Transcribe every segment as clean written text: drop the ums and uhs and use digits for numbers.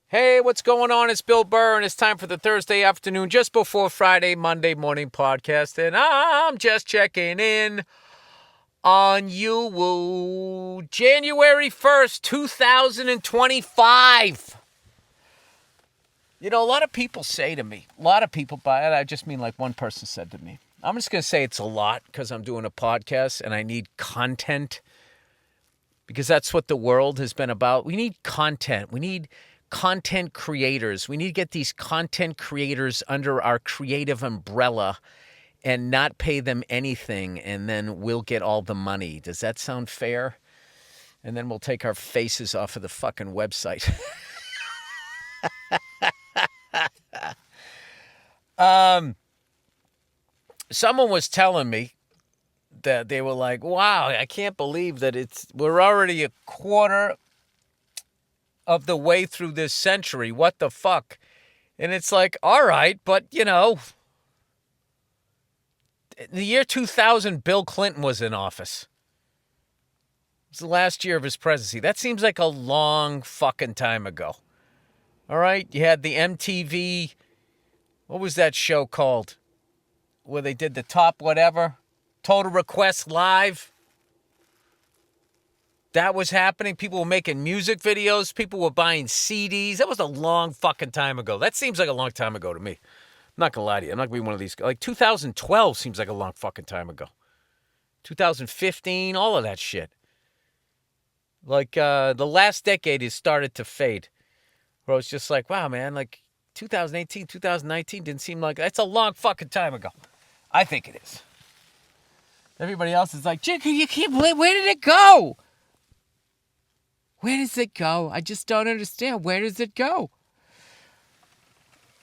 Hey, what's going on? It's Bill Burr, and it's time for the Thursday afternoon, just before Friday, Monday morning podcast. And I'm just checking in on you. January 1st, 2025. You know, a lot of people say to me, by it, I just mean like one person said to me, I'm just going to say it's a lot because I'm doing a podcast and I need content because that's what the world has been about. We need content. We need content creators. We need to get these content creators under our creative umbrella and not pay them anything, and then we'll get all the money. Does that sound fair? And then we'll take our faces off of the fucking website. Someone was telling me that they were like, wow, I can't believe that we're already a quarter of the way through this century. What the fuck? And it's like, all right, but in the year 2000, Bill Clinton was in office. It was the last year of his presidency. That seems like a long fucking time ago. All right, you had the MTV, what was that show called? Where they did the top whatever, Total Request Live. That was happening. People were making music videos. People were buying CDs. That was a long fucking time ago. That seems like a long time ago to me. I'm not going to lie to you. I'm not going to be one of these. Like 2012 seems like a long fucking time ago. 2015, all of that shit. Like the last decade has started to fade. Where it's just like, wow, man, like 2018, 2019 didn't seem like, that's a long fucking time ago. I think it is. Everybody else is like, Jake, you can't believe, where did it go? Where does it go? I just don't understand. Where does it go?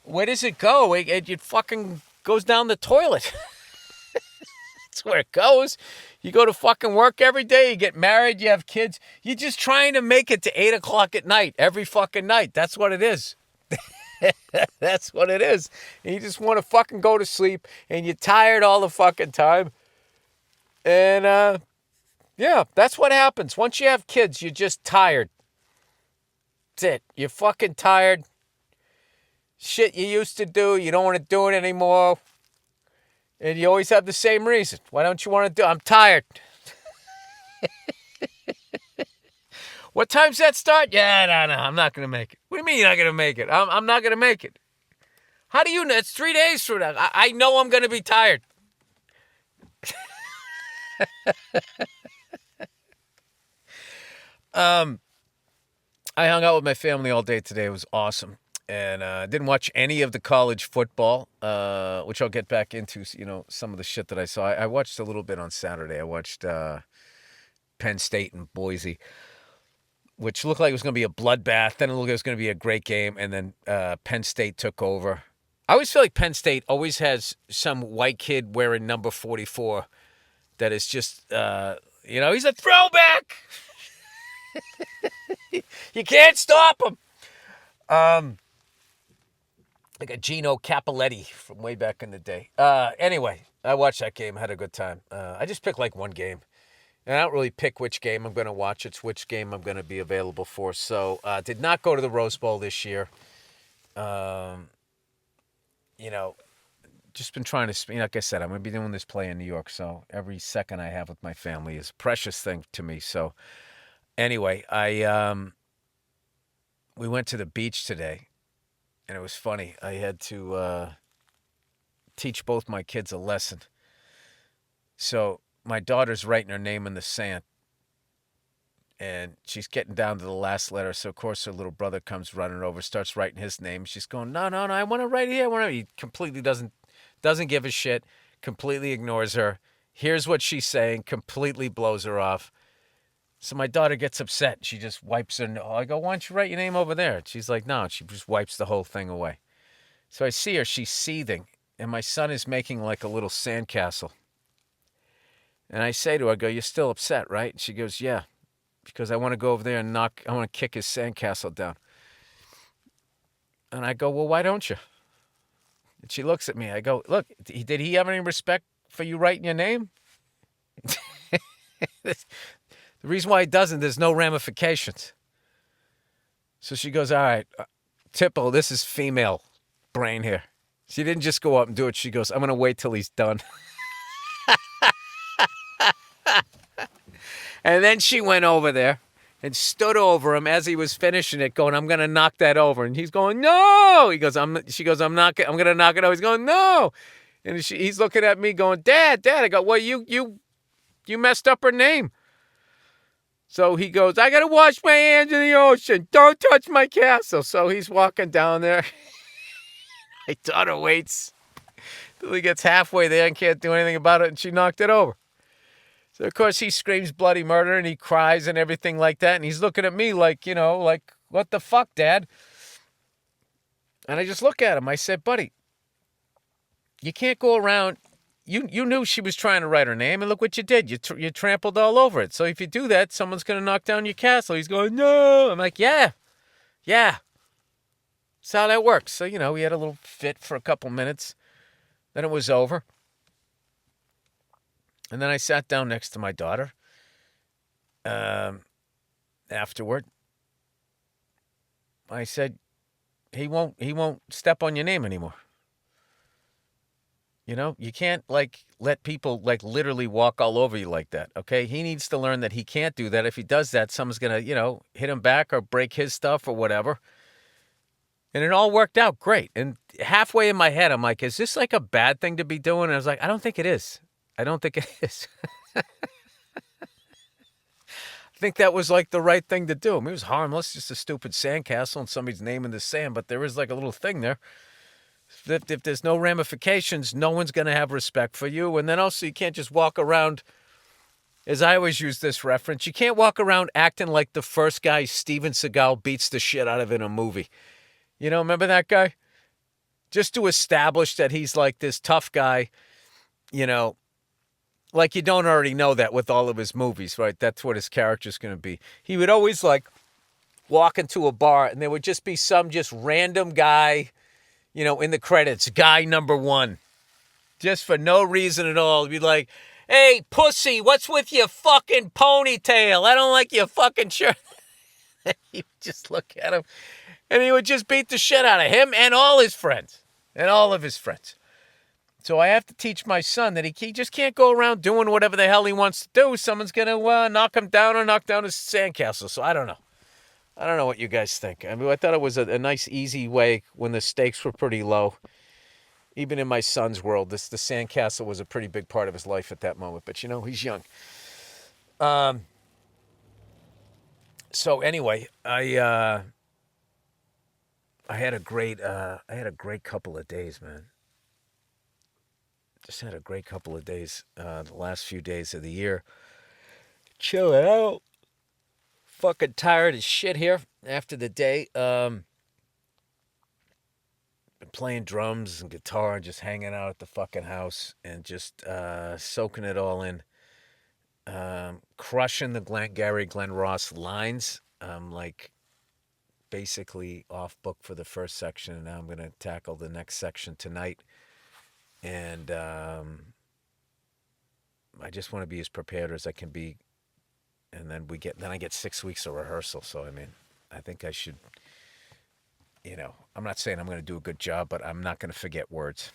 Where does it go? It fucking goes down the toilet. That's where it goes. You go to fucking work every day. You get married. You have kids. You're just trying to make it to 8 o'clock at night every fucking night. That's what it is. That's what it is. And you just want to fucking go to sleep. And you're tired all the fucking time. And, yeah, that's what happens. Once you have kids, you're just tired. That's it. You're fucking tired. Shit you used to do, you don't want to do it anymore. And you always have the same reason. Why don't you want to do it? I'm tired. What time's that start? Yeah, no, I'm not going to make it. What do you mean you're not going to make it? I'm not going to make it. How do you know? It's 3 days from now. I know I'm going to be tired. I hung out with my family all day today. It was awesome. And didn't watch any of the college football, which I'll get back into, some of the shit that I saw. I watched a little bit on Saturday. I watched Penn State and Boise, which looked like it was going to be a bloodbath. Then it looked like it was going to be a great game. And then Penn State took over. I always feel like Penn State always has some white kid wearing number 44 that is just, he's a throwback. You can't stop him. Like a Gino Cappelletti from way back in the day. Anyway, I watched that game, had a good time. I just picked like one game. And I don't really pick which game I'm going to watch. It's which game I'm going to be available for. So, did not go to the Rose Bowl this year. Just been trying to, like I said, I'm going to be doing this play in New York. So, every second I have with my family is a precious thing to me. So, anyway, we went to the beach today. And it was funny. I had to teach both my kids a lesson. So my daughter's writing her name in the sand. And she's getting down to the last letter. So, of course, her little brother comes running over, starts writing his name. She's going, no, I want to write it here. He completely doesn't give a shit, completely ignores her. Here's what she's saying, completely blows her off. So my daughter gets upset. She just wipes her nose. I go, why don't you write your name over there? And she's like, no. She just wipes the whole thing away. So I see her. She's seething. And my son is making like a little sandcastle. And I say to her, I go, you're still upset, right? And she goes, yeah. Because I want to go over there and I want to kick his sandcastle down. And I go, well, why don't you? And she looks at me. I go, look, did he have any respect for you writing your name? The reason why he doesn't, there's no ramifications. So she goes, all right, Typical. This is female brain here. She didn't just go up and do it. She goes, I'm going to wait till he's done. And then she went over there and stood over him as he was finishing it, going, I'm going to knock that over. And he's going, no. She goes, I'm going to knock it over. He's going, no. And he's looking at me going, Dad. I go, well, you messed up her name. So he goes, I got to wash my hands in the ocean. Don't touch my castle. So he's walking down there. My daughter waits till he gets halfway there and can't do anything about it, and she knocked it over. So, of course, he screams bloody murder, and he cries and everything like that, and he's looking at me like, what the fuck, Dad? And I just look at him. I said, buddy, you can't go around. You knew she was trying to write her name, and look what you did. You trampled all over it. So if you do that, someone's going to knock down your castle. He's going, no. I'm like, yeah. That's how that works. So, we had a little fit for a couple minutes. Then it was over. And then I sat down next to my daughter afterward. I said, he won't step on your name anymore. You can't, let people, literally walk all over you like that, okay? He needs to learn that he can't do that. If he does that, someone's going to, hit him back or break his stuff or whatever. And it all worked out great. And halfway in my head, I'm like, is this like a bad thing to be doing? And I was like, I don't think it is. I think that was like the right thing to do. I mean, it was harmless, just a stupid sandcastle and somebody's name in the sand, but there is like a little thing there. If there's no ramifications, no one's going to have respect for you. And then also you can't just walk around, as I always use this reference, you can't walk around acting like the first guy Steven Seagal beats the shit out of in a movie. Remember that guy? Just to establish that he's like this tough guy, like you don't already know that with all of his movies, right? That's what his character's going to be. He would always walk into a bar and there would just be some just random guy, in the credits, guy number 1. Just for no reason at all. He'd be like, hey, pussy, what's with your fucking ponytail? I don't like your fucking shirt. He would just look at him and he would just beat the shit out of him and all his friends. And all of his friends. So I have to teach my son that he just can't go around doing whatever the hell he wants to do. Someone's going to knock him down or knock down his sandcastle. So I don't know. I don't know what you guys think. I mean, I thought it was a nice, easy way when the stakes were pretty low. Even in my son's world, the sandcastle was a pretty big part of his life at that moment. But, he's young. So anyway, I had a great couple of days, man. Just had a great couple of days, the last few days of the year. Chilling out. Fucking tired as shit here after the day. Been playing drums and guitar and just hanging out at the fucking house and just soaking it all in. Crushing the Gary Glenn Ross lines. Basically off book for the first section, and now I'm going to tackle the next section tonight. And I just want to be as prepared as I can be. And then I get 6 weeks of rehearsal. So, I mean, I think I should, I'm not saying I'm going to do a good job, but I'm not going to forget words.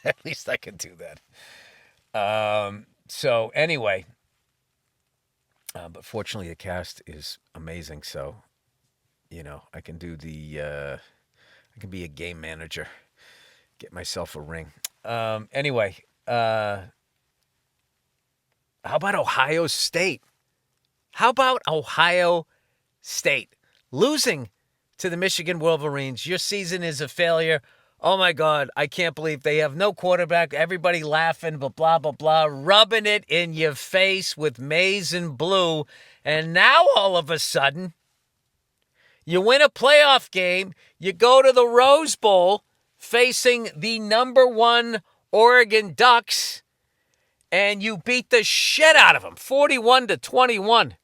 At least I can do that. So anyway, but fortunately the cast is amazing. So, I can do I can be a game manager, get myself a ring. Anyway, how about Ohio State? Losing to the Michigan Wolverines. Your season is a failure. Oh my God, I can't believe they have no quarterback. Everybody laughing, but blah, blah, blah, rubbing it in your face with maize and blue. And now all of a sudden, you win a playoff game. You go to the Rose Bowl facing the number 1 Oregon Ducks, and you beat the shit out of them, 41-21.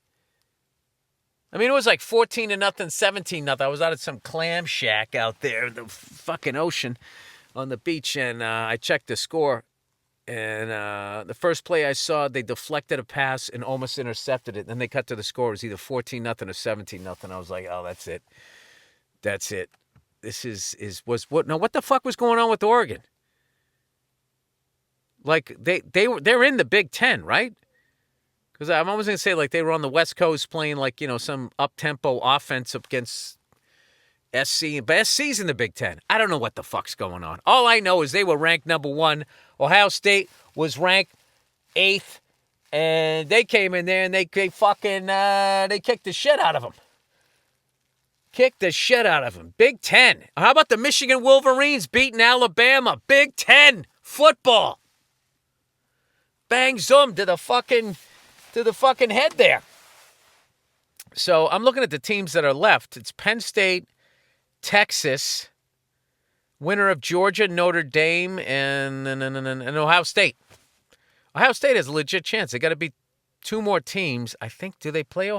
I mean, it was like 14-0, 17-0. I was out at some clam shack out there in the fucking ocean on the beach, and I checked the score. And the first play I saw, they deflected a pass and almost intercepted it. Then they cut to the score. It was either 14-0 or 17-0. I was like, oh, that's it. That's it. This was what? Now, what the fuck was going on with Oregon? Like they're in the Big Ten, right? Because I'm always gonna say like they were on the West Coast playing like some up tempo offense against SC, but SC's in the Big Ten. I don't know what the fuck's going on. All I know is they were ranked number 1. Ohio State was ranked 8th, and they came in there and they fucking they kicked the shit out of them. Kicked the shit out of them. Big Ten. How about the Michigan Wolverines beating Alabama? Big Ten football. Bang zoom to the fucking head there. So I'm looking at the teams that are left. It's Penn State, Texas, winner of Georgia, Notre Dame, and Ohio State. Ohio State has a legit chance. They got to beat 2 more teams. I think. Do they play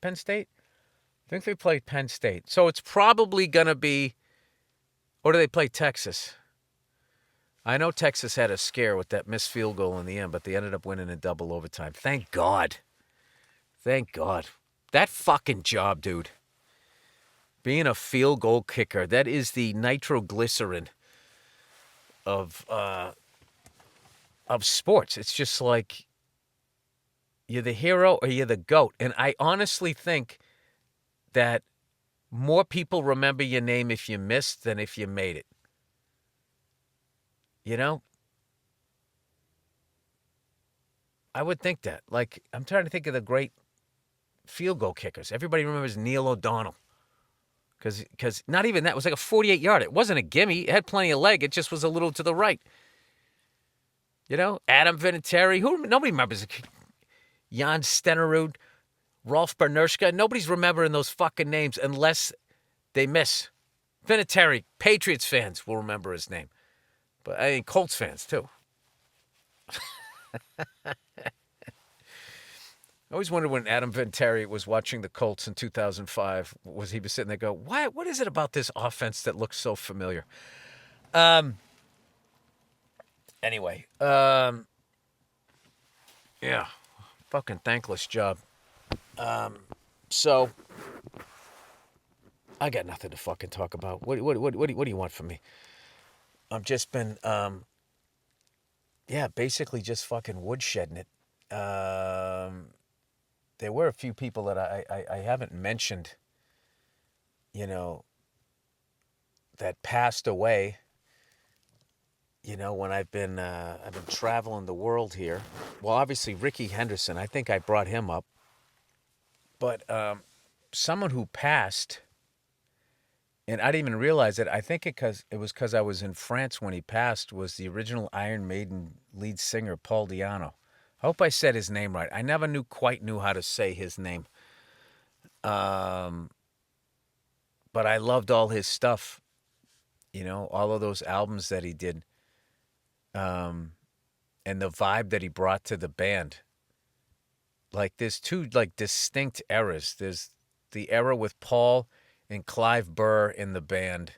Penn State? I think they play Penn State. So it's probably going to be, or do they play Texas? I know Texas had a scare with that missed field goal in the end, but they ended up winning in double overtime. Thank God. Thank God. That fucking job, dude. Being a field goal kicker, that is the nitroglycerin of sports. It's just like you're the hero or you're the GOAT. And I honestly think that more people remember your name if you missed than if you made it. I would think that. Like, I'm trying to think of the great field goal kickers. Everybody remembers Neil O'Donnell. Because not even that. It was like a 48-yarder. It wasn't a gimme. It had plenty of leg. It just was a little to the right. Adam Vinatieri. Nobody remembers. Jan Stenerud. Rolf Bernerschka. Nobody's remembering those fucking names unless they miss. Vinatieri. Patriots fans will remember his name. But I mean, Colts fans, too. I always wondered when Adam Vinatieri was watching the Colts in 2005, he was sitting there go, what is it about this offense that looks so familiar? Anyway, yeah, fucking thankless job. So I got nothing to fucking talk about. What do you want from me? I've just been, basically just fucking woodshedding it. There were a few people that I haven't mentioned, that passed away. When I've been traveling the world here. Well, obviously Ricky Henderson. I think I brought him up, but someone who passed, and I didn't even realize it. I think it was because I was in France when he passed. Was the original Iron Maiden lead singer Paul Di'Anno. I hope I said his name right. I never quite knew how to say his name. But I loved all his stuff. All of those albums that he did. And the vibe that he brought to the band. Like, there's 2 like distinct eras. There's the era with Paul and Clive Burr in the band.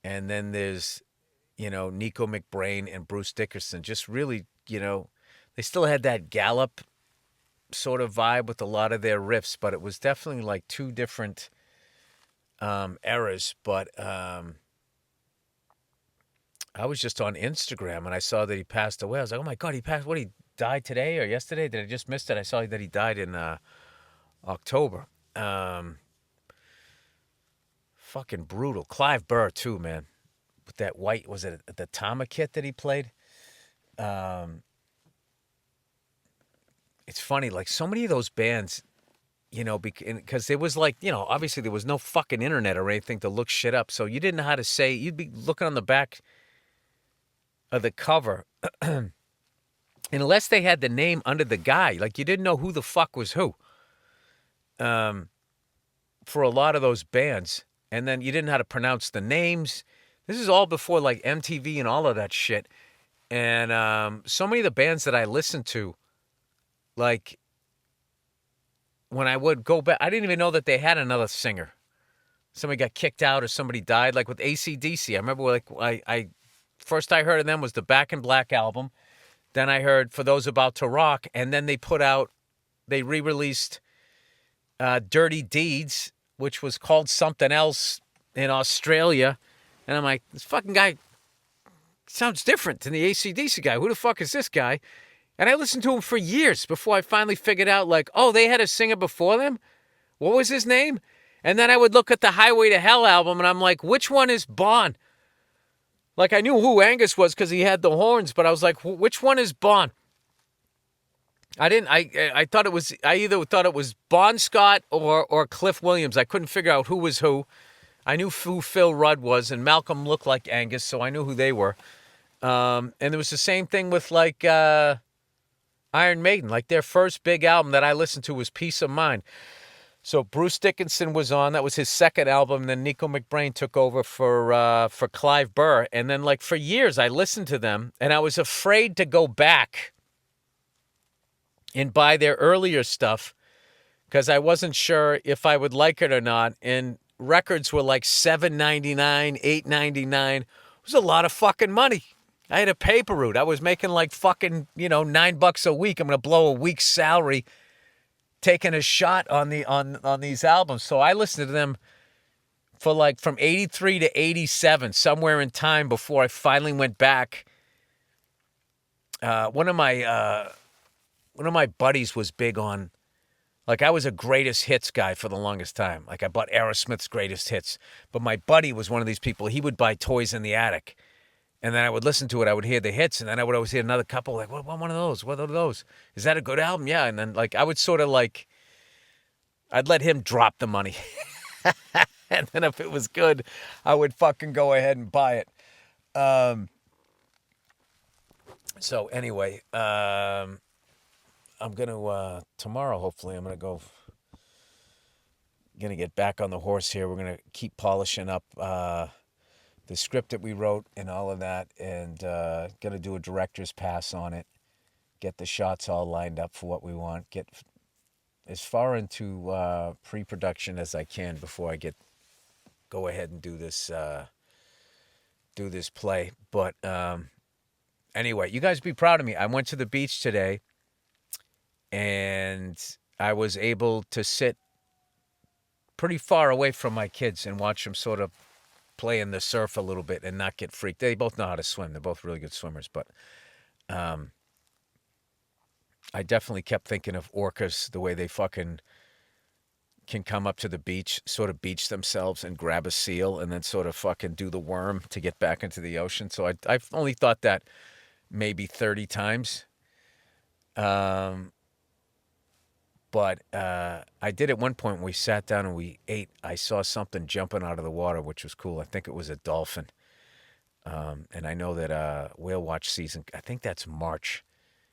And then there's, Nico McBrain and Bruce Dickerson. Just really, they still had that Gallup sort of vibe with a lot of their riffs, but it was definitely like 2 different eras. But I was just on Instagram and I saw that he passed away. I was like, oh my God, he passed. What, he died today or yesterday? Did I just miss it? I saw that he died in October. Fucking brutal. Clive Burr too, man. With that white, was it the Tama kit that he played? It's funny, like so many of those bands, because there was like, obviously there was no fucking internet or anything to look shit up. So you didn't know how to say, you'd be looking on the back of the cover. And unless they had the name under the guy, like you didn't know who the fuck was who. For a lot of those bands. And then you didn't know how to pronounce the names. This is all before like MTV and all of that shit. And so many of the bands that I listened to, like when I would go back, I didn't even know that they had another singer. Somebody got kicked out or somebody died, like with AC/DC. I remember like I first I heard of them was the Back in Black album. Then I heard For Those About to Rock. And then they re-released Dirty Deeds which was called something else in Australia. And I'm like, this fucking guy sounds different than the AC/DC guy. Who the fuck is this guy? And I listened to him for years before I finally figured out, like, oh, they had a singer before them? What was his name? And then I would look at the Highway to Hell album, and I'm like, which one is Bon? Like, I knew who Angus was because he had the horns, but I was like, which one is Bon? I thought it was, I either thought it was Bon Scott or Cliff Williams. I couldn't figure out who was who. I knew who Phil Rudd was, and Malcolm looked like Angus, so I knew who they were. And there was the same thing with, like, Iron Maiden. Like, their first big album that I listened to was Peace of Mind. So Bruce Dickinson was on. That was his second album. And then Nico McBrain took over for Clive Burr. And then, like, for years, I listened to them, and I was afraid to go back and buy their earlier stuff because I wasn't sure if I would like it or not. And records were like $7.99, $8.99. It was a lot of fucking money. I had a paper route. I was making like fucking, $9 a week. I'm going to blow a week's salary taking a shot on these albums. So I listened to them for like from 83 to 87, somewhere in time before I finally went back. One of my buddies was big on, like, I was a greatest hits guy for the longest time. Like, I bought Aerosmith's greatest hits. But my buddy was one of these people. He would buy Toys in the Attic. And then I would listen to it. I would hear the hits. And then I would always hear another couple like, what one of those? What are those? Is that a good album? Yeah. And then, like, I would sort of like, I'd let him drop the money. And then if it was good, I would fucking go ahead and buy it. So anyway, I'm going to, tomorrow, hopefully, I'm going to get back on the horse here. We're going to keep polishing up the script that we wrote and all of that, and going to do a director's pass on it, get the shots all lined up for what we want, get as far into pre-production as I can before I go ahead and do this play. But anyway, you guys be proud of me. I went to the beach today, and I was able to sit pretty far away from my kids and watch them sort of play in the surf a little bit and not get freaked. They both know how to swim. They're both really good swimmers, but I definitely kept thinking of orcas, the way they fucking can come up to the beach, sort of beach themselves and grab a seal and then sort of fucking do the worm to get back into the ocean. So I've only thought that maybe 30 times. But I did at one point when we sat down and we ate, I saw something jumping out of the water, which was cool. I think it was a dolphin. And I know that whale watch season, I think that's March.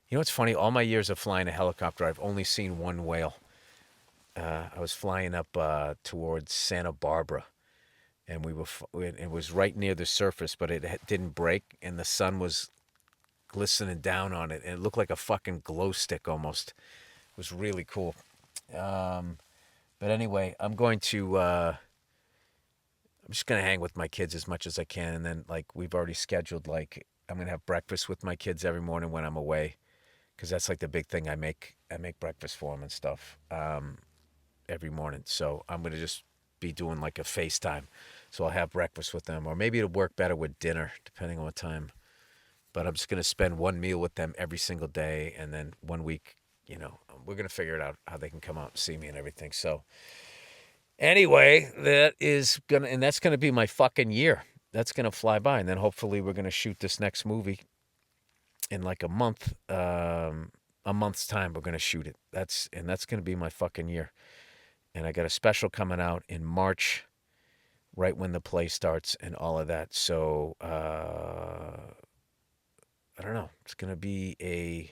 You know what's funny? All my years of flying a helicopter, I've only seen one whale. I was flying up towards Santa Barbara, and it was right near the surface, but it didn't break, and the sun was glistening down on it, and it looked like a fucking glow stick almost. It was really cool. But anyway, I'm just going to hang with my kids as much as I can. And then, like, we've already scheduled, like, I'm going to have breakfast with my kids every morning when I'm away. Because that's, like, the big thing. I make breakfast for them and stuff every morning. So I'm going to just be doing, like, a FaceTime. So I'll have breakfast with them. Or maybe it'll work better with dinner, depending on what time. But I'm just going to spend one meal with them every single day. And then 1 week, we're going to figure it out how they can come out and see me and everything. So anyway, that's going to be my fucking year. That's going to fly by. And then hopefully we're going to shoot this next movie in like a month's time. We're going to shoot it. That's going to be my fucking year. And I got a special coming out in March, right when the play starts and all of that. So, I don't know. It's going to be a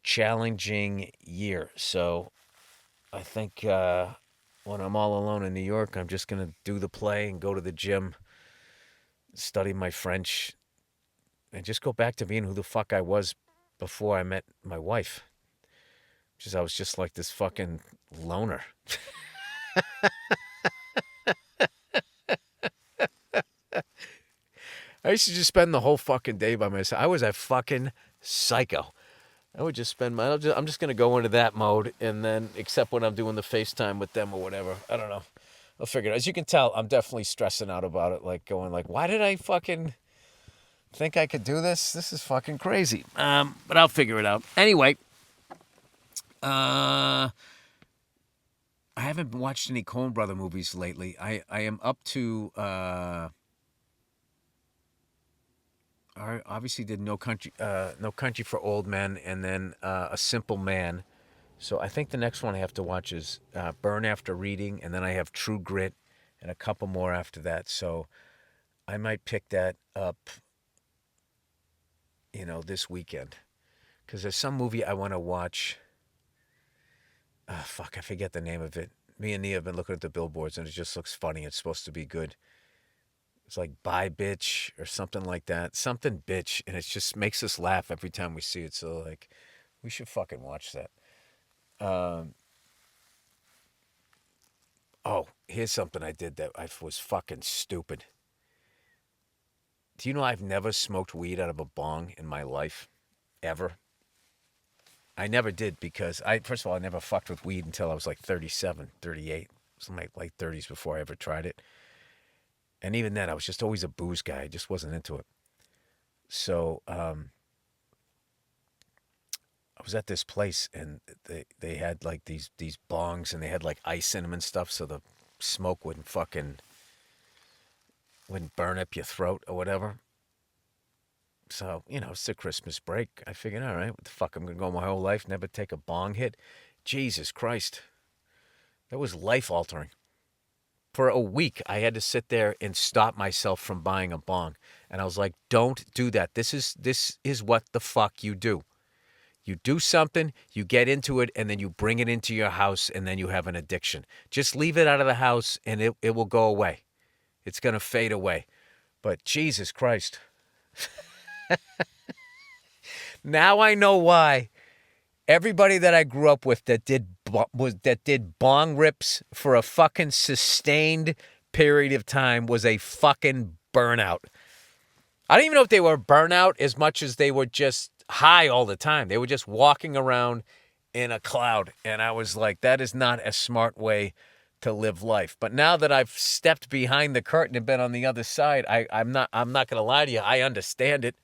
challenging year. So I think when I'm all alone in New York, I'm just going to do the play and go to the gym, study my French, and just go back to being who the fuck I was before I met my wife. I was just like this fucking loner. I used to just spend the whole fucking day by myself. I was a fucking psycho. I would just spend my. I'm just gonna go into that mode, and then except when I'm doing the FaceTime with them or whatever. I don't know. I'll figure it out. As you can tell, I'm definitely stressing out about it. Like going like, why did I fucking think I could do this? This is fucking crazy. But I'll figure it out. Anyway, I haven't watched any Coen Brother movies lately. I am up to. I obviously did No Country for Old Men, and then A Simple Man. So I think the next one I have to watch is Burn After Reading, and then I have True Grit, and a couple more after that. So I might pick that up, this weekend, because there's some movie I want to watch. Fuck, I forget the name of it. Me and Nia have been looking at the billboards, and it just looks funny. It's supposed to be good. It's like Bye Bitch or something like that. Something bitch, and it just makes us laugh every time we see it. So like, we should fucking watch that. Um, oh, here's something I did that I was fucking stupid. Do you know I've never smoked weed out of a bong in my life? Ever. I never did because first of all, I never fucked with weed until I was like 37, 38. It was in my late 30s before I ever tried it. And even then, I was just always a booze guy. I just wasn't into it. So I was at this place, and they had like these bongs, and they had like ice in them and stuff, so the smoke wouldn't burn up your throat or whatever. So it's the Christmas break. I figured, all right, what the fuck? I'm gonna go my whole life, never take a bong hit. Jesus Christ, that was life altering. For a week, I had to sit there and stop myself from buying a bong, and I was like, don't do that. This is what the fuck you do. You do something, you get into it, and then you bring it into your house, and then you have an addiction. Just leave it out of the house, and it will go away. It's going to fade away. But Jesus Christ. Now I know why everybody that I grew up with that did bong rips for a fucking sustained period of time was a fucking burnout. I don't even know if they were burnout as much as they were just high all the time. They were just walking around in a cloud. And I was like, that is not a smart way to live life. But now that I've stepped behind the curtain and been on the other side, I'm not gonna lie to you. I understand it.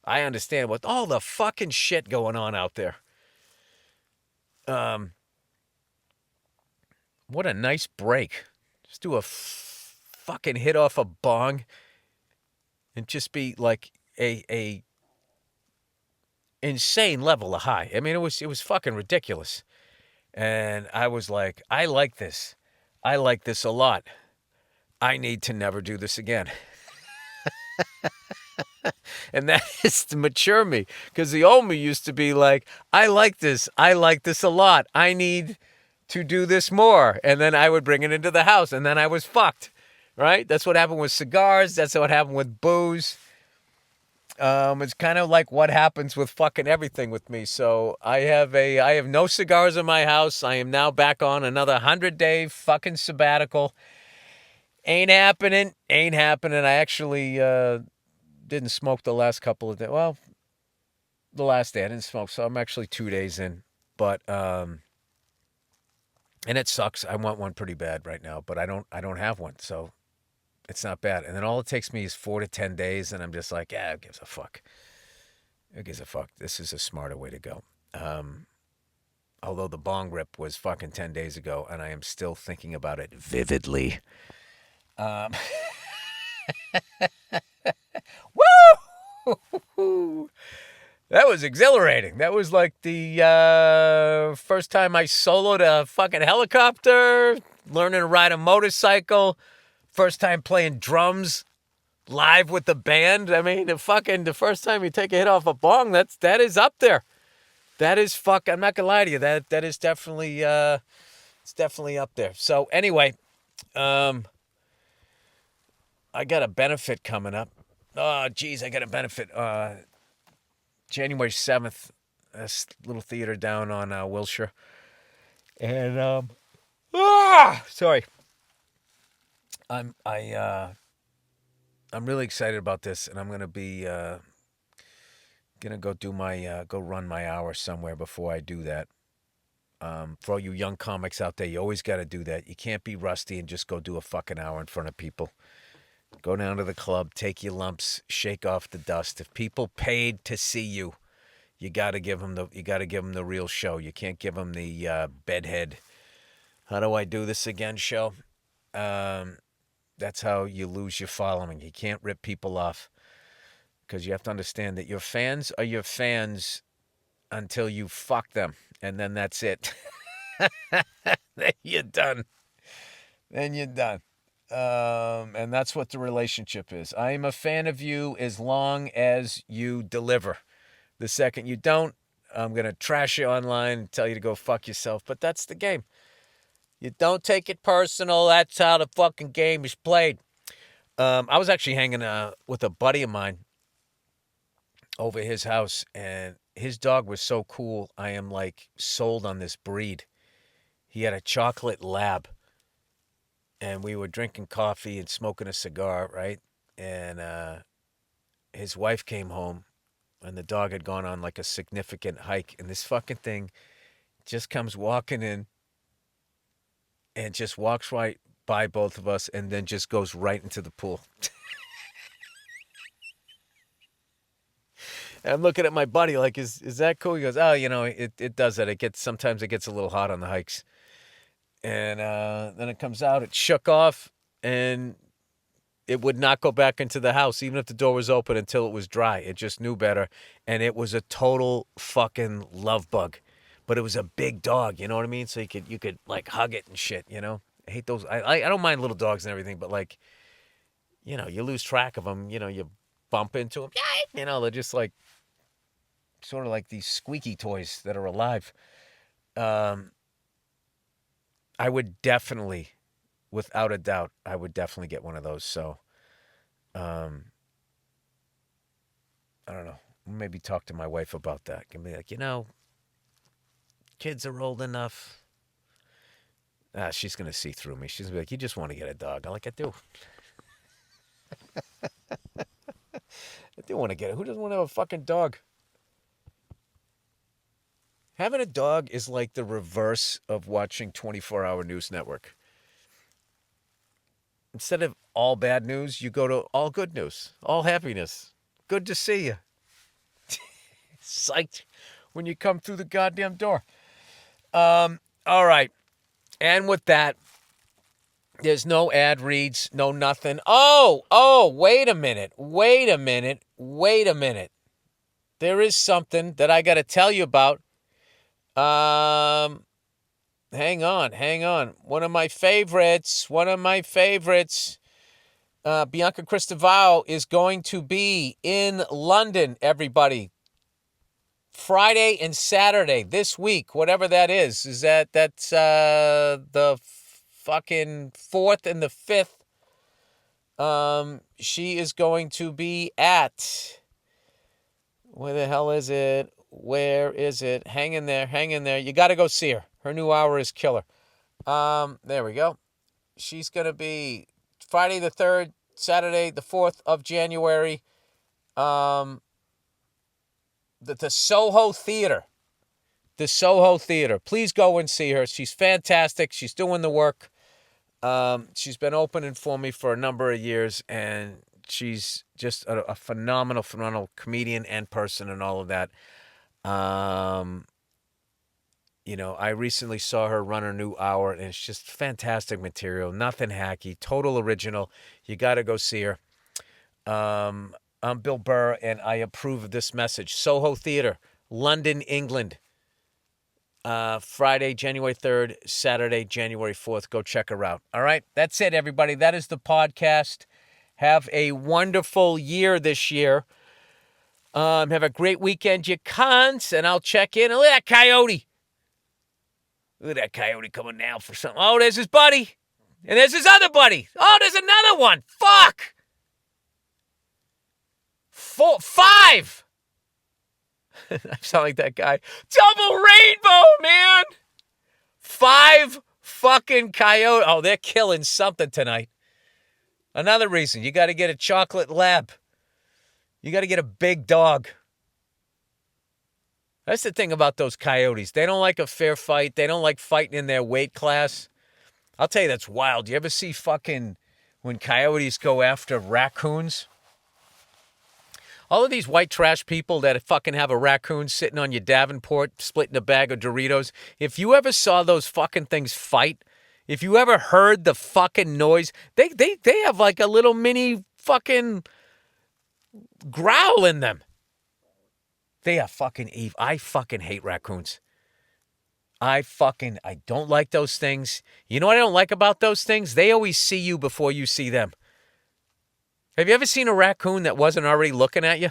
I understand what all the fucking shit going on out there. What a nice break. Just do a fucking hit off a bong and just be like a insane level of high. I mean, it was fucking ridiculous. And I was like, I like this. I like this a lot. I need to never do this again. And that is to mature me. Because the old me used to be like, I like this. I like this a lot. I need to do this more. And then I would bring it into the house. And then I was fucked. Right? That's what happened with cigars. That's what happened with booze. It's kind of like what happens with fucking everything with me. So I have no cigars in my house. I am now back on another 100-day fucking sabbatical. Ain't happening. Ain't happening. I actually didn't smoke the last couple of days. Well, the last day I didn't smoke, so I'm actually 2 days in. But and it sucks. I want one pretty bad right now, but I don't have one, so it's not bad. And then all it takes me is 4 to 10 days, and I'm just like, yeah, who gives a fuck? Who gives a fuck? This is a smarter way to go. Although the bong rip was fucking 10 days ago, and I am still thinking about it vividly. Woo! That was exhilarating. That was like the first time I soloed a fucking helicopter, learning to ride a motorcycle, first time playing drums live with the band. I mean, the first time you take a hit off a bong, that is up there. That is I'm not gonna lie to you. That is definitely it's definitely up there. So anyway, I got a benefit coming up. Oh, geez, I got a benefit. January 7th, this little theater down on Wilshire. And sorry. I'm really excited about this, and I'm gonna be Gonna go do my go run my hour somewhere before I do that. For all you young comics out there, you always got to do that. You can't be rusty and just go do a fucking hour in front of people. Go down to the club, take your lumps, shake off the dust. If people paid to see you, you got to give them the real show. You can't give them the bedhead. How do I do this again? Show. That's how you lose your following. You can't rip people off because you have to understand that your fans are your fans until you fuck them, and then that's it. Then you're done. Then you're done. And that's what the relationship is. I am a fan of you as long as you deliver. The second you don't, I'm going to trash you online and tell you to go fuck yourself. But that's the game. You don't take it personal. That's how the fucking game is played. I was actually hanging with a buddy of mine over his house, and his dog was so cool. I am like sold on this breed. He had a chocolate lab, and we were drinking coffee and smoking a cigar, right? And his wife came home, and the dog had gone on like a significant hike, and this fucking thing just comes walking in and just walks right by both of us and then just goes right into the pool. And I'm looking at my buddy like, is that cool? He goes, oh, it does that. Sometimes it gets a little hot on the hikes. And then it comes out, it shook off, and it would not go back into the house, even if the door was open, until it was dry. It just knew better. And it was a total fucking love bug. But it was a big dog, you know what I mean? So you could like hug it and shit, you know? I hate those. I don't mind little dogs and everything, but like, you lose track of them. You bump into them. They're just like, sort of like these squeaky toys that are alive. I would definitely, without a doubt, I would definitely get one of those. So, I don't know. Maybe talk to my wife about that. Can be like, kids are old enough. She's going to see through me. She's going to be like, you just want to get a dog. I'm like, I do. I do want to get it. Who doesn't want to have a fucking dog? Having a dog is like the reverse of watching 24-hour news network. Instead of all bad news, you go to all good news, all happiness. Good to see you. Psyched when you come through the goddamn door. All right. And with that, there's no ad reads, no nothing. Oh, wait a minute. There is something that I got to tell you about. Hang on. One of my favorites. Bianca Cristoval is going to be in London, everybody. Friday and Saturday this week, whatever that is. That's the fucking 4th and the 5th. She is going to be at, where the hell is it? Where is it? Hang in there. You got to go see her. Her new hour is killer. There we go. She's going to be Friday the 3rd, Saturday the 4th of January. The Soho Theater. The Soho Theater. Please go and see her. She's fantastic. She's doing the work. She's been opening for me for a number of years, and she's just a phenomenal comedian and person and all of that. I recently saw her run her new hour, and it's just fantastic material. Nothing hacky, total original. You got to go see her. I'm Bill Burr, and I approve of this message. Soho Theater, London, England. Friday, January 3rd, Saturday, January 4th. Go check her out. All right, that's it, everybody. That is the podcast. Have a wonderful year this year. Have a great weekend, you cons, and I'll check in. Look at that coyote. Look at that coyote coming now for something. Oh, there's his buddy. And there's his other buddy. Oh, there's another one. Fuck. 5. I sound like that guy. Double rainbow, man. 5 fucking coyote. Oh, they're killing something tonight. Another reason. You got to get a chocolate lab. You got to get a big dog. That's the thing about those coyotes. They don't like a fair fight. They don't like fighting in their weight class. I'll tell you, that's wild. You ever see fucking when coyotes go after raccoons? All of these white trash people that fucking have a raccoon sitting on your Davenport splitting a bag of Doritos, if you ever saw those fucking things fight, if you ever heard the fucking noise, they have like a little mini fucking growl in them. They are fucking evil. I fucking hate raccoons. I don't like those things. You know what I don't like about those things? They always see you before you see them. Have you ever seen a raccoon that wasn't already looking at you?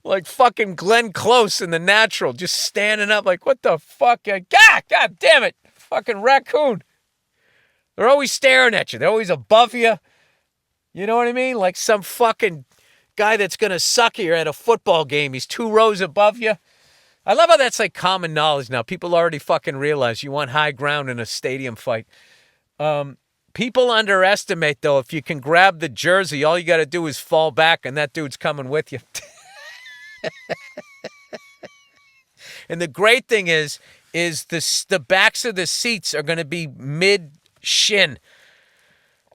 Like fucking Glenn Close in The Natural, just standing up like, what the fuck? God damn it. Fucking raccoon. They're always staring at you. They're always above you. You know what I mean? Like some fucking guy that's going to suck you at a football game. He's 2 rows above you. I love how that's like common knowledge now. People already fucking realize you want high ground in a stadium fight. People underestimate, though, if you can grab the jersey, all you got to do is fall back and that dude's coming with you. And the great thing is the backs of the seats are going to be mid-shin.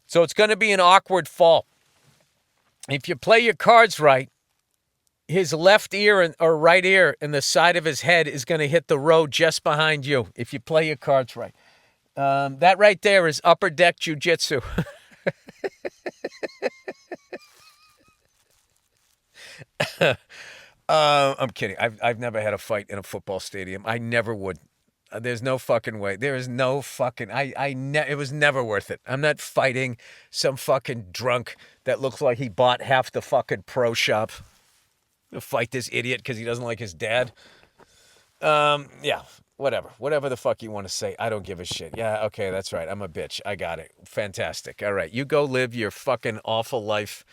So it's going to be an awkward fall. If you play your cards right, his left ear or right ear and the side of his head is going to hit the road just behind you if you play your cards right. That right there is upper deck jiu-jitsu. I'm kidding. I've never had a fight in a football stadium. I never would. There's no fucking way. There is no fucking... it was never worth it. I'm not fighting some fucking drunk that looks like he bought half the fucking pro shop. To fight this idiot because he doesn't like his dad. Yeah, whatever. Whatever the fuck you want to say. I don't give a shit. Yeah, okay, that's right. I'm a bitch. I got it. Fantastic. All right, you go live your fucking awful life,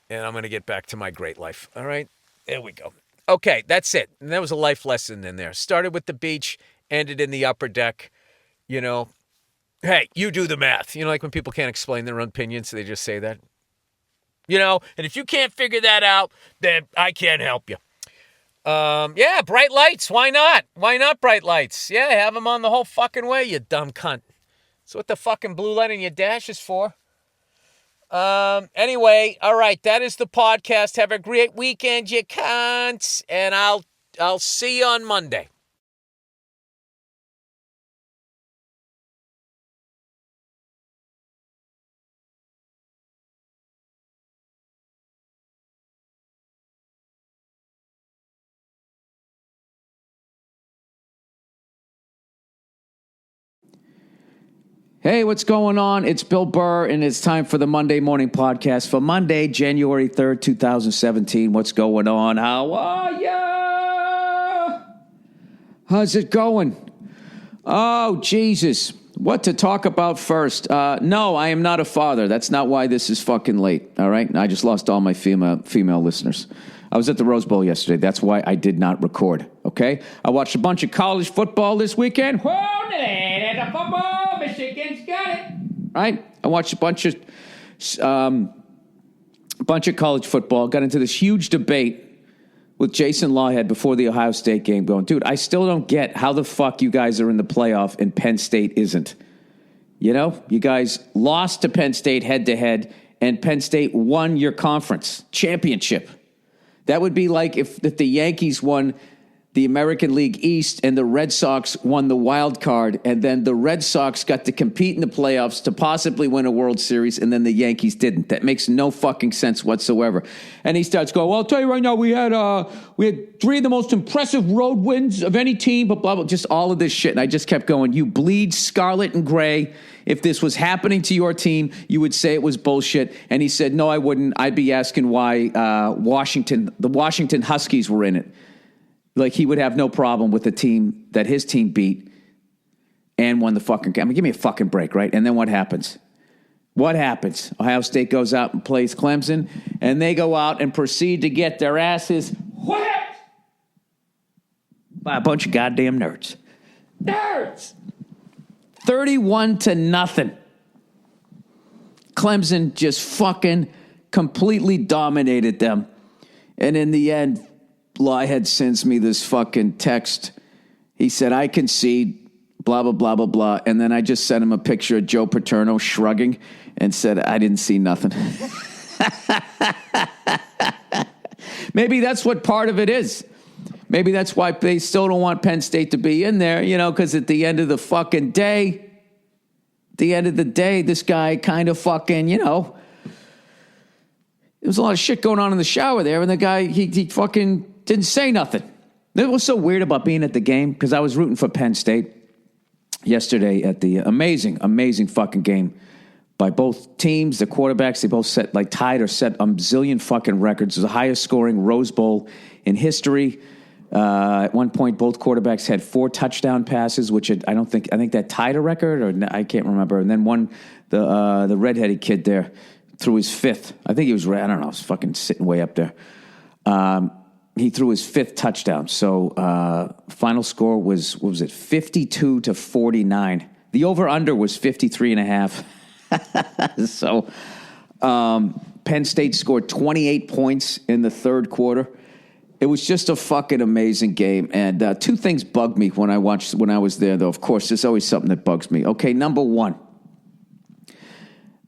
and I'm going to get back to my great life. All right? There we go. Okay, that's it. And there was a life lesson in there. Started with the beach, ended in the upper deck. You know, hey, you do the math. You know, like when people can't explain their own opinions, so they just say that. You know, and if you can't figure that out, then I can't help you. Yeah, bright lights. Why not? Why not bright lights? Yeah, have them on the whole fucking way, you dumb cunt. That's what the fucking blue light in your dash is for. Anyway, all right, that is the podcast. Have a great weekend, you cunts. And I'll see you on Monday. Hey, what's going on? It's Bill Burr, and it's time for the Monday Morning Podcast for Monday, January 3rd, 2017. What's going on? How are ya? How's it going? Oh, Jesus. What to talk about first? No, I am not a father. That's not why this is fucking late, all right? I just lost all my female listeners. I was at the Rose Bowl yesterday. That's why I did not record, okay? I watched a bunch of college football this weekend. Whoa, there's a football. Michigan's got it. Right? I watched a bunch of college football. Got into this huge debate with Jason Lawhead before the Ohio State game going, dude, I still don't get how the fuck you guys are in the playoff and Penn State isn't. You know, you guys lost to Penn State head-to-head, and Penn State won your conference championship. That would be like if the Yankees won the American League East and the Red Sox won the wild card, and then the Red Sox got to compete in the playoffs to possibly win a World Series, and then the Yankees didn't. That makes no fucking sense whatsoever. And he starts going, well, I'll tell you right now, we had 3 of the most impressive road wins of any team, but blah, blah, just all of this shit. And I just kept going, you bleed scarlet and gray. If this was happening to your team, you would say it was bullshit. And he said, no, I wouldn't. I'd be asking why the Washington Huskies were in it. Like, he would have no problem with the team that his team beat and won the fucking game. I mean, give me a fucking break, right? And then what happens? What happens? Ohio State goes out and plays Clemson, and they go out and proceed to get their asses whipped by a bunch of goddamn nerds. Nerds! 31-0. Clemson just fucking completely dominated them. And in the end, Lyhead sends me this fucking text. He said, I concede, blah, blah, blah, blah, blah. And then I just sent him a picture of Joe Paterno shrugging and said, I didn't see nothing. Maybe that's what part of it is. Maybe that's why they still don't want Penn State to be in there, because at the end of the fucking day, this guy kind of fucking, there was a lot of shit going on in the shower there, and the guy, he fucking didn't say nothing. It was so weird about being at the game, because I was rooting for Penn State yesterday at the amazing fucking game by both teams. The quarterbacks, they both tied or set a zillion fucking records. It was the highest scoring Rose Bowl in history. At one point, both quarterbacks had 4 touchdown passes, which I think that tied a record, or I can't remember. And then the redheaded kid there threw his 5th. I think he was, I don't know, was fucking sitting way up there. He threw his 5th touchdown. So final score was, what was it, 52-49. The over-under was 53.5. So Penn State scored 28 points in the third quarter. It was just a fucking amazing game. And 2 things bugged me when I was there, though. Of course, there's always something that bugs me. Okay, number 1.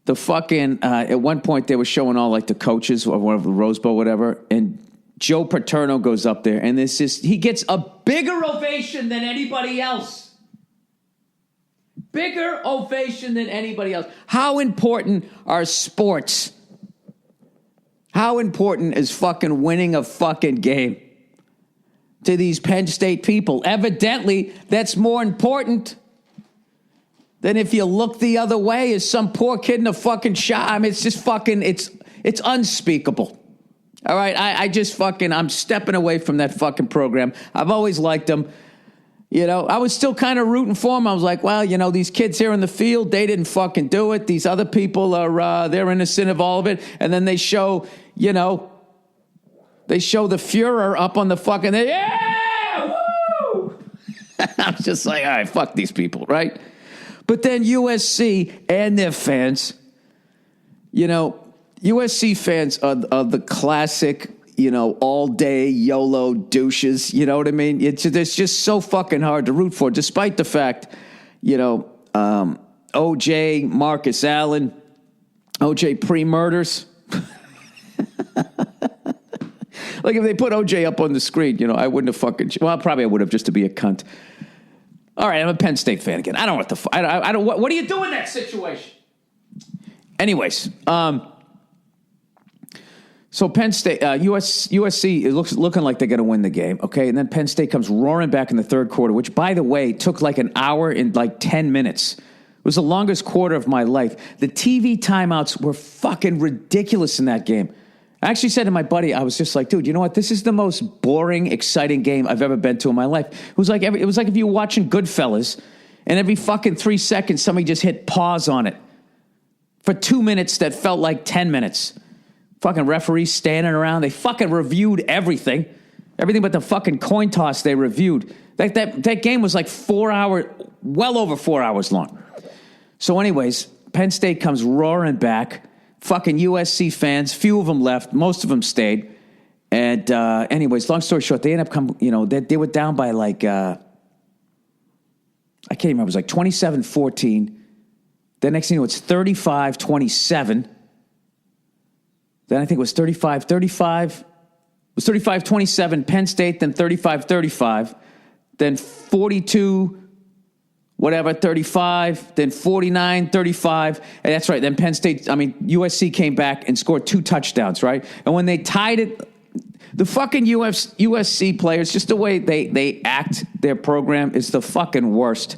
The fucking, at one point they were showing all the coaches or whatever, the Rose Bowl, whatever, and Joe Paterno goes up there and he gets a bigger ovation than anybody else. Bigger ovation than anybody else. How important are sports? How important is fucking winning a fucking game to these Penn State people? Evidently, that's more important than if you look the other way as some poor kid in a fucking shot. I mean, it's just fucking, it's unspeakable. All right, I'm stepping away from that fucking program. I've always liked them. I was still kind of rooting for them. I was like, well, these kids here in the field, they didn't fucking do it. These other people are, they're innocent of all of it. And then they show, the Fuhrer up on the fucking, yeah, woo! I was just like, all right, fuck these people, right? But then USC and their fans, USC fans are the classic, all day YOLO douches. You know what I mean? It's just so fucking hard to root for, despite the fact, OJ, Marcus Allen, OJ pre-murders. Like if they put OJ up on the screen, I wouldn't have fucking, probably I would have just to be a cunt. All right, I'm a Penn State fan again. I don't know what the fuck. I don't. What do you do in that situation? Anyways, so Penn State, USC, it looking like they're going to win the game. Okay, and then Penn State comes roaring back in the third quarter, which, by the way, took like an hour and 10 minutes. It was the longest quarter of my life. The TV timeouts were fucking ridiculous in that game. I actually said to my buddy, I was just like, dude, you know what? This is the most boring, exciting game I've ever been to in my life. It was like if you were watching Goodfellas, and every fucking 3 seconds somebody just hit pause on it for 2 minutes that felt like 10 minutes. Fucking referees standing around. They fucking reviewed everything but the fucking coin toss they reviewed. That game was like 4 hours, well over 4 hours long. So, anyways, Penn State comes roaring back. Fucking USC fans, few of them left, most of them stayed. And anyways, long story short, they ended up they were down by I can't even remember, it was like 27-14. The next thing you know, it's 35-27. Then I think it was 35-35. It was 35-27 Penn State, then 35-35. Then 42 whatever, 35, then 49, 35. And that's right. Then USC came back and scored 2 touchdowns, right? And when they tied it, the fucking USC players, just the way they act their program is the fucking worst.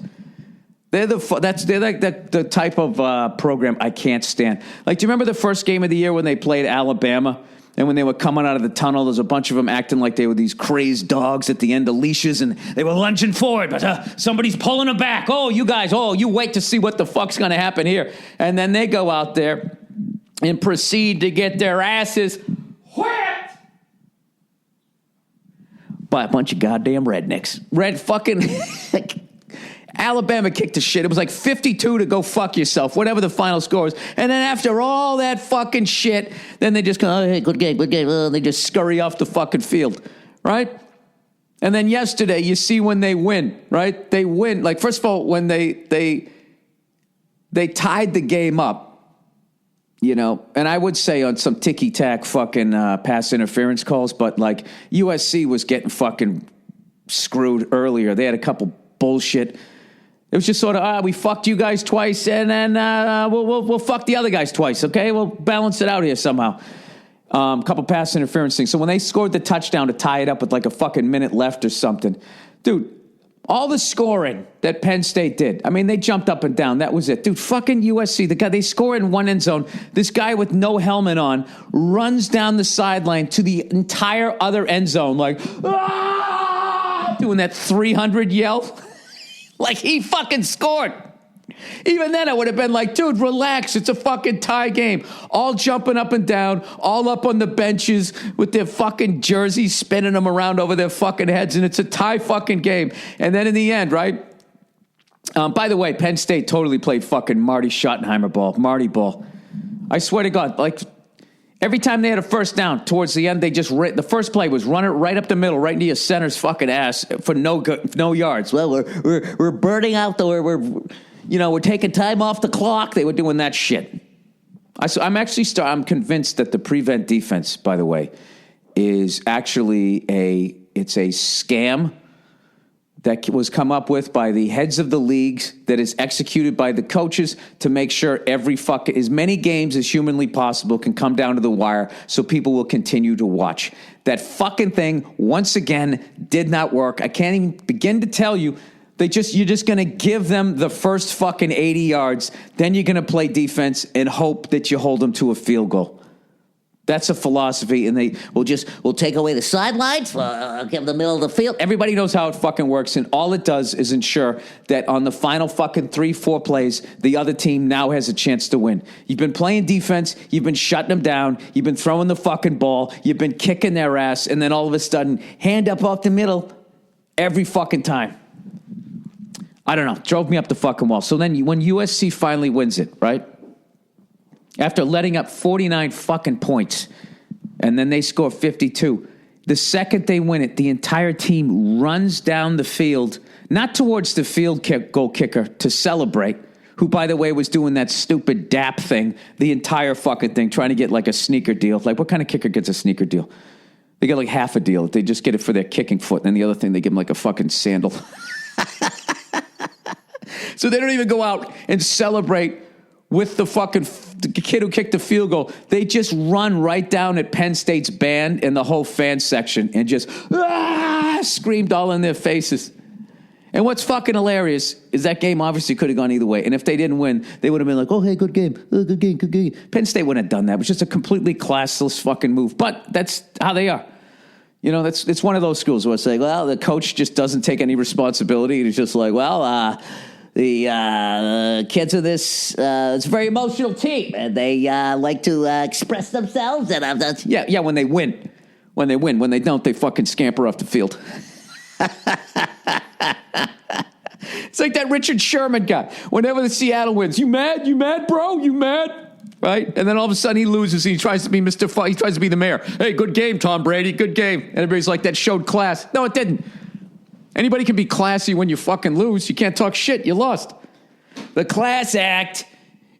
They're like the type of program I can't stand. Like, do you remember the first game of the year when they played Alabama? And when they were coming out of the tunnel, there's a bunch of them acting like they were these crazed dogs at the end of leashes, and they were lunging forward, but somebody's pulling them back. Oh, you guys, you wait to see what the fuck's going to happen here. And then they go out there and proceed to get their asses whipped by a bunch of goddamn rednecks. Alabama kicked the shit. It was like 52 to go fuck yourself, whatever the final score is. And then after all that fucking shit, then they just go, oh, hey, good game. They just scurry off the fucking field, right? And then yesterday, you see when they win, right? They win. Like, first of all, when they tied the game up, you know, and I would say on some ticky-tack fucking pass interference calls, but like USC was getting fucking screwed earlier. They had a couple bullshit. It was just sort of, we fucked you guys twice, and then we'll fuck the other guys twice, okay? We'll balance it out here somehow. Couple pass interference things. So when they scored the touchdown to tie it up with like a fucking minute left or something, dude, all the scoring that Penn State did, I mean, they jumped up and down. That was it. Dude, fucking USC, the guy, they score in one end zone. This guy with no helmet on runs down the sideline to the entire other end zone, like, doing that 300 yell. Like he fucking scored. Even then, I would have been like, dude, relax. It's a fucking tie game. All jumping up and down, all up on the benches with their fucking jerseys, spinning them around over their fucking heads, and it's a tie fucking game. And then in the end, right? By the way, Penn State totally played fucking Marty Schottenheimer ball, Marty ball. I swear to God, like every time they had a first down, towards the end, they just the first play was run it right up the middle, right into your center's fucking ass for no yards. Well, we're burning out we're taking time off the clock. They were doing that shit. I'm convinced that the prevent defense, by the way, is actually it's a scam that was come up with by the heads of the leagues, that is executed by the coaches to make sure as many games as humanly possible can come down to the wire so people will continue to watch. That fucking thing, once again, did not work. I can't even begin to tell you. You're just going to give them the first fucking 80 yards. Then you're going to play defense and hope that you hold them to a field goal. That's a philosophy, and we'll take away the sidelines, give them the middle of the field. Everybody knows how it fucking works, and all it does is ensure that on the final fucking 3-4 plays, the other team now has a chance to win. You've been playing defense, you've been shutting them down, you've been throwing the fucking ball, you've been kicking their ass, and then all of a sudden, hand up off the middle every fucking time. I don't know. Drove me up the fucking wall. So then when USC finally wins it, right? After letting up 49 fucking points, and then they score 52, the second they win it, the entire team runs down the field, not towards the field goal kicker to celebrate, who, by the way, was doing that stupid DAP thing, the entire fucking thing, trying to get like a sneaker deal. Like, what kind of kicker gets a sneaker deal? They get like half a deal. They just get it for their kicking foot. And then the other thing, they give them like a fucking sandal. So they don't even go out and celebrate with the fucking the kid who kicked the field goal. They just run right down at Penn State's band and the whole fan section and just screamed all in their faces. And what's fucking hilarious is that game obviously could have gone either way. And if they didn't win, they would have been like, oh, hey, good game. Oh, good game, good game. Penn State wouldn't have done that. It was just a completely classless fucking move. But that's how they are. You know, it's one of those schools where it's like, well, the coach just doesn't take any responsibility. He's just like, well, the kids of this, it's a very emotional team, and they like to express themselves. And when they win. When they don't, they fucking scamper off the field. It's like that Richard Sherman guy. Whenever the Seattle wins, you mad? You mad, bro? You mad? Right? And then all of a sudden he loses. And he tries to be Mr. He tries to be the mayor. Hey, good game, Tom Brady. Good game. And everybody's like, that showed class. No, it didn't. Anybody can be classy when you fucking lose. You can't talk shit. You lost. The class act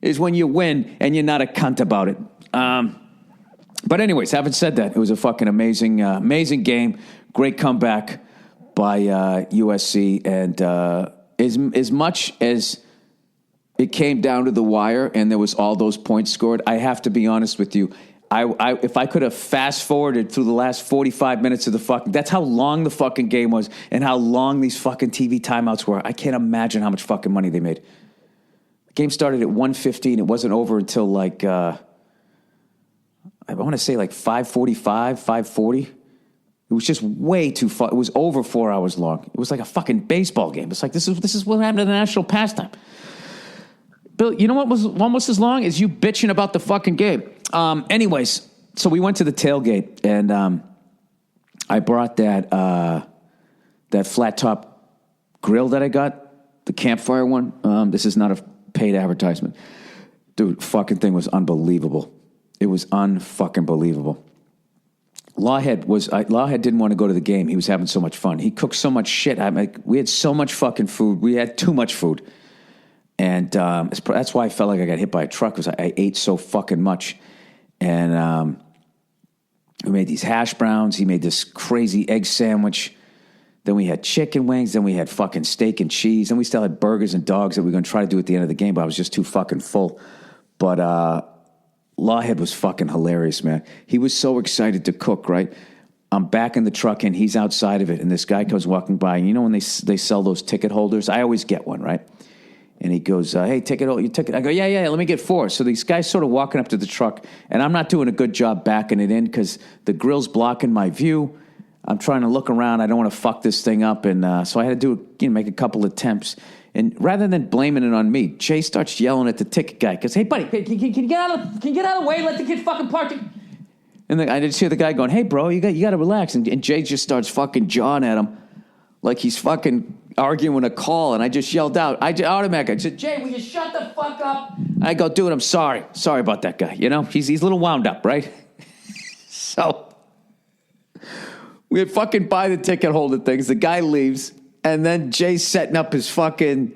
is when you win and you're not a cunt about it. But anyways, having said that, it was a fucking amazing game. Great comeback by USC. And as much as it came down to the wire and there was all those points scored, I have to be honest with you. If I could have fast forwarded through the last 45 minutes of the fucking, that's how long the fucking game was and how long these fucking TV timeouts were. I can't imagine how much fucking money they made. The game started at 1:15. It wasn't over until like, I want to say like 5:45, 5:40. It was just way too far. It was over 4 hours long. It was like a fucking baseball game. It's like, this is what happened to the national pastime. Bill, you know what was almost as long as you bitching about the fucking game? Anyways, so we went to the tailgate, and I brought that flat top grill that I got the campfire one. This is not a paid advertisement. Dude, fucking thing was unbelievable. It was unfucking believable. Lawhead didn't want to go to the game. He was having so much fun. He cooked so much shit. We had so much fucking food. We had too much food. And that's why I felt like I got hit by a truck, because I ate so fucking much. And we made these hash browns. He made this crazy egg sandwich. Then we had chicken wings. Then we had fucking steak and cheese. And we still had burgers and dogs that we were going to try to do at the end of the game, but I was just too fucking full. But Lawhead was fucking hilarious, man. He was so excited to cook, right? I'm back in the truck, and he's outside of it, and this guy comes walking by. And you know when they sell those ticket holders? I always get one, right? And he goes, hey, your ticket. I go, yeah, let me get 4. So these guys sort of walking up to the truck, and I'm not doing a good job backing it in because the grill's blocking my view. I'm trying to look around. I don't want to fuck this thing up. And so I had to make a couple attempts. And rather than blaming it on me, Jay starts yelling at the ticket guy. Because, hey, buddy, can you get out of the way? Let the kid fucking park it. And I just hear the guy going, hey, bro, you got to relax. And Jay just starts fucking jawing at him like he's fucking arguing a call. And I just yelled out. I said, Jay, will you shut the fuck up? I go, dude, I'm sorry. Sorry about that guy. You know, he's a little wound up, right? So we fucking buy the ticket holder things. The guy leaves. And then Jay's setting up his little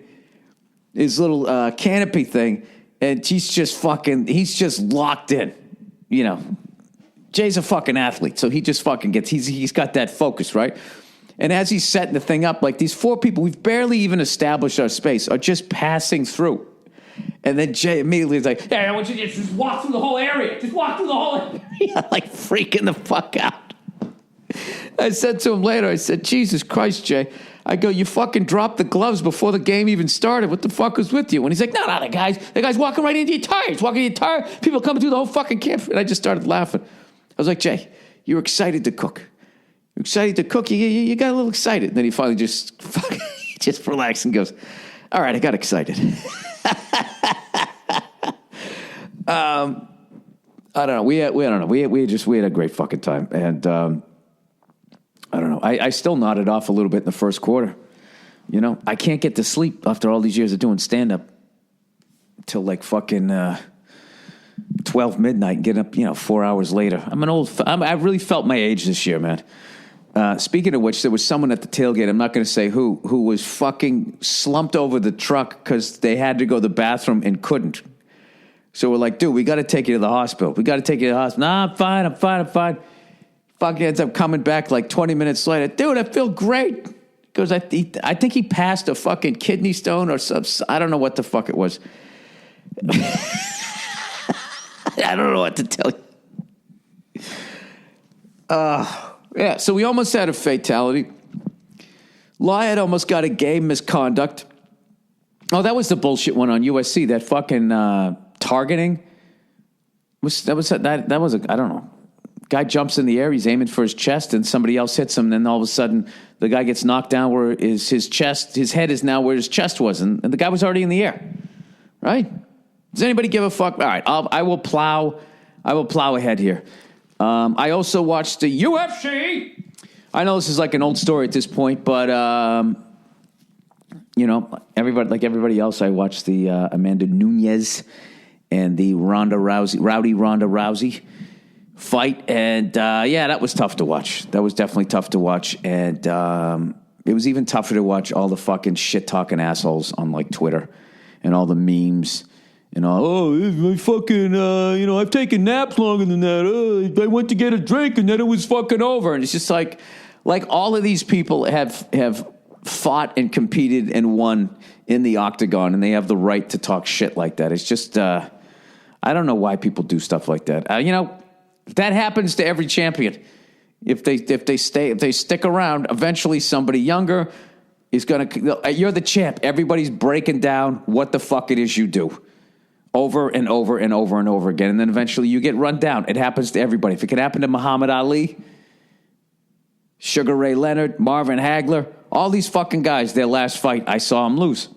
canopy thing, and he's just locked in. You know, Jay's a fucking athlete, so he just fucking he's got that focus, right? And as he's setting the thing up, like these 4 people, we've barely even established our space, are just passing through. And then Jay immediately is like, hey, I want you to just walk through the whole area. Just walk through the whole area. Like freaking the fuck out. I said to him later, I said, Jesus Christ, Jay. I go, you fucking dropped the gloves before the game even started. What the fuck was with you? And he's like, no, the guy's walking right into your tire. He's walking into your tire. People coming through the whole fucking camp. And I just started laughing. I was like, Jay, you're excited to cook. You're excited to cook. You got a little excited. And then he finally just relaxed and goes, all right, I got excited. I don't know. We had a great fucking time. And, I don't know. I still nodded off a little bit in the first quarter. You know, I can't get to sleep after all these years of doing stand-up till like fucking 12 midnight and getting up, 4 hours later. I really felt my age this year, man. Speaking of which, there was someone at the tailgate, I'm not going to say who was fucking slumped over the truck because they had to go to the bathroom and couldn't. So we're like, dude, we got to take you to the hospital. Nah, I'm fine. Fucking ends up coming back like 20 minutes later. Dude, I feel great. Because I think he passed a fucking kidney stone or something. I don't know what the fuck it was. I don't know what to tell you. Yeah, so we almost had a fatality. Lawhead almost got a game misconduct. Oh, that was the bullshit one on USC. That fucking targeting. I don't know. Guy jumps in the air, he's aiming for his chest, and somebody else hits him, and then all of a sudden, the guy gets knocked down where his head is now where his chest was, and the guy was already in the air. Right? Does anybody give a fuck? All right, I will plow ahead here. I also watched the UFC. I know this is like an old story at this point, but, everybody else, I watched the Amanda Nunes and the Ronda Rousey fight, and that was tough to watch. That was definitely tough to watch, and it was even tougher to watch all the fucking shit-talking assholes on, like, Twitter and all the memes and all, I fucking, I've taken naps longer than that. I went to get a drink, and then it was fucking over. And it's just like all of these people have fought and competed and won in the octagon, and they have the right to talk shit like that. It's just, I don't know why people do stuff like that. That happens to every champion. If they stick around, eventually somebody younger is you're the champ. Everybody's breaking down what the fuck it is you do over and over and over and over again. And then eventually you get run down. It happens to everybody. If it could happen to Muhammad Ali, Sugar Ray Leonard, Marvin Hagler, all these fucking guys, their last fight, I saw them lose.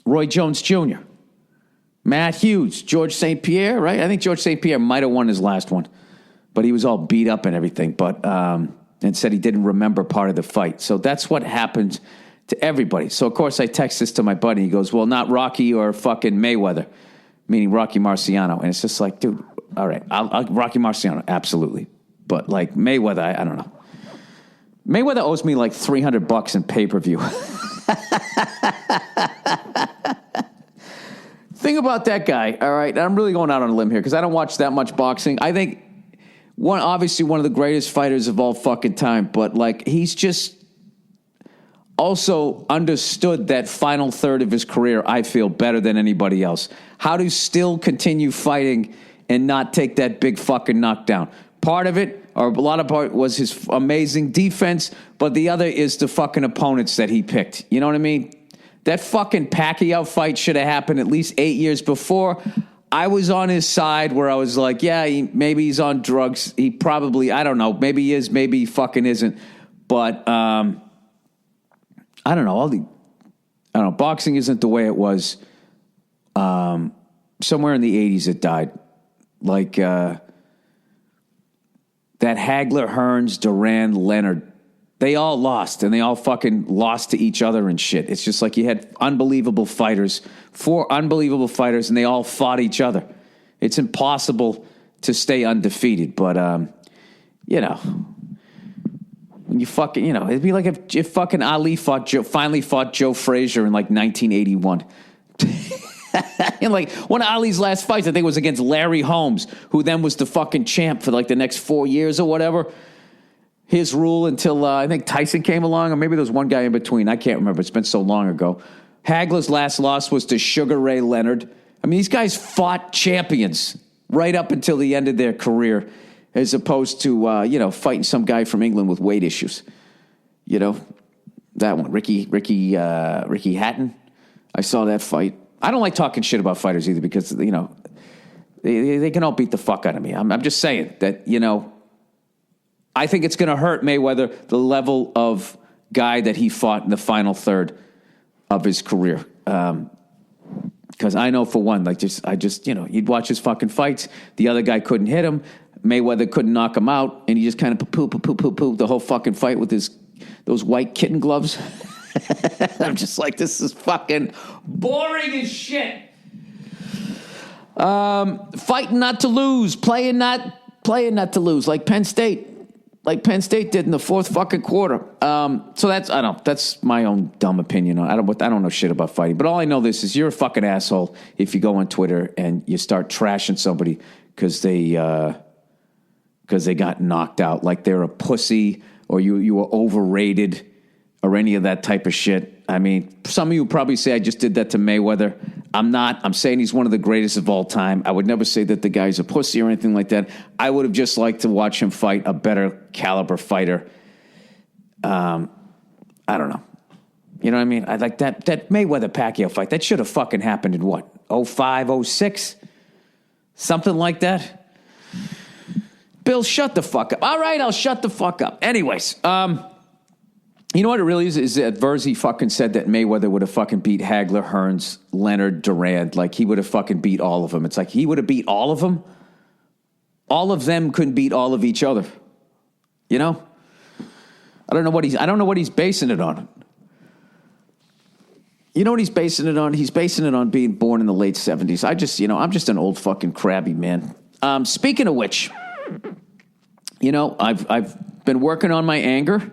Roy Jones Jr., Matt Hughes, George St. Pierre, right? I think George St. Pierre might have won his last one, but he was all beat up and everything, and said he didn't remember part of the fight. So that's what happens to everybody. So, of course, I text this to my buddy. He goes, well, not Rocky or fucking Mayweather, meaning Rocky Marciano. And it's just like, dude, all right, I'll Rocky Marciano, absolutely. But, like, Mayweather, I don't know. Mayweather owes me like $300 in pay-per-view. Thing about that guy, all right, I'm really going out on a limb here because I don't watch that much boxing. I think obviously one of the greatest fighters of all fucking time, but like he's just also understood that final third of his career, I feel, better than anybody else. How to still continue fighting and not take that big fucking knockdown. Part of it, or a lot of part, was his amazing defense, but the other is the fucking opponents that he picked. You know what I mean? That fucking Pacquiao fight should have happened at least 8 years before. I was on his side where I was like, yeah, maybe he's on drugs. He probably, I don't know, maybe he is, maybe he fucking isn't. But I don't know. Boxing isn't the way it was. Somewhere in the 80s it died. Like that Hagler, Hearns, Duran, Leonard. They all lost, and they all fucking lost to each other and shit. It's just like you had unbelievable fighters, 4 unbelievable fighters, and they all fought each other. It's impossible to stay undefeated, but, you know, when you fucking, you know, it'd be like if fucking Ali finally fought Joe Frazier in like 1981. And like one of Ali's last fights, I think, was against Larry Holmes, who then was the fucking champ for like the next 4 years or whatever. His rule until I think Tyson came along, or maybe there was one guy in between. I can't remember. It's been so long ago. Hagler's last loss was to Sugar Ray Leonard. I mean, these guys fought champions right up until the end of their career, as opposed to, you know, fighting some guy from England with weight issues. You know, that one, Ricky Hatton. I saw that fight. I don't like talking shit about fighters either because, you know, they can all beat the fuck out of me. I'm just saying that, you know, I think it's going to hurt Mayweather, the level of guy that he fought in the final third of his career. Because I know for one, like you know, you'd watch his fucking fights. The other guy couldn't hit him. Mayweather couldn't knock him out. And he just kind of poo the whole fucking fight with those white kitten gloves. I'm just like, this is fucking boring as shit. Fighting not to lose, playing not to lose, like Penn State. Like Penn State did in the fourth fucking quarter. So that's my own dumb opinion. I don't know shit about fighting. But all I know this is you're a fucking asshole if you go on Twitter and you start trashing somebody because they got knocked out, like they're a pussy or you were overrated or any of that type of shit. I mean, some of you probably say I just did that to Mayweather. I'm not. I'm saying he's one of the greatest of all time. I would never say that the guy's a pussy or anything like that. I would have just liked to watch him fight a better caliber fighter. I don't know. You know what I mean? I like that Mayweather-Pacquiao fight. That should have fucking happened in what? 05, 06? Something like that? Bill, shut the fuck up. All right, I'll shut the fuck up. Anyways, you know what it really is that Verzi fucking said that Mayweather would have fucking beat Hagler, Hearns, Leonard, Durant. Like, he would have fucking beat all of them. It's like, he would have beat all of them? All of them couldn't beat all of each other. You know? I don't know what he's basing it on. You know what he's basing it on? He's basing it on being born in the late 70s. I'm just an old fucking crabby man. Speaking of which, you know, I've been working on my anger.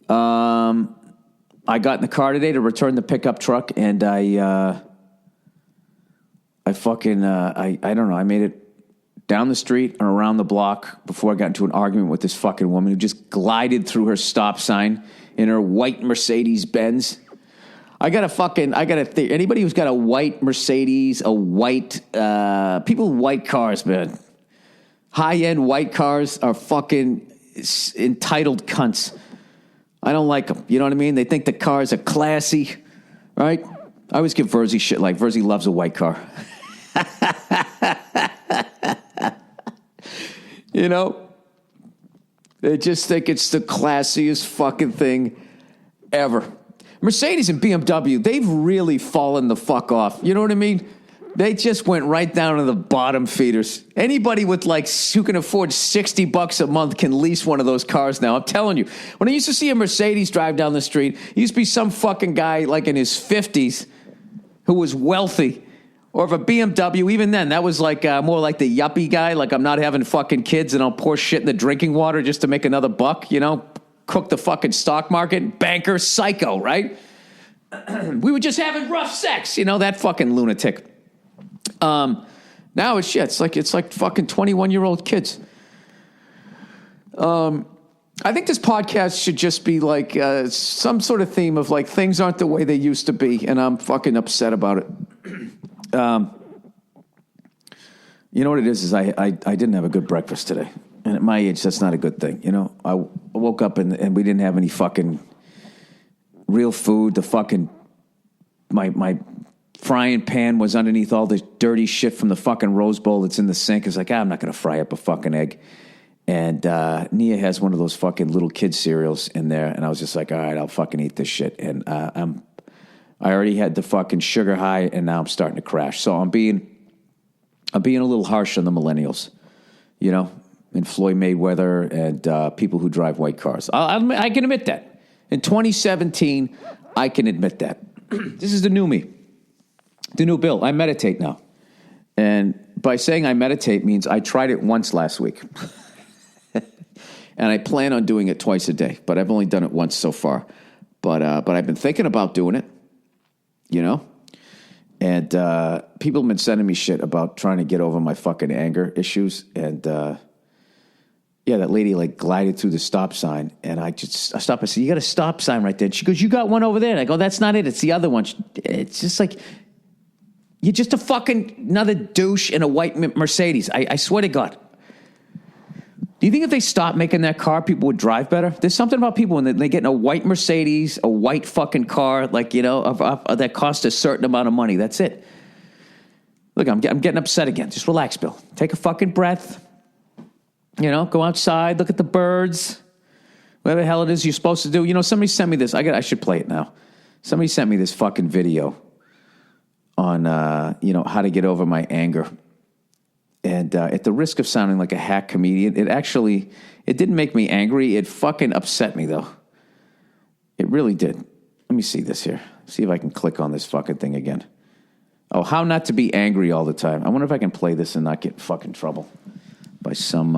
I got in the car today to return the pickup truck, and I don't know, I made it down the street and around the block before I got into an argument with this fucking woman who just glided through her stop sign in her white Mercedes Benz. Anybody who's got a white Mercedes, people with white cars, man, high-end white cars are fucking entitled cunts. I don't like them. You know what I mean? They think the cars are classy, right? I always give Verzi shit like Verzi loves a white car. You know? They just think it's the classiest fucking thing ever. Mercedes and BMW, they've really fallen the fuck off. You know what I mean? They just went right down to the bottom feeders. Anybody with who can afford $60 a month can lease one of those cars now. I'm telling you. When I used to see a Mercedes drive down the street, it used to be some fucking guy in his 50s who was wealthy. Or if a BMW, even then, that was more like the yuppie guy. I'm not having fucking kids and I'll pour shit in the drinking water just to make another buck, cook the fucking stock market. Banker, psycho, right? We were just having rough sex, that fucking lunatic. Now it's shit. It's like fucking 21-year-old kids. I think this podcast should just be some sort of theme of things aren't the way they used to be, and I'm fucking upset about it. You know what it is I didn't have a good breakfast today. And at my age, that's not a good thing. I woke up and we didn't have any fucking real food. The fucking, my frying pan was underneath all the dirty shit from the fucking Rose Bowl that's in the sink. It's I'm not going to fry up a fucking egg. And Nia has one of those fucking little kid cereals in there. And I was just all right, I'll fucking eat this shit. And I already had the fucking sugar high, and now I'm starting to crash. So I'm being a little harsh on the millennials, and Floyd Mayweather and people who drive white cars. I can admit that. In 2017, I can admit that. This is the new me. The new Bill. I meditate now. And by saying I meditate means I tried it once last week. And I plan on doing it twice a day, but I've only done it once so far. But I've been thinking about doing it, And people have been sending me shit about trying to get over my fucking anger issues. And that lady glided through the stop sign, and I stopped. I said, "You got a stop sign right there." And she goes, "You got one over there." And I go, "That's not it. It's the other one." It's just you're just a fucking another douche in a white Mercedes. I swear to God. Do you think if they stopped making that car, people would drive better? There's something about people when they get in a white Mercedes, a white fucking car, that costs a certain amount of money. That's it. Look, I'm getting upset again. Just relax, Bill. Take a fucking breath. Go outside, look at the birds. Whatever the hell it is you're supposed to do. Somebody sent me this. I should play it now. Somebody sent me this fucking video on, how to get over my anger. And at the risk of sounding like a hack comedian, it didn't make me angry. It fucking upset me, though. It really did. Let me see this here. See if I can click on this fucking thing again. Oh, how not to be angry all the time. I wonder if I can play this and not get in fucking trouble by some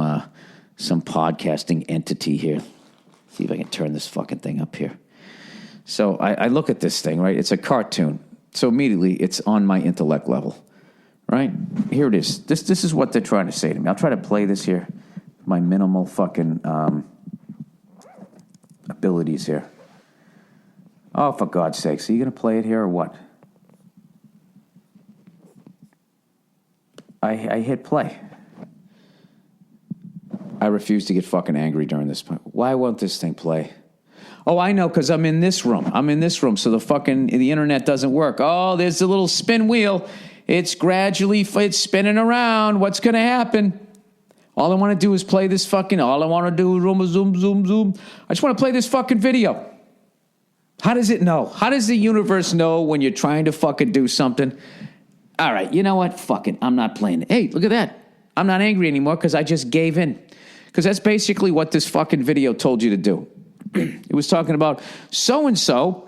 podcasting entity here. See if I can turn this fucking thing up here. So I look at this thing, right? It's a cartoon. So immediately it's on my intellect level. Right? Here it is. This is what they're trying to say to me. I'll try to play this here. My minimal fucking abilities here. Oh, for God's sakes. Are you going to play it here or what? I hit play. I refuse to get fucking angry during this point. Why won't this thing play? Oh, I know, because I'm in this room. So the internet doesn't work. Oh, there's a little spin wheel. It's spinning around. What's going to happen? All I want to do is play this fucking, all I want to do is zoom. I just want to play this fucking video. How does it know? How does the universe know when you're trying to fucking do something? All right, you know what? Fuck it. I'm not playing it. Hey, look at that. I'm not angry anymore because I just gave in. Because that's basically what this fucking video told you to do. It was talking about so-and-so.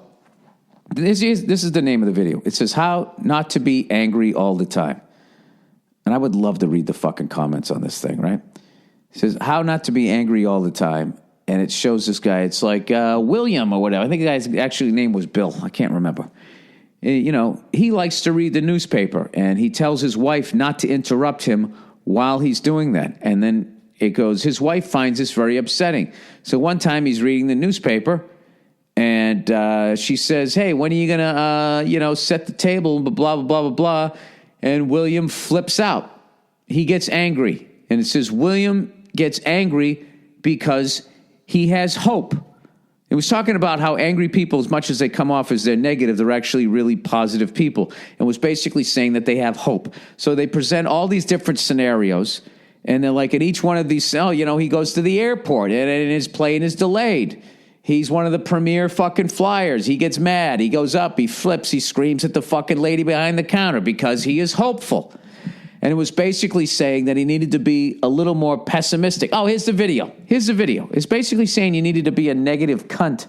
This is the name of the video. It says, how not to be angry all the time. And I would love to read the fucking comments on this thing, right? It says, how not to be angry all the time. And it shows this guy. It's William or whatever. I think the guy's actually name was Bill. I can't remember. He likes to read the newspaper. And he tells his wife not to interrupt him while he's doing that. And then it goes, his wife finds this very upsetting. So one time he's reading the newspaper. And she says, hey, when are you going to, set the table, blah, blah, blah, blah, blah. And William flips out. He gets angry. And it says, William gets angry because he has hope. It was talking about how angry people, as much as they come off as they're negative, they're actually really positive people. And was basically saying that they have hope. So they present all these different scenarios. And they're like, at each one of these, he goes to the airport and his plane is delayed. He's one of the premier fucking flyers. He gets mad. He goes up. He flips. He screams at the fucking lady behind the counter because he is hopeful. And it was basically saying that he needed to be a little more pessimistic. Oh, here's the video. It's basically saying you needed to be a negative cunt.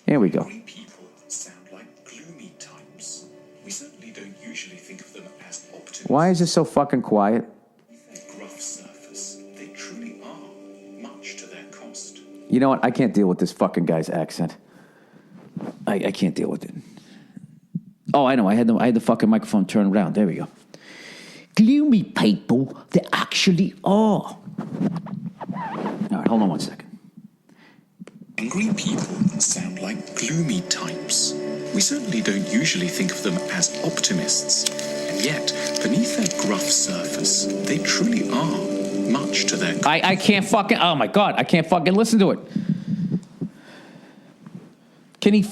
Here we go. People sound like gloomy types. We certainly don't usually think of them as optimists. Why is it so fucking quiet? Their gruff surface, they truly are, much to their cost. You know what? I can't deal with this fucking guy's accent. I can't deal with it. Oh, I know. I had the fucking microphone turned around. There we go. Gloomy people, they actually are. All right, hold on one second. Angry people sound like gloomy types. We certainly don't usually think of them as optimists. And yet, beneath their gruff surface, they truly are, much to their cost. I can't fucking... Oh, my God. I can't fucking listen to it.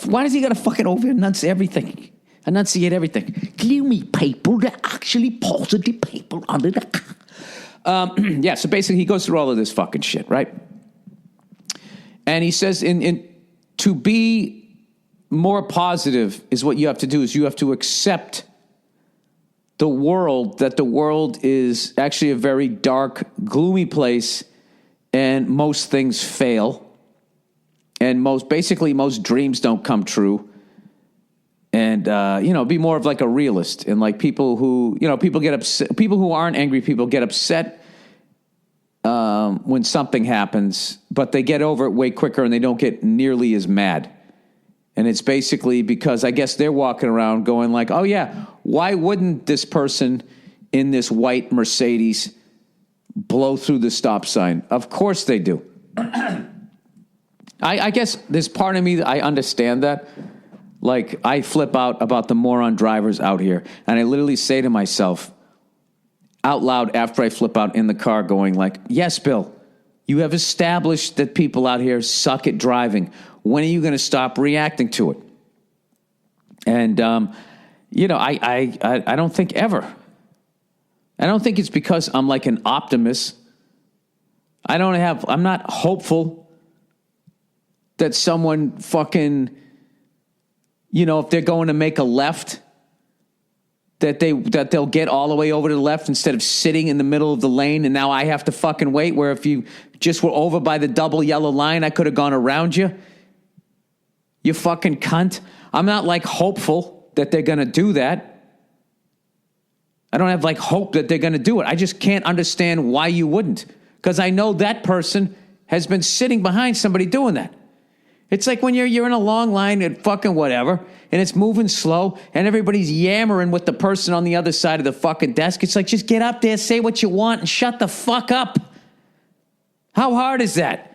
Why does he got to fucking enunciate everything? Gloomy people, they're actually positive people under the... Yeah, so basically he goes through all of this fucking shit, right? And he says to be more positive is what you have to do, is you have to accept the world, that the world is actually a very dark, gloomy place, and most things fail. And most dreams don't come true. And, be more of like a realist. And like people who, people get upset. People who aren't angry people get upset when something happens, but they get over it way quicker and they don't get nearly as mad. And it's basically because I guess they're walking around going like, oh yeah, why wouldn't this person in this white Mercedes blow through the stop sign? Of course they do. I guess there's part of me that I understand that. Like, I flip out about the moron drivers out here. And I literally say to myself out loud after I flip out in the car going like, yes, Bill, you have established that people out here suck at driving. When are you going to stop reacting to it? And, I don't think ever. I don't think it's because I'm like an optimist. I'm not hopeful that someone fucking, if they're going to make a left, that they'll get all the way over to the left instead of sitting in the middle of the lane, and now I have to fucking wait, where if you just were over by the double yellow line, I could have gone around you. You fucking cunt. I'm not like hopeful that they're going to do that. I don't have like hope that they're going to do it. I just can't understand why you wouldn't, because I know that person has been sitting behind somebody doing that. It's like when you're in a long line at fucking whatever, and it's moving slow, and everybody's yammering with the person on the other side of the fucking desk. It's like, just get up there, say what you want, and shut the fuck up. How hard is that?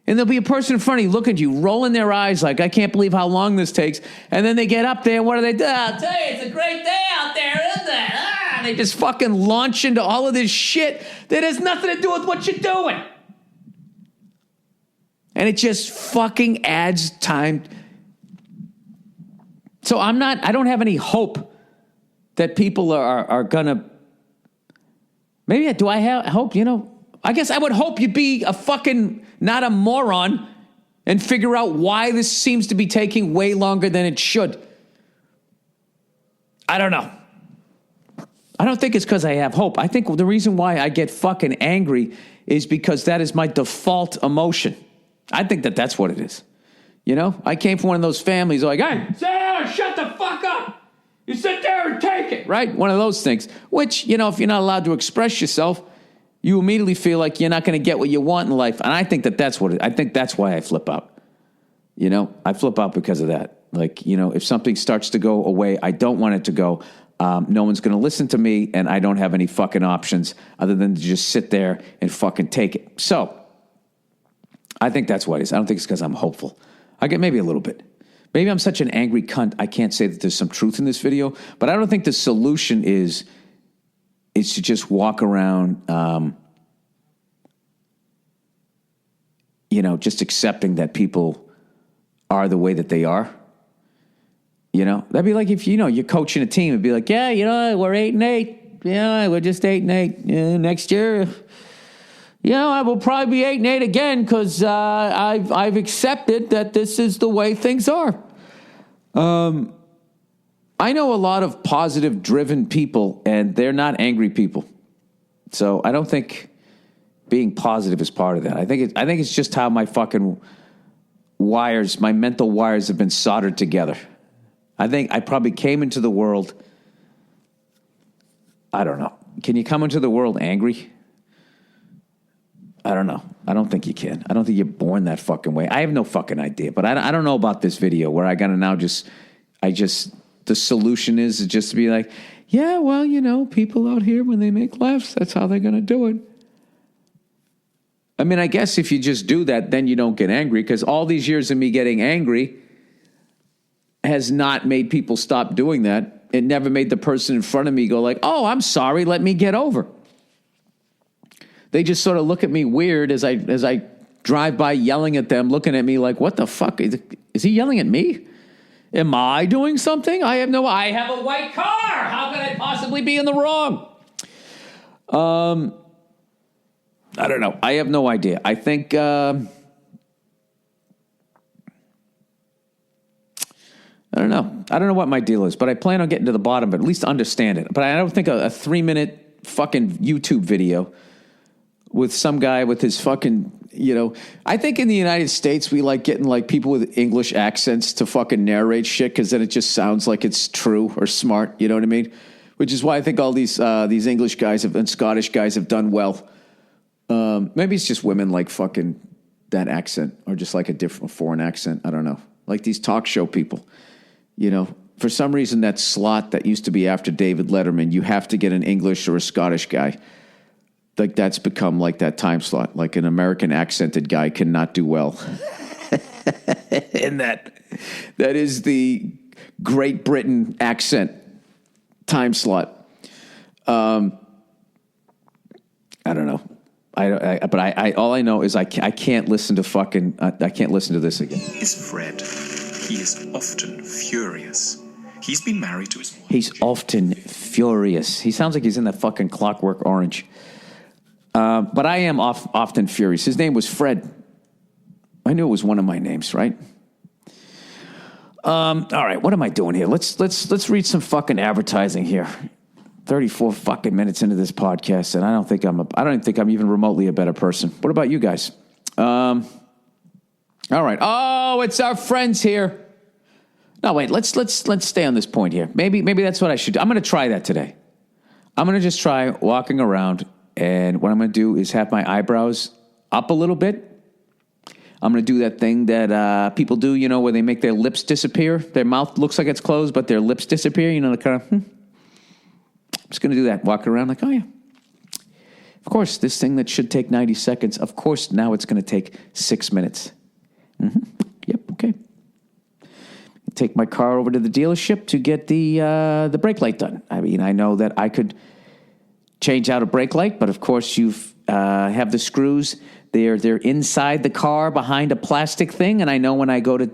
And there'll be a person in front of you looking at you, rolling their eyes like, I can't believe how long this takes. And then they get up there, and what do they do? I'll tell you, it's a great day out there, isn't it? And they just fucking launch into all of this shit that has nothing to do with what you're doing. And it just fucking adds time. So I don't have any hope that people are gonna, maybe do I have hope, I guess I would hope you'd be a fucking, not a moron, and figure out why this seems to be taking way longer than it should. I don't know. I don't think it's because I have hope. I think the reason why I get fucking angry is because that is my default emotion. I think that's what it is. I came from one of those families like, hey, sit down, shut the fuck up. You sit there and take it, right? One of those things, which, if you're not allowed to express yourself, you immediately feel like you're not going to get what you want in life. And I think that's what I think that's why I flip out. I flip out because of that. Like, if something starts to go away, I don't want it to go. No one's going to listen to me, and I don't have any fucking options other than to just sit there and fucking take it. So I think that's what it is. I don't think it's because I'm hopeful. I get maybe a little bit. Maybe I'm such an angry cunt, I can't say that there's some truth in this video, but I don't think the solution is to just walk around, just accepting that people are the way that they are. That'd be like if, you're coaching a team, it'd be like, yeah, we're 8-8. Yeah, we're just 8-8. Yeah, next year, I will probably be 8-8 again because I've accepted that this is the way things are. I know a lot of positive, driven people, and they're not angry people. So I don't think being positive is part of that. I think it's just how my fucking wires, my mental wires have been soldered together. I think I probably came into the world, I don't know. Can you come into the world angry? I don't know. I don't think you can. I don't think you're born that fucking way. I have no fucking idea. But I don't know about this video where I got to now the solution is just to be like, yeah, well, people out here, when they make laughs, that's how they're going to do it. I mean, I guess if you just do that, then you don't get angry, because all these years of me getting angry has not made people stop doing that. It never made the person in front of me go like, oh, I'm sorry, let me get over. They just sort of look at me weird as I drive by yelling at them, looking at me like, what the fuck? Is he yelling at me? Am I doing something? I have a white car. How could I possibly be in the wrong? I don't know. I have no idea. I think, I don't know. I don't know what my deal is, but I plan on getting to the bottom of it, at least understand it. But I don't think a 3-minute fucking YouTube video with some guy with his fucking, I think in the United States, we like getting like people with English accents to fucking narrate shit, because then it just sounds like it's true or smart. You know what I mean? Which is why I think all these English guys and Scottish guys have done well. Maybe it's just women like fucking that accent, or just like a different foreign accent. I don't know. Like these talk show people, for some reason that slot that used to be after David Letterman, you have to get an English or a Scottish guy. Like that's become like that time slot. Like an American accented guy cannot do well. And that is the Great Britain accent time slot. I don't know. But all I know is I can't listen to I can't listen to this again. Is Fred. He is often furious. He's been married to his wife. He's often furious. He sounds like he's in that fucking Clockwork Orange. But I am often furious. His name was Fred. I knew it was one of my names, right? All right, what am I doing here? Let's read some fucking advertising here. 34 fucking minutes into this podcast, and I don't even think I'm even remotely a better person. What about you guys? All right. Oh, it's our friends here. No, wait. Let's stay on this point here. Maybe that's what I should do. I'm going to try that today. I'm going to just try walking around, and what I'm going to do is have my eyebrows up a little bit. I'm going to do that thing that people do, where they make their lips disappear. Their mouth looks like it's closed, but their lips disappear. The kind of, I'm just going to do that. Walk around like, oh, yeah. Of course, this thing that should take 90 seconds, of course, now it's going to take 6 minutes. Yep, okay. Take my car over to the dealership to get the brake light done. I mean, I know that I could change out a brake light, but of course you have the screws. They're inside the car behind a plastic thing, and I know when I go to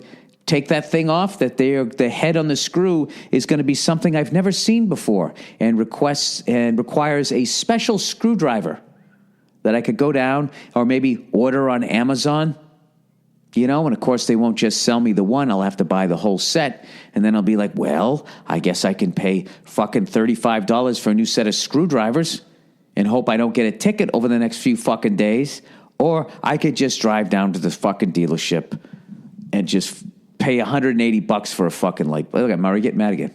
take that thing off that the head on the screw is going to be something I've never seen before, and requires a special screwdriver that I could go down or maybe order on Amazon. And of course they won't just sell me the one. I'll have to buy the whole set. And then I'll be like, well, I guess I can pay fucking $35 for a new set of screwdrivers and hope I don't get a ticket over the next few fucking days. Or I could just drive down to the fucking dealership and just pay $180 for a fucking light. Look at Murray getting mad again.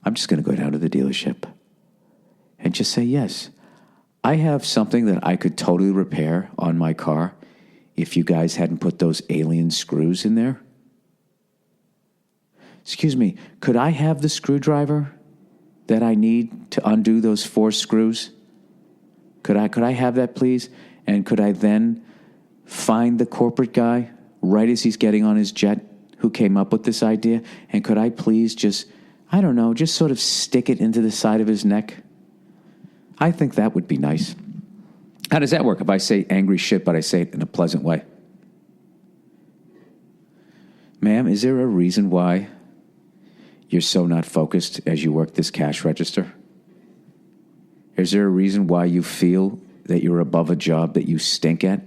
I'm just going to go down to the dealership and just say, yes, I have something that I could totally repair on my car if you guys hadn't put those alien screws in there. Excuse me, could I have the screwdriver that I need to undo those 4 screws? Could I have that, please? And could I then find the corporate guy right as he's getting on his jet who came up with this idea? And could I please just sort of stick it into the side of his neck? I think that would be nice. How does that work if I say angry shit, but I say it in a pleasant way? Ma'am, is there a reason why you're so not focused as you work this cash register? Is there a reason why you feel that you're above a job that you stink at?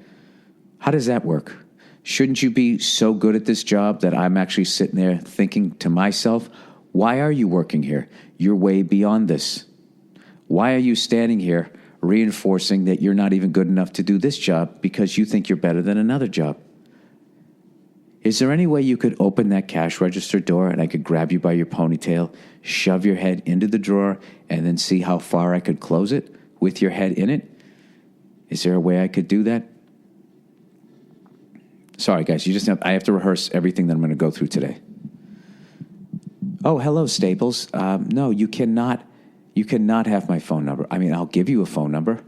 How does that work? Shouldn't you be so good at this job that I'm actually sitting there thinking to myself, why are you working here? You're way beyond this. Why are you standing here reinforcing that you're not even good enough to do this job because you think you're better than another job? Is there any way you could open that cash register door and I could grab you by your ponytail, shove your head into the drawer, and then see how far I could close it with your head in it? Is there a way I could do that? Sorry, guys, I have to rehearse everything that I'm going to go through today. Oh, hello, Staples. No, you cannot have my phone number. I mean, I'll give you a phone number,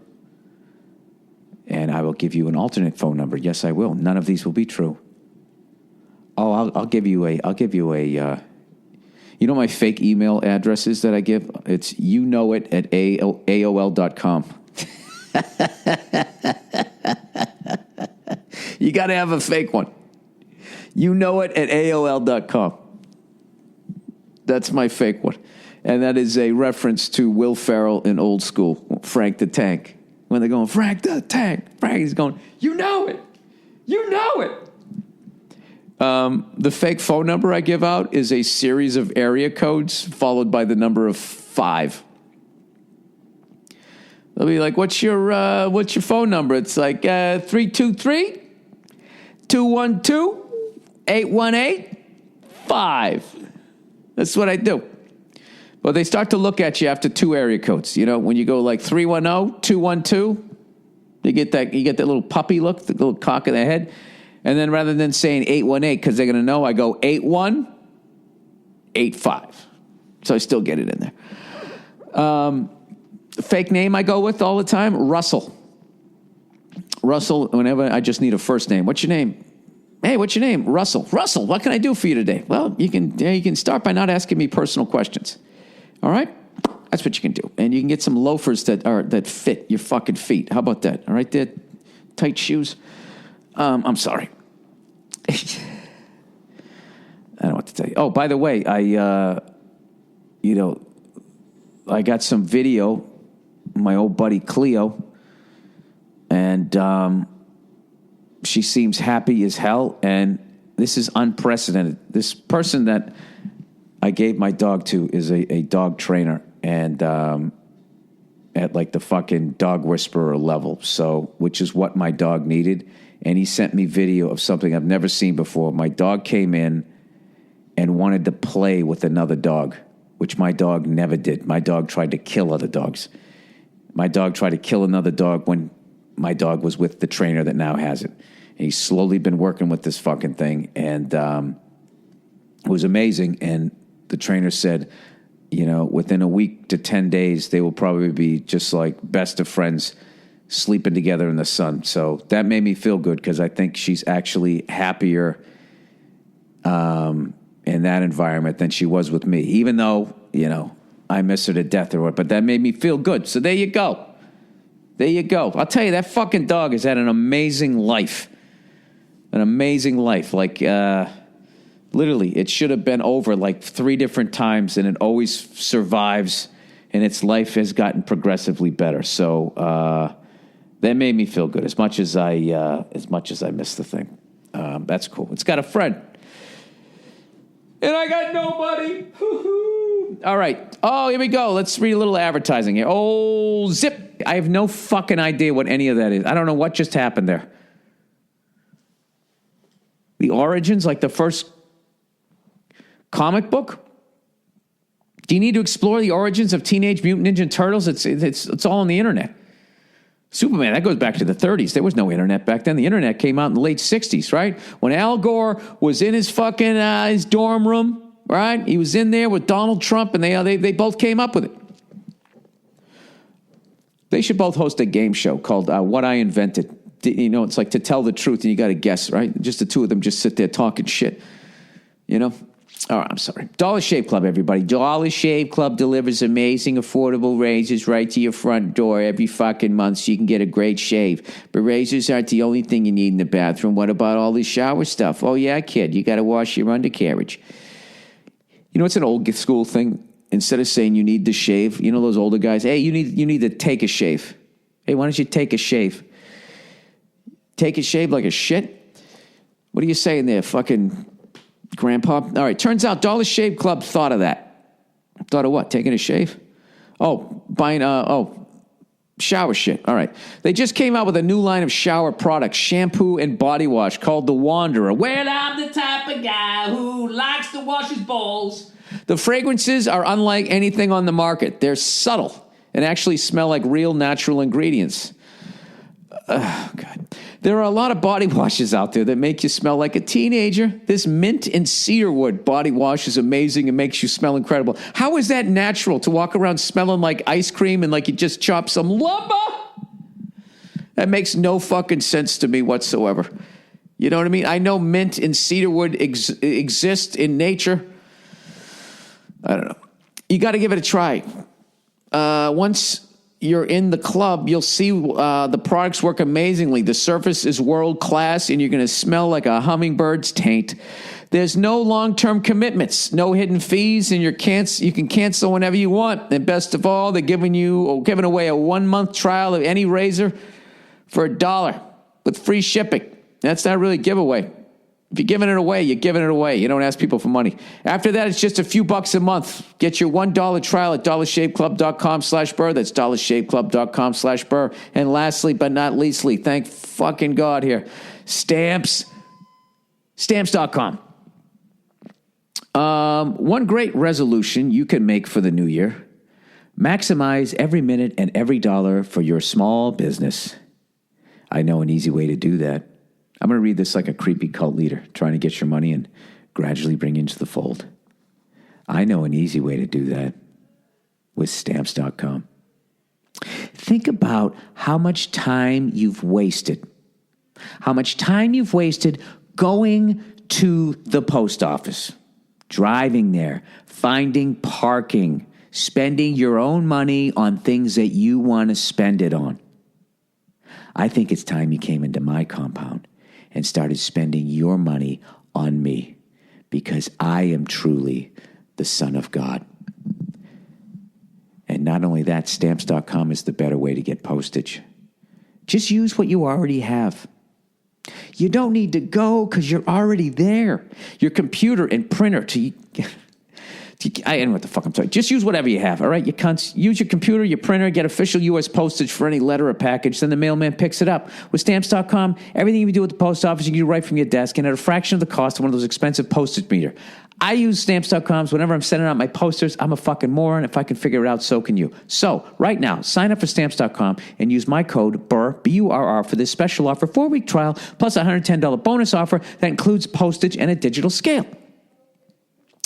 and I will give you an alternate phone number. Yes, I will. None of these will be true. Oh, I'll give you a, you know my fake email addresses that I give? It's AOL.com. You got to have a fake one. AOL.com. That's my fake one. And that is a reference to Will Ferrell in Old School, Frank the Tank. When they're going, Frank the Tank. Frank is going, you know it. You know it. The fake phone number I give out is a series of area codes followed by the number of 5. They'll be like, what's your phone number? It's like 323-212-818-5. That's what I do. Well, they start to look at you after 2 area codes. You know, when you go like 310-212, you get that little puppy look, the little cock in the head. And then rather than saying 818, because they're going to know, I go 8185. So I still get it in there. Fake name I go with all the time, Russell. Russell, whenever I just need a first name. What's your name? Hey, what's your name? Russell. Russell, what can I do for you today? Well, you can start by not asking me personal questions. All right? That's what you can do. And you can get some loafers that fit your fucking feet. How about that? All right, there, tight shoes. I'm sorry. I don't know what to tell you. Oh, by the way, I got some video, my old buddy Cleo, and she seems happy as hell, and this is unprecedented. This person that I gave my dog to is a dog trainer, and at like the fucking dog whisperer level, so which is what my dog needed. And he sent me video of something I've never seen before. My dog came in and wanted to play with another dog, which my dog never did. My dog tried to kill other dogs. My dog tried to kill another dog when my dog was with the trainer that now has it. And he's slowly been working with this fucking thing, and it was amazing. And the trainer said, you know, within a week to 10 days, they will probably be just like best of friends, sleeping together in the sun. So that made me feel good because I think she's actually happier in that environment than she was with me, even though, you know, I miss her to death or what, but that made me feel good. So there you go. There you go. I'll tell you, that fucking dog has had an amazing life. An amazing life. Like, literally, it should have been over like 3 different times, and it always survives, and its life has gotten progressively better. So, that made me feel good as much as I miss the thing. That's cool. It's got a friend, and I got nobody. All right. Oh, here we go. Let's read a little advertising here. Oh, zip! I have no fucking idea what any of that is. I don't know what just happened there. The origins, like the first comic book. Do you need to explore the origins of Teenage Mutant Ninja Turtles? It's all on the internet. Superman, that goes back to the 30s. There was no internet back then. The internet came out in the late 60s, right? When Al Gore was in his fucking his dorm room, right? He was in there with Donald Trump, and they both came up with it. They should both host a game show called What I Invented. You know, it's like to tell the truth, and you got to guess, right? Just the two of them just sit there talking shit, you know? All right, I'm sorry. Dollar Shave Club, everybody. Dollar Shave Club delivers amazing, affordable razors right to your front door every fucking month so you can get a great shave. But razors aren't the only thing you need in the bathroom. What about all this shower stuff? Oh, yeah, kid, you got to wash your undercarriage. You know, it's an old school thing. instead of saying you need to shave, you know those older guys, hey, you need to take a shave. Hey, why don't you take a shave? Take a shave like a shit? What are you saying there, fucking grandpa? All right, turns out Dollar Shave Club thought of that. Thought of what? Taking a shave? Oh, buying, shower shit. All right. They just came out with a new line of shower products, shampoo and body wash called The Wanderer. Well, I'm the type of guy who likes to wash his balls. The fragrances are unlike anything on the market. They're subtle and actually smell like real natural ingredients. Oh, God. There are a lot of body washes out there that make you smell like a teenager. This mint and cedarwood body wash is amazing and makes you smell incredible. How is that natural to walk around smelling like ice cream and like you just chopped some lumber? That makes no fucking sense to me whatsoever. You know what I mean? I know mint and cedarwood exist in nature. I don't know. You got to give it a try. Once you're in the club, you'll see the products work amazingly. The surface is world class, and you're going to smell like a hummingbird's taint. There's no long-term commitments, no hidden fees, and you can cancel whenever you want. And best of all, they're giving away a 1-month trial of any razor for $1 with free shipping. That's not really a giveaway. If you're giving it away, you're giving it away. You don't ask people for money. After that, it's just a few bucks a month. Get your $1 trial at dollarshaveclub.com/Burr. That's dollarshaveclub.com/Burr. And lastly, but not leastly, thank fucking God here, Stamps. Stamps.com. One great resolution you can make for the new year. Maximize every minute and every dollar for your small business. I know an easy way to do that. I'm going to read this like a creepy cult leader trying to get your money and gradually bring you into the fold. I know an easy way to do that with Stamps.com. Think about how much time you've wasted. How much time you've wasted going to the post office, driving there, finding parking, spending your own money on things that you want to spend it on. I think it's time you came into my compound and started spending your money on me, because I am truly the Son of God. And not only that, Stamps.com is the better way to get postage. Just use what you already have. You don't need to go because you're already there. Your computer and printer I don't know what the fuck I'm talking. Just use whatever you have, all right? You cunts. Use your computer, your printer, get official U.S. postage for any letter or package, then the mailman picks it up. With Stamps.com, everything you do at the post office, you can do right from your desk and at a fraction of the cost of one of those expensive postage meter. I use Stamps.com, so whenever I'm sending out my posters, I'm a fucking moron. If I can figure it out, so can you. So, right now, sign up for Stamps.com and use my code BURR, B-U-R-R, for this special offer, 4-week trial, plus a $110 bonus offer that includes postage and a digital scale.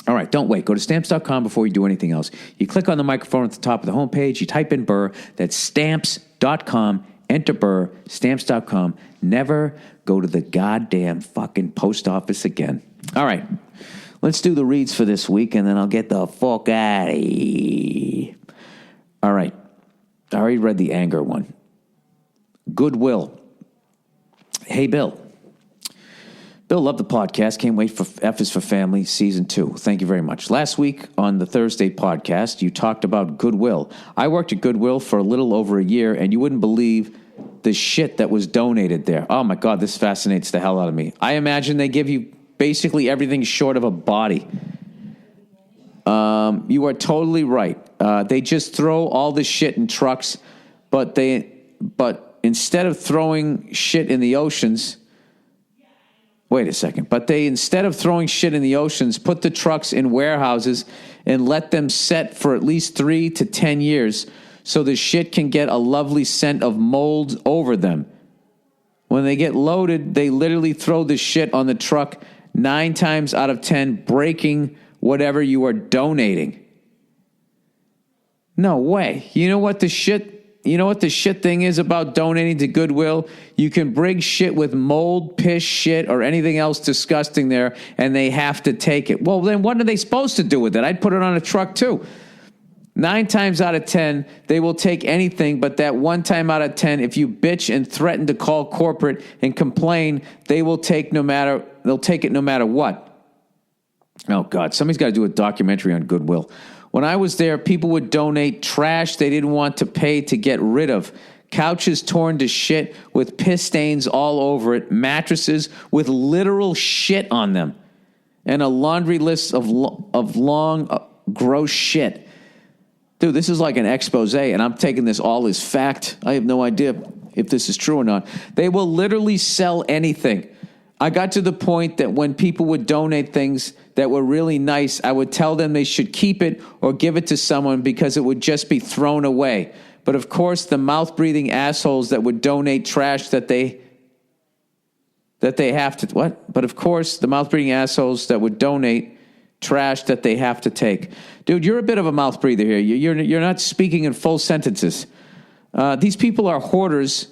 All right, don't wait. Go to Stamps.com before you do anything else. You click on the microphone at the top of the homepage. You type in Burr. That's Stamps.com. Enter Burr. Stamps.com. Never go to the goddamn fucking post office again. All right, let's do the reads for this week, and then I'll get the fuck out of here. All right, I already read the anger one. Goodwill. Hey, Bill. Bill, love the podcast. Can't wait for F is for Family Season 2. Thank you very much. Last week on the Thursday podcast, you talked about Goodwill. I worked at Goodwill for a little over a year, and you wouldn't believe the shit that was donated there. Oh, my God, this fascinates the hell out of me. I imagine they give you basically everything short of a body. You are totally right. They just throw all the shit in trucks, but instead of throwing shit in the oceans... Wait a second. But they, instead of throwing shit in the oceans, put the trucks in warehouses and let them set for at least 3 to 10 years so the shit can get a lovely scent of mold over them. When they get loaded, they literally throw the shit on the truck 9 times out of 10, breaking whatever you are donating. No way. You know what the shit thing is about donating to Goodwill? You can bring shit with mold, piss, shit, or anything else disgusting there, and they have to take it. Well, then what are they supposed to do with it? I'd put it on a truck too. 9 times out of 10, they will take anything, but that 1 time out of 10, if you bitch and threaten to call corporate and complain, they'll take it no matter what. Oh, God, somebody's got to do a documentary on Goodwill. When I was there, people would donate trash they didn't want to pay to get rid of. Couches torn to shit with piss stains all over it. Mattresses with literal shit on them. And a laundry list of long, gross shit. Dude, this is like an expose, and I'm taking this all as fact. I have no idea if this is true or not. They will literally sell anything. I got to the point that when people would donate things that were really nice, I would tell them they should keep it or give it to someone because it would just be thrown away. But of course, the mouth-breathing assholes that would donate trash that they have to... What? But of course, the mouth-breathing assholes that would donate trash that they have to take. Dude, you're a bit of a mouth breather here. You're not speaking in full sentences. These people are hoarders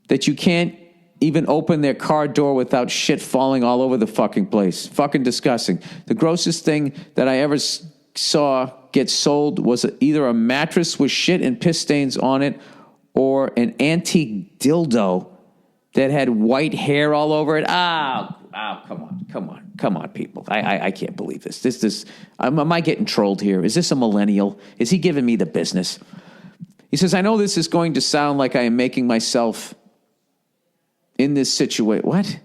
that you can't even open their car door without shit falling all over the fucking place. Fucking disgusting. The grossest thing that I ever saw get sold was either a mattress with shit and piss stains on it or an antique dildo that had white hair all over it. Come on, people. I can't believe this. Am I getting trolled here? Is this a millennial? Is he giving me the business? He says, I know this is going to sound like I am making myself in this situation. What?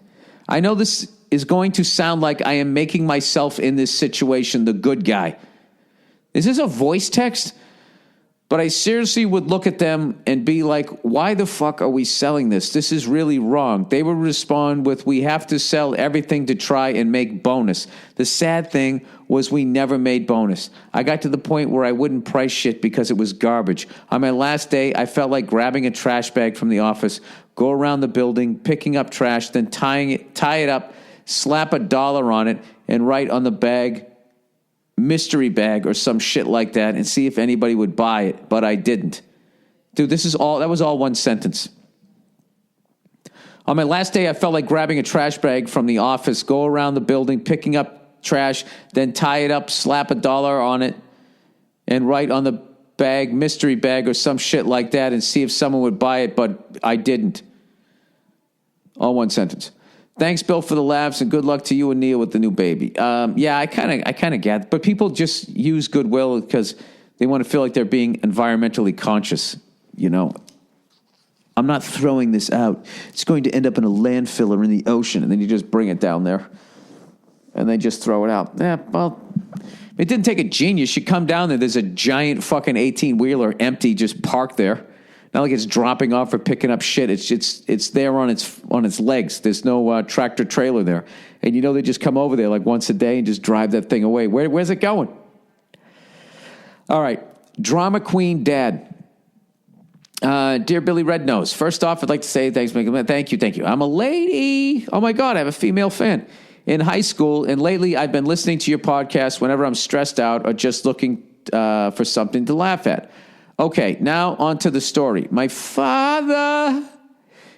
I know this is going to sound like I am making myself in this situation the good guy. Is this a voice text? But I seriously would look at them and be like, why the fuck are we selling this? This is really wrong. They would respond with, we have to sell everything to try and make bonus. The sad thing was we never made bonus. I got to the point where I wouldn't price shit because it was garbage. On my last day, I felt like grabbing a trash bag from the office, go around the building, picking up trash, then tie it up, slap $1 on it, and write on the bag, mystery bag or some shit like that, and see if anybody would buy it, but I didn't. Dude, that was all one sentence. On my last day, I felt like grabbing a trash bag from the office, go around the building, picking up trash, then tie it up, slap $1 on it, and write on the bag, mystery bag or some shit like that, and see if someone would buy it, but I didn't. All one sentence. Thanks, Bill, for the laughs, and good luck to you and Neil with the new baby. Yeah, I kind of get it. But people just use goodwill because they want to feel like they're being environmentally conscious, you know. I'm not throwing this out. It's going to end up in a landfill or in the ocean, and then you just bring it down there, and they just throw it out. Yeah, well, it didn't take a genius. You come down there, there's a giant fucking 18-wheeler empty just parked there. Not like it's dropping off or picking up shit. It's there on its legs. There's no tractor trailer there, and you know they just come over there like once a day and just drive that thing away. Where's it going? All right, drama queen dad. Dear Billy Rednose, first off, I'd like to say thank you. I'm a lady. Oh my God, I have a female fan. In high school, and lately I've been listening to your podcast whenever I'm stressed out or just looking for something to laugh at. Okay, now on to the story. My father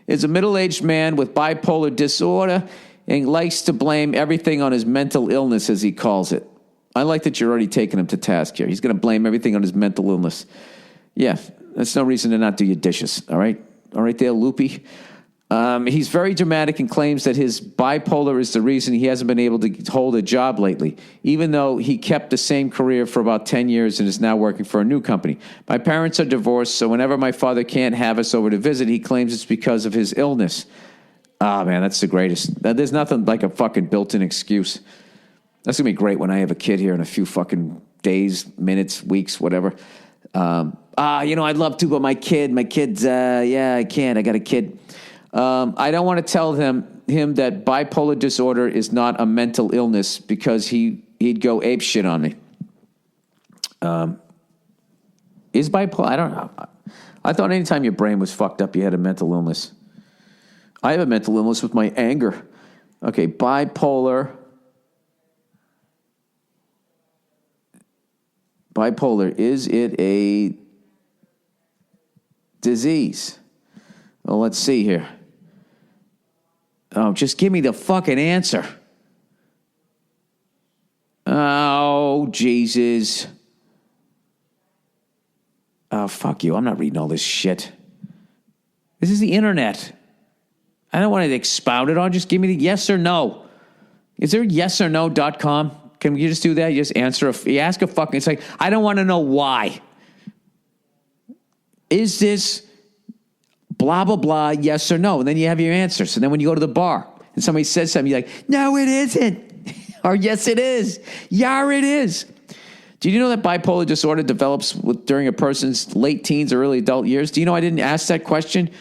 is a middle-aged man with bipolar disorder and likes to blame everything on his mental illness, as he calls it. I like that you're already taking him to task here. He's going to blame everything on his mental illness. Yeah, that's no reason to not do your dishes, all right? All right there, Loopy. He's very dramatic and claims that his bipolar is the reason he hasn't been able to hold a job lately, even though he kept the same career for about 10 years and is now working for a new company. My parents are divorced, so whenever my father can't have us over to visit, he claims it's because of his illness. Ah, man, that's the greatest. There's nothing like a fucking built-in excuse. That's going to be great when I have a kid here in a few fucking days, minutes, weeks, whatever. I'd love to, but my kid's, I can't. I got a kid. I don't want to tell him that bipolar disorder is not a mental illness because he'd go apeshit on me. Is bipolar? I don't know. I thought anytime your brain was fucked up, you had a mental illness. I have a mental illness with my anger. Okay, bipolar. Bipolar, is it a disease? Well, let's see here. Oh, just give me the fucking answer. Oh, Jesus. Oh, fuck you. I'm not reading all this shit. This is the internet. I don't want to expound it on. Just give me the yes or no. Is there yesorno.com? Can you just do that? You just you ask a fucking, it's like, I don't want to know why. Is this blah, blah, blah, yes or no? And then you have your answer. So then when you go to the bar and somebody says something, you're like, no, it isn't. Or yes, it is. Yeah, it is. Do you know that bipolar disorder develops during a person's late teens or early adult years? Do you know I didn't ask that question?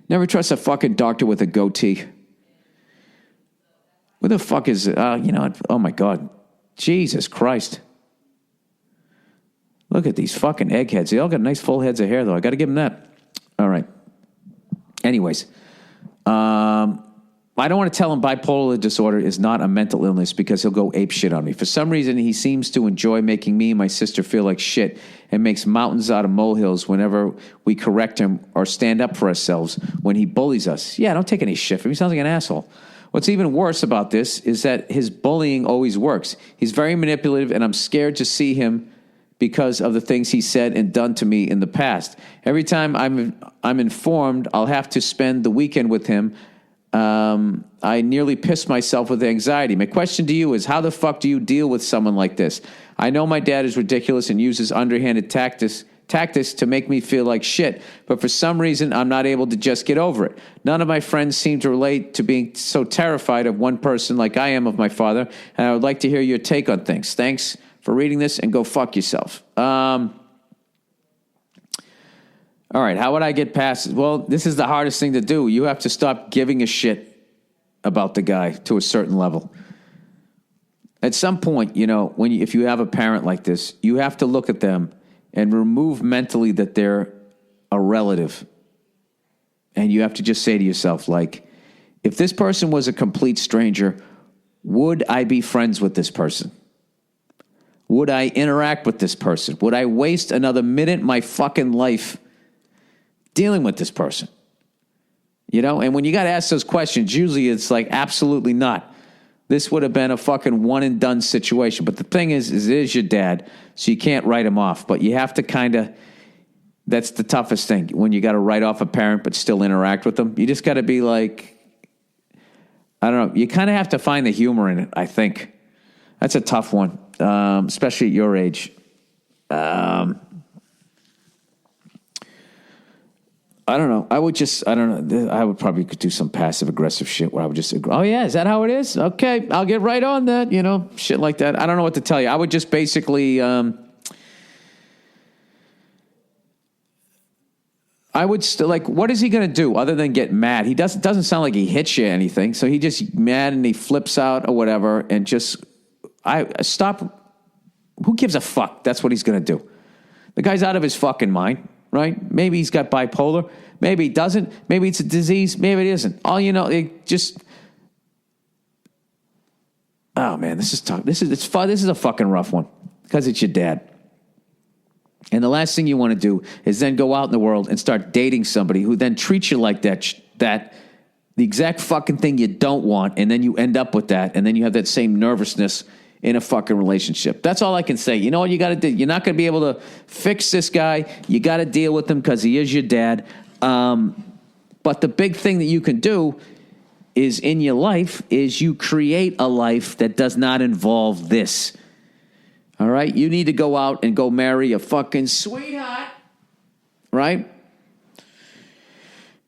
Never trust a fucking doctor with a goatee. What the fuck is it? Oh my God. Jesus Christ. Look at these fucking eggheads. They all got nice full heads of hair, though. I got to give them that. All right. Anyways, I don't want to tell him bipolar disorder is not a mental illness because he'll go ape shit on me. For some reason, he seems to enjoy making me and my sister feel like shit and makes mountains out of molehills whenever we correct him or stand up for ourselves when he bullies us. Yeah, don't take any shit from him. He sounds like an asshole. What's even worse about this is that his bullying always works. He's very manipulative, and I'm scared to see him because of the things he said and done to me in the past. Every time I'm informed I'll have to spend the weekend with him, I nearly piss myself with anxiety. My question to you is, how the fuck do you deal with someone like this? I know my dad is ridiculous and uses underhanded tactics to make me feel like shit, but for some reason, I'm not able to just get over it. None of my friends seem to relate to being so terrified of one person like I am of my father, and I would like to hear your take on things. Thanks for reading this, and go fuck yourself. All right, how would I get past it? Well, this is the hardest thing to do. You have to stop giving a shit about the guy to a certain level. At some point, if you have a parent like this, you have to look at them and remove mentally that they're a relative. And you have to just say to yourself, like, if this person was a complete stranger, would I be friends with this person? Would I interact with this person? Would I waste another minute in my fucking life dealing with this person? And when you got to ask those questions, usually it's like, absolutely not. This would have been a fucking one and done situation. But the thing is it is your dad, so you can't write him off. But you have to that's the toughest thing, when you got to write off a parent but still interact with them. You just got to be like, I don't know. You kind of have to find the humor in it, I think. That's a tough one, especially at your age. I don't know. I don't know. I would probably do some passive aggressive shit where I would just, oh yeah, is that how it is? Okay, I'll get right on that, shit like that. I don't know what to tell you. I would just basically, I would still, like, what is he going to do other than get mad? He doesn't sound like he hits you or anything. So he just mad and he flips out or whatever and just, stop. Who gives a fuck? That's what he's going to do. The guy's out of his fucking mind. Right? Maybe he's got bipolar. Maybe he doesn't. Maybe it's a disease. Maybe it isn't. All you know, oh man, this is tough. This is a fucking rough one because it's your dad. And the last thing you want to do is then go out in the world and start dating somebody who then treats you like that the exact fucking thing you don't want, and then you end up with that, and then you have that same nervousness in a fucking relationship. That's all I can say. You know what you got to do? You're not going to be able to fix this guy. You got to deal with him because he is your dad. But the big thing that you can do is in your life is you create a life that does not involve this. All right? You need to go out and go marry a fucking sweetheart. Right?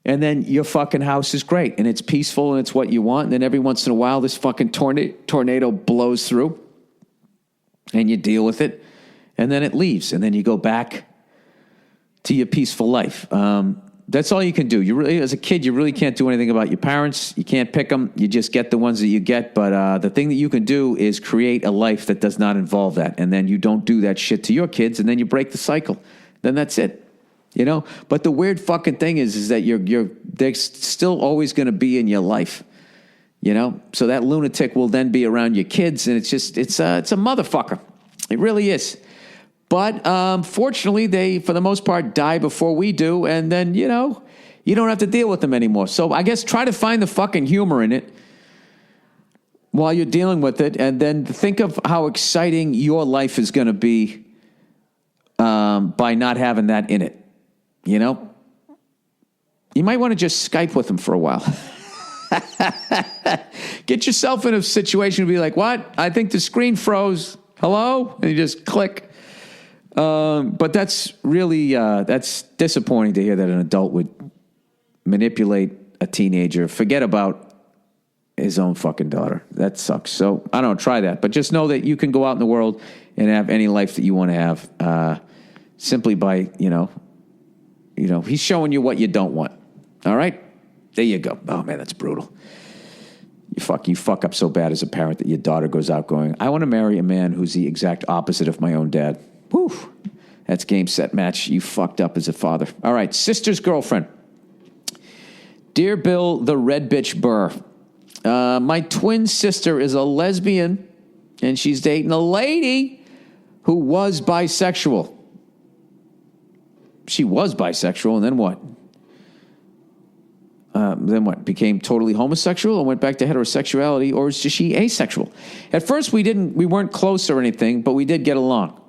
And then your fucking house is great, and it's peaceful, and it's what you want. And then every once in a while, this fucking tornado blows through, and you deal with it, and then it leaves, and then you go back to your peaceful life. That's all you can do. You really, as a kid, you really can't do anything about your parents. You can't pick them. You just get the ones that you get. But the thing that you can do is create a life that does not involve that, and then you don't do that shit to your kids, and then you break the cycle. Then that's it. But the weird fucking thing is that they're still always going to be in your life, so that lunatic will then be around your kids, and it's a motherfucker. It really is. But fortunately, they, for the most part, die before we do, and then, you don't have to deal with them anymore. So I guess try to find the fucking humor in it while you're dealing with it, and then think of how exciting your life is going to be by not having that in it. You might want to just Skype with them for a while. Get yourself in a situation to be like, what? I think the screen froze. Hello? And you just click. But that's really, that's disappointing to hear that an adult would manipulate a teenager. Forget about his own fucking daughter. That sucks. So I don't know, try that. But just know that you can go out in the world and have any life that you want to have, simply by, he's showing you what you don't want. All right? There you go. Oh man, that's brutal. You fuck up so bad as a parent that your daughter goes out going, I want to marry a man who's the exact opposite of my own dad. Whew. That's game, set, match. You fucked up as a father. All right, sister's girlfriend. Dear Bill, the red bitch Burr. My twin sister is a lesbian, and she's dating a lady who was bisexual. She was bisexual, and then what? Became totally homosexual and went back to heterosexuality, or is she asexual? At first, we weren't close or anything, but we did get along.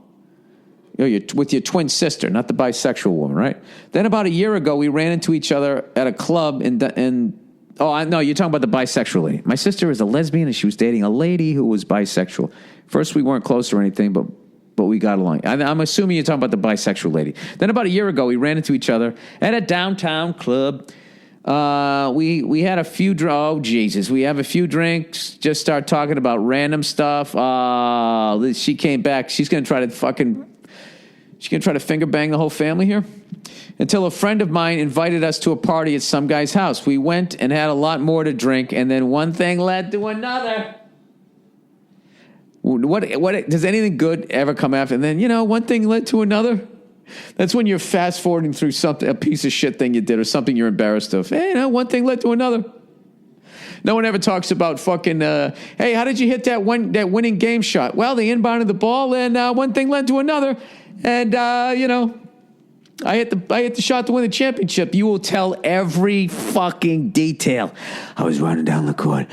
With your twin sister, not the bisexual woman, right? Then about a year ago, we ran into each other at a club you're talking about the bisexual lady. My sister is a lesbian, and she was dating a lady who was bisexual. First, we weren't close or anything, but we got along. I'm assuming you're talking about the bisexual lady. Then about a year ago, we ran into each other at a downtown club. We had a few we have a few drinks, just start talking about random stuff. She came back. She's going to try to finger bang the whole family here. Until a friend of mine invited us to a party at some guy's house. We went and had a lot more to drink, and then one thing led to another. What does anything good ever come after? And then, one thing led to another. That's when you're fast forwarding through a piece of shit thing you did or something you're embarrassed of. Hey, one thing led to another. No one ever talks about fucking, hey, how did you hit that winning game shot? Well, they inbounded the ball, and one thing led to another. And, I hit the shot to win the championship. You will tell every fucking detail. I was running down the court.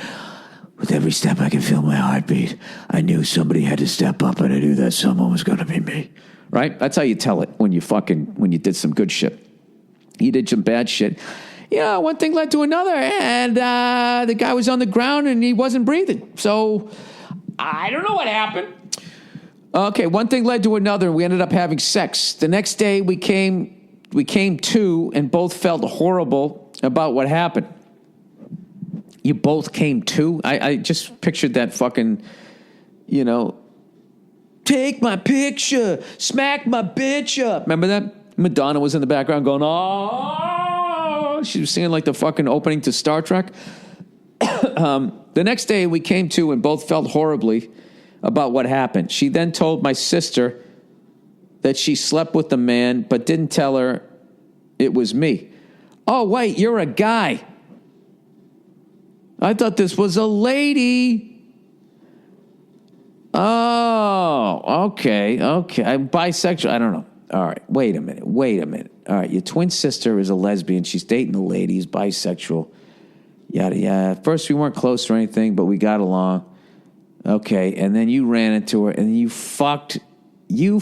With every step, I could feel my heartbeat. I knew somebody had to step up, and I knew that someone was going to be me. Right? That's how you tell it when you did some good shit. You did some bad shit. One thing led to another, and the guy was on the ground, and he wasn't breathing. So, I don't know what happened. Okay, one thing led to another, and we ended up having sex. The next day, we came to, and both felt horrible about what happened. You both came to? I just pictured that fucking, take my picture, smack my bitch up. Remember that? Madonna was in the background going, oh. She was singing like the fucking opening to Star Trek. The next day, we came to, and both felt horribly about what happened. She then told my sister that she slept with the man, but didn't tell her it was me. Oh, wait, you're a guy. I thought this was a lady. Oh, okay. I'm bisexual. I don't know. All right, wait a minute. All right, your twin sister is a lesbian. She's dating a lady. He's bisexual. Yada, yada. At first, we weren't close or anything, but we got along. Okay, and then you ran into her, and you fucked your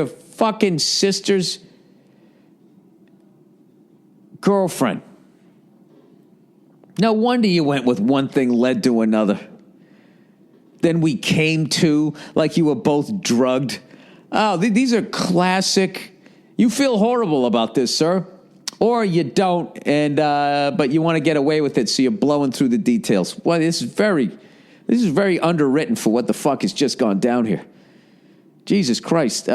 fucking sister's girlfriend. No wonder you went with one thing led to another. Then we came to like you were both drugged. Oh, these are classic. You feel horrible about this, sir. Or you don't, and but you want to get away with it, so you're blowing through the details. Well, this is very underwritten for what the fuck has just gone down here. Jesus Christ.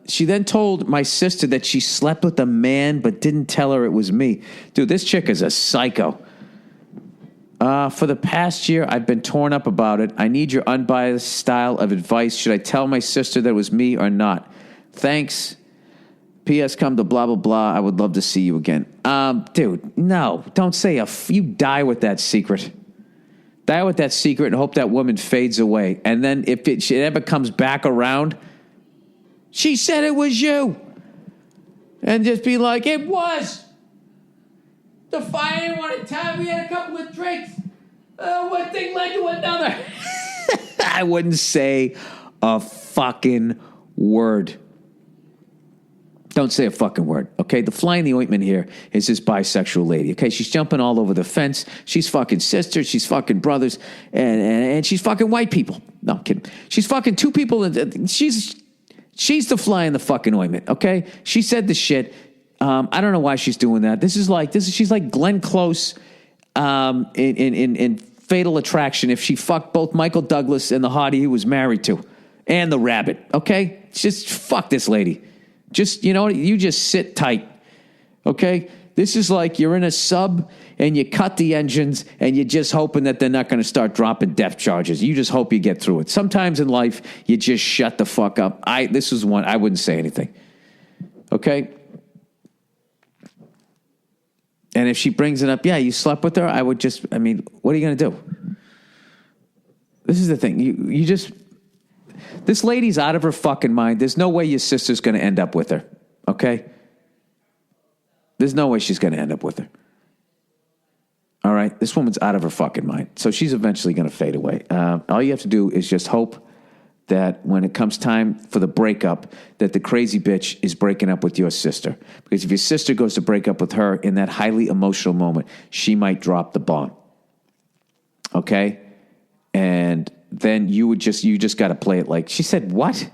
She then told my sister that she slept with a man but didn't tell her it was me. Dude, this chick is a psycho. For the past year, I've been torn up about it. I need your unbiased style of advice. Should I tell my sister that it was me or not? Thanks. P.S. Come to blah, blah, blah. I would love to see you again. Dude, no. Don't say you die with that secret. Die with that secret and hope that woman fades away. And then if it ever comes back around, she said it was you. And just be like, it was. The fire didn't want to tell me. We had a couple of drinks. One thing led to another. I wouldn't say a fucking word. Don't say a fucking word, okay? The fly in the ointment here is this bisexual lady, okay? She's jumping all over the fence. She's fucking sisters. She's fucking brothers. And she's fucking white people. No, I'm kidding. She's fucking two people. She's the fly in the fucking ointment, okay? She said the shit. I don't know why she's doing that. She's like Glenn Close in Fatal Attraction if she fucked both Michael Douglas and the hottie he was married to and the rabbit, okay? Just fuck this lady. Just, you just sit tight, okay? This is like you're in a sub and you cut the engines and you're just hoping that they're not going to start dropping depth charges. You just hope you get through it. Sometimes in life, you just shut the fuck up. This is one, I wouldn't say anything, okay? And if she brings it up, yeah, you slept with her, what are you going to do? This is the thing. You just... This lady's out of her fucking mind. There's no way your sister's going to end up with her, okay? There's no way she's going to end up with her. All right? This woman's out of her fucking mind. So she's eventually going to fade away. All you have to do is just hope that when it comes time for the breakup, that the crazy bitch is breaking up with your sister. Because if your sister goes to break up with her in that highly emotional moment, she might drop the bomb. Okay? And then you just got to play it like, she said, what?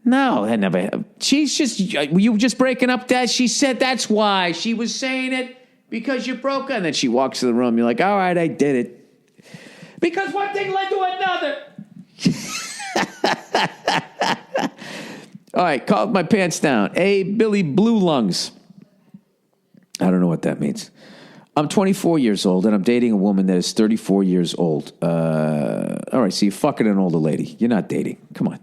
No, that never happened. You just breaking up that? She said that's why. She was saying it because you broke her. And then she walks to the room. You're like, all right, I did it. Because one thing led to another. All right, called my pants down. Hey, Billy Blue Lungs. I don't know what that means. I'm 24 years old, and I'm dating a woman that is 34 years old. All right, so you're fucking an older lady. You're not dating. Come on.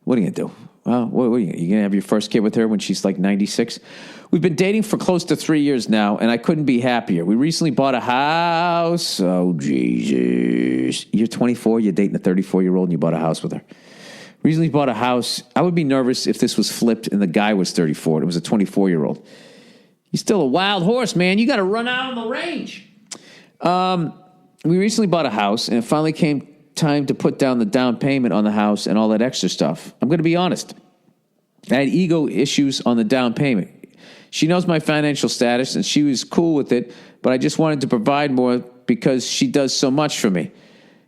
What are you going to do? What are you going to have your first kid with her when she's like 96? We've been dating for close to 3 years now, and I couldn't be happier. We recently bought a house. Oh, Jesus. You're 24, you're dating a 34-year-old, and you bought a house with her. Recently bought a house. I would be nervous if this was flipped and the guy was 34 and it was a 24-year-old. He's still a wild horse, man. You got to run out on the range. We recently bought a house, and it finally came time to put down the down payment on the house and all that extra stuff. I'm going to be honest. I had ego issues on the down payment. She knows my financial status, and she was cool with it, but I just wanted to provide more because she does so much for me.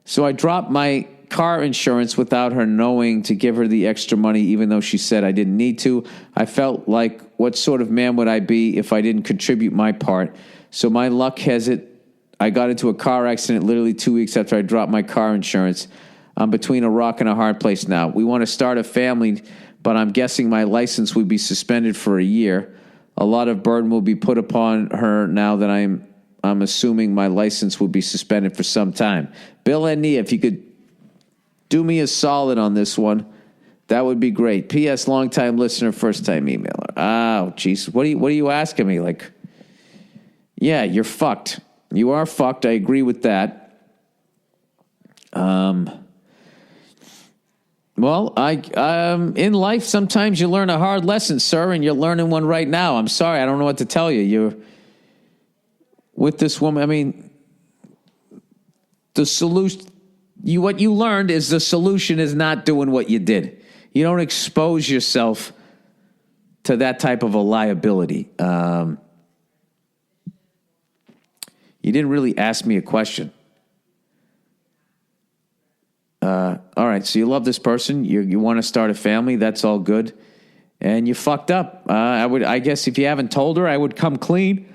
So I dropped my car insurance without her knowing to give her the extra money, even though she said I didn't need to. I felt like, what sort of man would I be if I didn't contribute my part? So my luck has it, I got into a car accident literally 2 weeks after I dropped my car insurance. I'm between a rock and a hard place now. We want to start a family, but I'm guessing my license would be suspended for a year. A lot of burden will be put upon her now that I'm assuming my license will be suspended for some time. Bill and Nia, if you could do me a solid on this one, that would be great. P.S. Long-time listener, first-time emailer. Oh, jeez. What are you asking me? Like, yeah, you're fucked. You are fucked. I agree with that. Well, in life, sometimes you learn a hard lesson, sir, and you're learning one right now. I'm sorry. I don't know what to tell you. You're with this woman. I mean, the solution, what you learned is the solution is not doing what you did. You don't expose yourself to that type of a liability. You didn't really ask me a question. All right, so you love this person. You want to start a family. That's all good. And you fucked up. I guess if you haven't told her, I would come clean.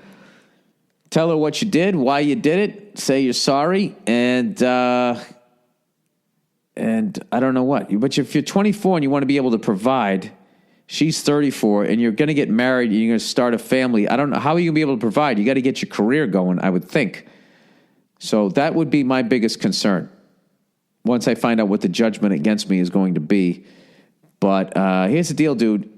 Tell her what you did, why you did it. Say you're sorry. And I don't know what. But if you're 24 and you want to be able to provide, she's 34, and you're going to get married and you're going to start a family. I don't know. How are you going to be able to provide? You got to get your career going, I would think. So that would be my biggest concern once I find out what the judgment against me is going to be. But here's the deal, dude.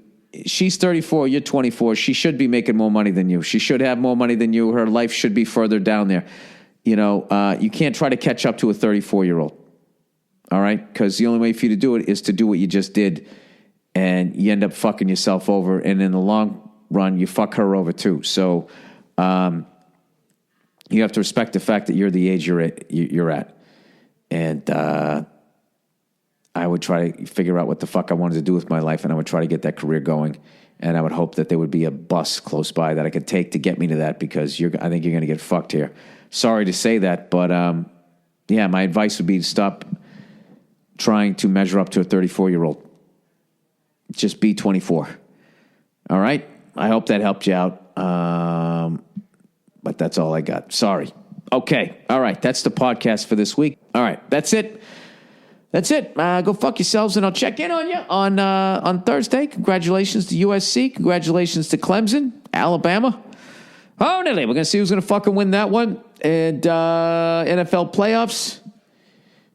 She's 34, you're 24. She should be making more money than you. She should have more money than you. Her life should be further down there. You know, you can't try to catch up to a 34-year-old. All right? Because the only way for you to do it is to do what you just did, and you end up fucking yourself over. And in the long run, you fuck her over too. So you have to respect the fact that you're the age you're at. And I would try to figure out what the fuck I wanted to do with my life, and I would try to get that career going. And I would hope that there would be a bus close by that I could take to get me to that, because I think you're going to get fucked here. Sorry to say that, but yeah, my advice would be to stop trying to measure up to a 34-year-old. Just be 24. All right? I hope that helped you out. But that's all I got. Sorry. Okay. All right. That's the podcast for this week. All right. That's it. Go fuck yourselves, and I'll check in on you on Thursday. Congratulations to USC. Congratulations to Clemson, Alabama. Oh, Nelly, we're going to see who's going to fucking win that one. And NFL playoffs.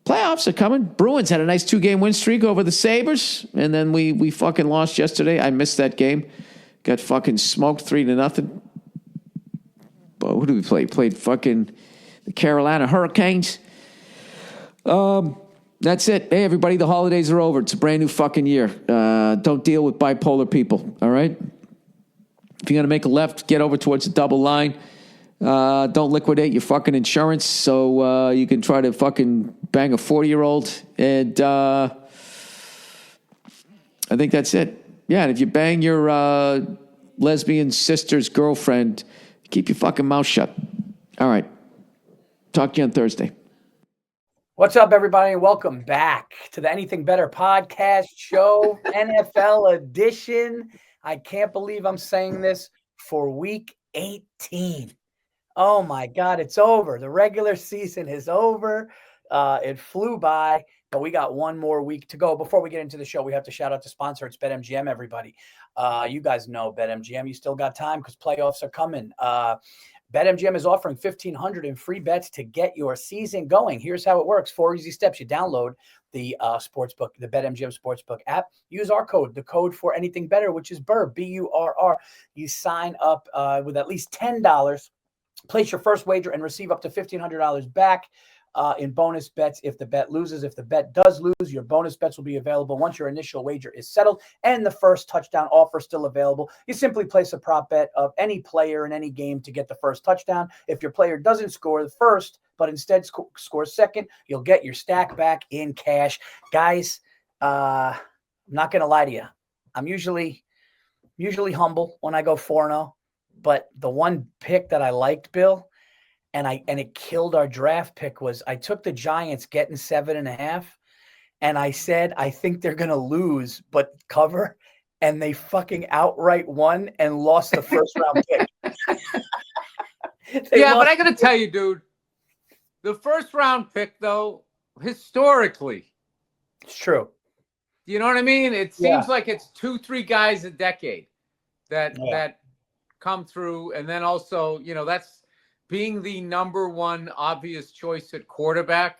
Playoffs are coming. Bruins had a nice 2-game win streak over the Sabres, and then we fucking lost yesterday. I missed that game. Got fucking smoked 3-0. But who did we play? Played fucking the Carolina Hurricanes. That's it. Hey, everybody, the holidays are over. It's a brand new fucking year. Don't deal with bipolar people, all right? If you're going to make a left, get over towards the double line. Don't liquidate your fucking insurance so you can try to fucking bang a 40-year-old. And I think that's it. Yeah, and if you bang your lesbian sister's girlfriend, keep your fucking mouth shut. All right. Talk to you on Thursday. What's up, everybody? Welcome back to the Anything Better podcast show, NFL edition. I can't believe I'm saying this, for week 18. Oh, my God, it's over. The regular season is over. It flew by, but we got one more week to go. Before we get into the show, we have to shout out to sponsor. It's BetMGM, everybody. You guys know BetMGM. You still got time because playoffs are coming. BetMGM is offering $1,500 in free bets to get your season going. Here's how it works. 4 easy steps. You download the sportsbook, the BetMGM Sportsbook app. Use our code, the code for anything better, which is Burr, B-U-R-R. You sign up with at least $10. Place your first wager and receive up to $1,500 back in bonus bets if the bet loses. If the bet does lose, your bonus bets will be available once your initial wager is settled and the first touchdown offer still available. You simply place a prop bet of any player in any game to get the first touchdown. If your player doesn't score the first, but instead scores second, you'll get your stack back in cash. Guys, I'm not going to lie to you. I'm usually humble when I go 4-0, but the one pick that I liked, Bill, and it killed our draft pick, was I took the Giants getting 7.5, and I said I think they're gonna lose but cover, and they fucking outright won and lost the first round pick. But I gotta tell you, dude, the first round pick, though, historically, it's true. You know what I mean? It seems like it's 2-3 guys a decade that come through, and then also, that's being the number one obvious choice at quarterback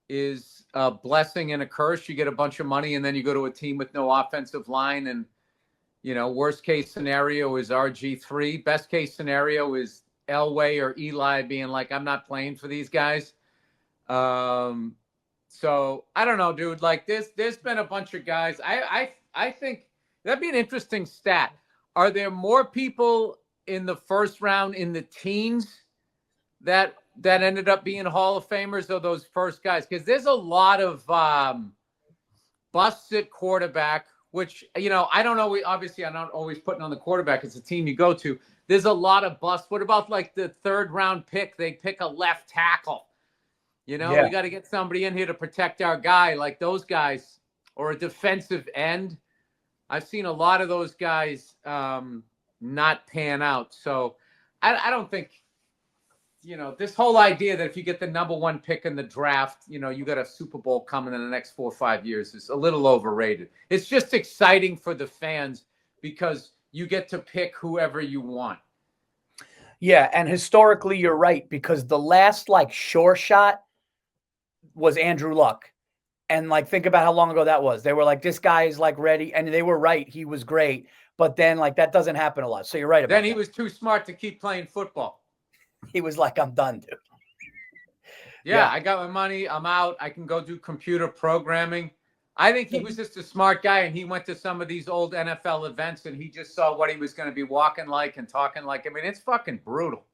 is a blessing and a curse. You get a bunch of money, and then you go to a team with no offensive line, and worst case scenario is RG3. Best case scenario is Elway or Eli being like, I'm not playing for these guys. So I don't know, dude. Like there's been a bunch of guys. I think that'd be an interesting stat. Are there more people in the first round in the teens that ended up being Hall of Famers, or those first guys? Because there's a lot of busts at quarterback, which, I don't know. Obviously, I'm not always putting on the quarterback. It's a team you go to. There's a lot of busts. What about like the 3rd round pick? They pick a left tackle. We got to get somebody in here to protect our guy, like those guys, or a defensive end. I've seen a lot of those guys not pan out. So I don't think, this whole idea that if you get the number 1 pick in the draft, you got a Super Bowl coming in the next 4 or 5 years is a little overrated. It's just exciting for the fans because you get to pick whoever you want. Yeah, and historically, you're right, because the last sure shot was Andrew Luck. And think about how long ago that was. They were like, this guy is ready, and they were right. He was great. But then that doesn't happen a lot. So you're right about that. Then he was too smart to keep playing football. He was like, I'm done, dude. Yeah, I got my money. I'm out. I can go do computer programming. I think he was just a smart guy, and he went to some of these old NFL events, and he just saw what he was going to be walking like and talking like. I mean, it's fucking brutal.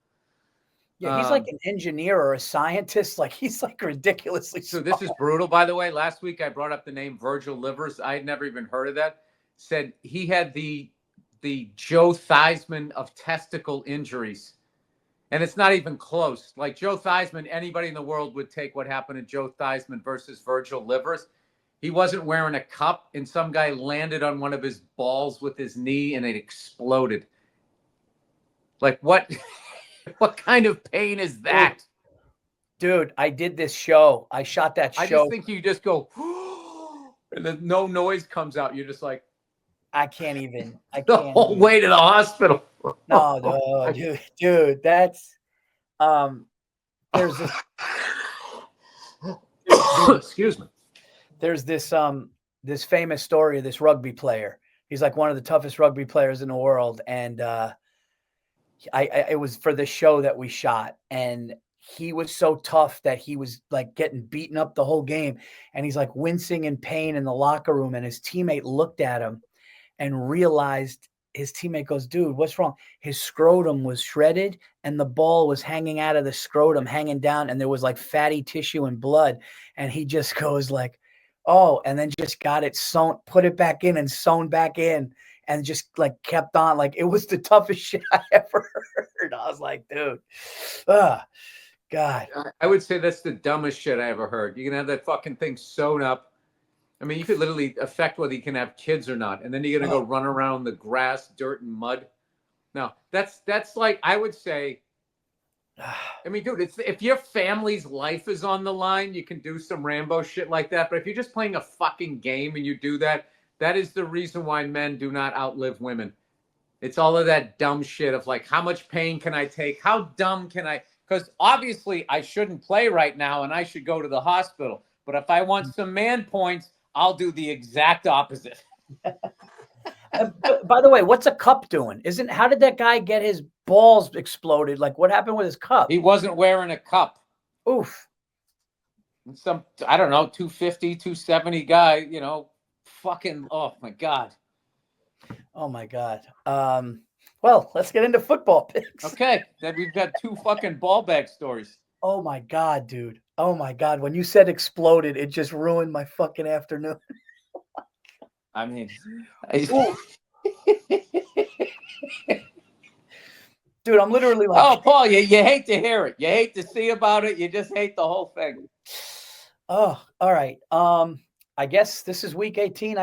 Yeah, he's like an engineer or a scientist. Like he's like ridiculously So smart. this is brutal, by the way. Last week I brought up the name Virgil Livers. I had never even heard of that. Said he had the Joe Theismann of testicle injuries. And it's not even close. Like Joe Theismann, anybody in the world would take what happened to Joe Theismann versus Virgil Livers. He wasn't wearing a cup, and some guy landed on one of his balls with his knee, and it exploded. Like what? What kind of pain is that? Dude, I did this show. I shot that show. I just think you just go, and then no noise comes out. You're just like, I can't even. the whole way to the hospital. No, dude, that's there's this excuse me. There's this this famous story of this rugby player. He's like one of the toughest rugby players in the world, and it was for the show that we shot, and he was so tough that he was like getting beaten up the whole game, and he's like wincing in pain in the locker room, and his teammate looked at him and realized, his teammate goes, dude, what's wrong? His scrotum was shredded and the ball was hanging out of the scrotum, hanging down, and there was like fatty tissue and blood. And he just goes like, oh, and then just got it sewn, put it back in and sewn back in, and just like kept on. Like it was the toughest shit I ever heard. I was like, dude, God. I would say that's the dumbest shit I ever heard. You can have that fucking thing sewn up. I mean, you could literally affect whether you can have kids or not. And then you're going to go run around the grass, dirt, and mud. No, that's like, I would say, I mean, dude, if your family's life is on the line, you can do some Rambo shit like that. But if you're just playing a fucking game and you do that, that is the reason why men do not outlive women. It's all of that dumb shit of like, how much pain can I take? How dumb can I? Because obviously I shouldn't play right now and I should go to the hospital. But if I want some man points, I'll do the exact opposite. By the way, what's a cup doing? How did that guy get his balls exploded? Like what happened with his cup? He wasn't wearing a cup. Oof. Some, I don't know, 250, 270 guy, you know, fucking, oh my God. Oh my God. Well, let's get into football picks. Okay. Then we've got 2 fucking ball bag stories. Oh my God, dude. Oh my God. When you said exploded, it just ruined my fucking afternoon. I mean, dude, I'm literally like, oh, Paul, you hate to hear it. You hate to see about it. You just hate the whole thing. Oh, all right. I guess this is week 18.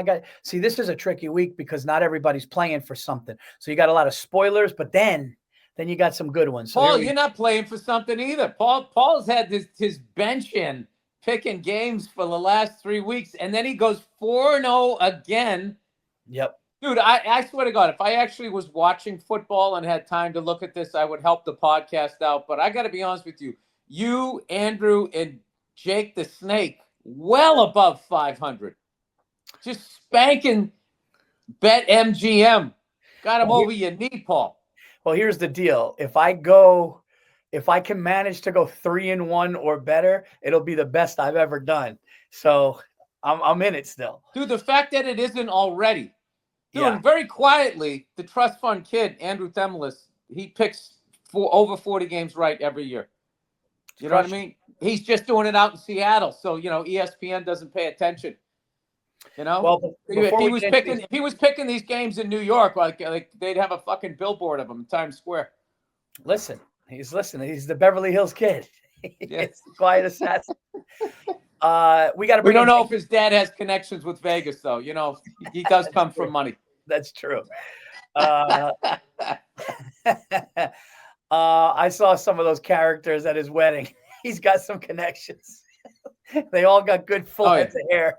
This is a tricky week because not everybody's playing for something. So you got a lot of spoilers, but then you got some good ones. So Paul, you're not playing for something either. Paul's had his bench in picking games for the last 3 weeks, and then he goes 4-0 again. Yep. Dude, I swear to God, if I actually was watching football and had time to look at this, I would help the podcast out. But I got to be honest with you. You, Andrew, and Jake the Snake, well above 500. Just spanking Bet MGM. Got him over your knee, Paul. Well, here's the deal. If I can manage to go 3-1 or better, it'll be the best I've ever done. So I'm in it still. Dude, the fact that it isn't already. Dude, Yeah. very quietly, the trust fund kid, Andrew Themelis, he picks over 40 games right every year. You know what I mean? He's just doing it out in Seattle. So, you know, ESPN doesn't pay attention. You know? Well, if he was picking these games in New York, like they'd have a fucking billboard of him in Times Square. Listen. He's the Beverly Hills Kid. It's the quiet assassin. We don't know if his dad has connections with Vegas, though. You know, he does come from money. That's true. I saw some of those characters at his wedding. He's got some connections. They all got good full heads of hair.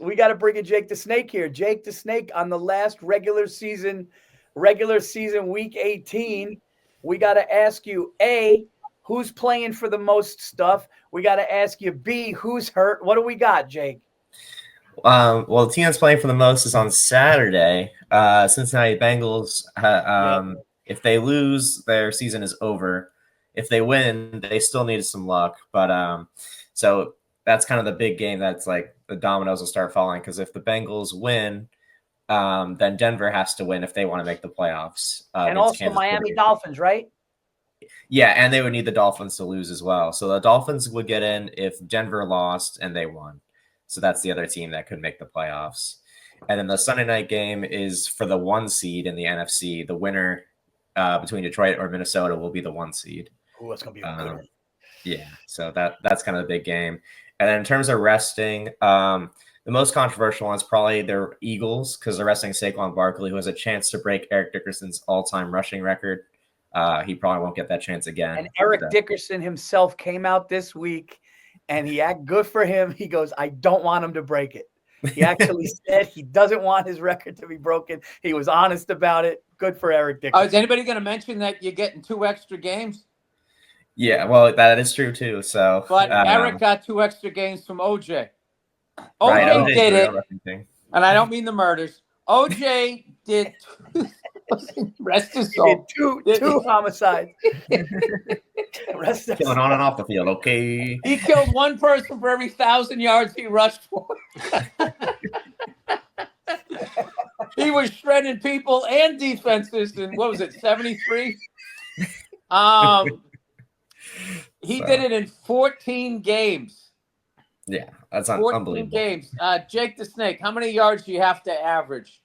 We got to bring in Jake the Snake here. Jake the Snake on the last regular season week 18. We got to ask you, A, who's playing for the most stuff? We got to ask you, B, who's hurt? What do we got, Jake? Well, the team that's playing for the most is on Saturday. Cincinnati Bengals. If they lose, their season is over. If they win, they still need some luck. But so that's kind of the big game. That's like the dominoes will start falling, because if the Bengals win, then Denver has to win if they want to make the playoffs. And against also Kansas Miami City. Dolphins, right? Yeah, and they would need the Dolphins to lose as well. So the Dolphins would get in if Denver lost and they won. So that's the other team that could make the playoffs. And then the Sunday night game is for the 1 seed in the NFC. The winner between Detroit or Minnesota will be the 1 seed. Oh, it's gonna be good. Yeah, so that's kind of the big game. And then in terms of resting, the most controversial one is probably the Eagles because they're resting Saquon Barkley, who has a chance to break Eric Dickerson's all-time rushing record. He probably won't get that chance again. And Eric Dickerson himself came out this week, and he act good for him. He goes, I don't want him to break it. He actually said he doesn't want his record to be broken. He was honest about it. Good for Eric Dickerson. Is anybody going to mention that you're getting 2 extra games? Yeah, well, that is true too. So, but Eric got 2 extra games from OJ. OJ did it, and I don't mean the murders. OJ did rest his soul. Two homicides. Killing on and off the field, okay. He killed 1 person for every 1,000 yards he rushed for. He was shredding people and defenses in, what was it, 73? He did it in 14 games. Yeah, that's 14 unbelievable. games. Jake the Snake, how many yards do you have to average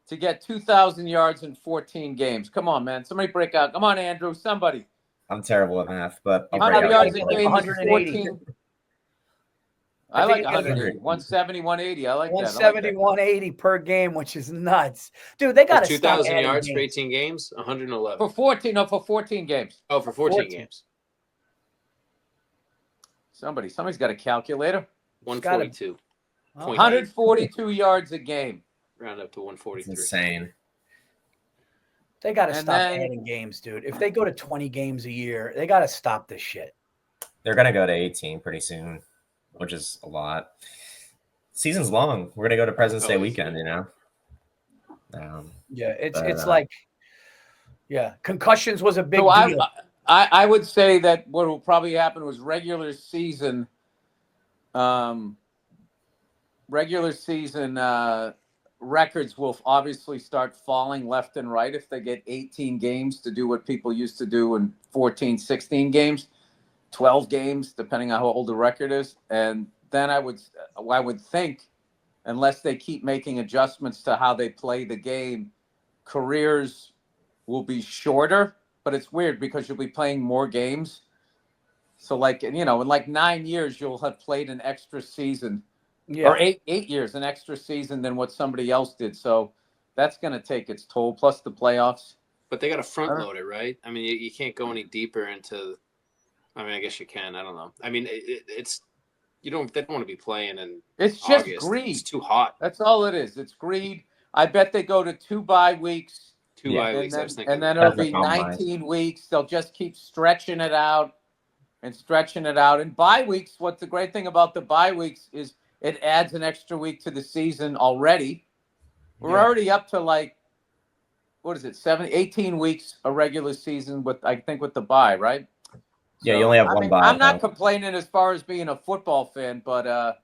to get 2,000 yards in 14 games? Come on, man. Somebody break out. Come on, Andrew. Somebody. I'm terrible at math, but how many yards a game is 14? I like 180. 170, 180. I like 170, that. 180 per game, which is nuts. Dude, they got to 2,000 yards for 18 games? 111. For 14 games. Oh, for 14 games. Somebody's got a calculator. 142. 142 yards a game. Round up to 143. That's insane. They got to stop adding games, dude. If they go to 20 games a year, they got to stop this shit. They're going to go to 18 pretty soon, which is a lot. Season's long. We're going to go to President's Day weekend, you know? It's like, concussions was a big deal. I would say that what will probably happen was regular season records will obviously start falling left and right if they get 18 games to do what people used to do in 14, 16 games, 12 games, depending on how old the record is. And then I would think, unless they keep making adjustments to how they play the game, careers will be shorter. But it's weird because you'll be playing more games. So in like 9 years, you'll have played an extra season. Yeah. Or 8 years, an extra season than what somebody else did. So that's going to take its toll, plus the playoffs. But they got to front load it, right? I mean, you can't go any deeper into – I mean, I guess you can. I don't know. I mean, it's – they don't want to be playing in It's August. Just greed. It's too hot. That's all it is. It's greed. I bet they go to 2 bye weeks. 2 bye weeks, I was thinking. And then it'll be 19 weeks. They'll just keep stretching it out. And bye weeks, what's the great thing about the bye weeks is it adds an extra week to the season already. We're already up to 18 weeks a regular season with the bye, right? Yeah, you only have one bye. I'm not complaining as far as being a football fan, but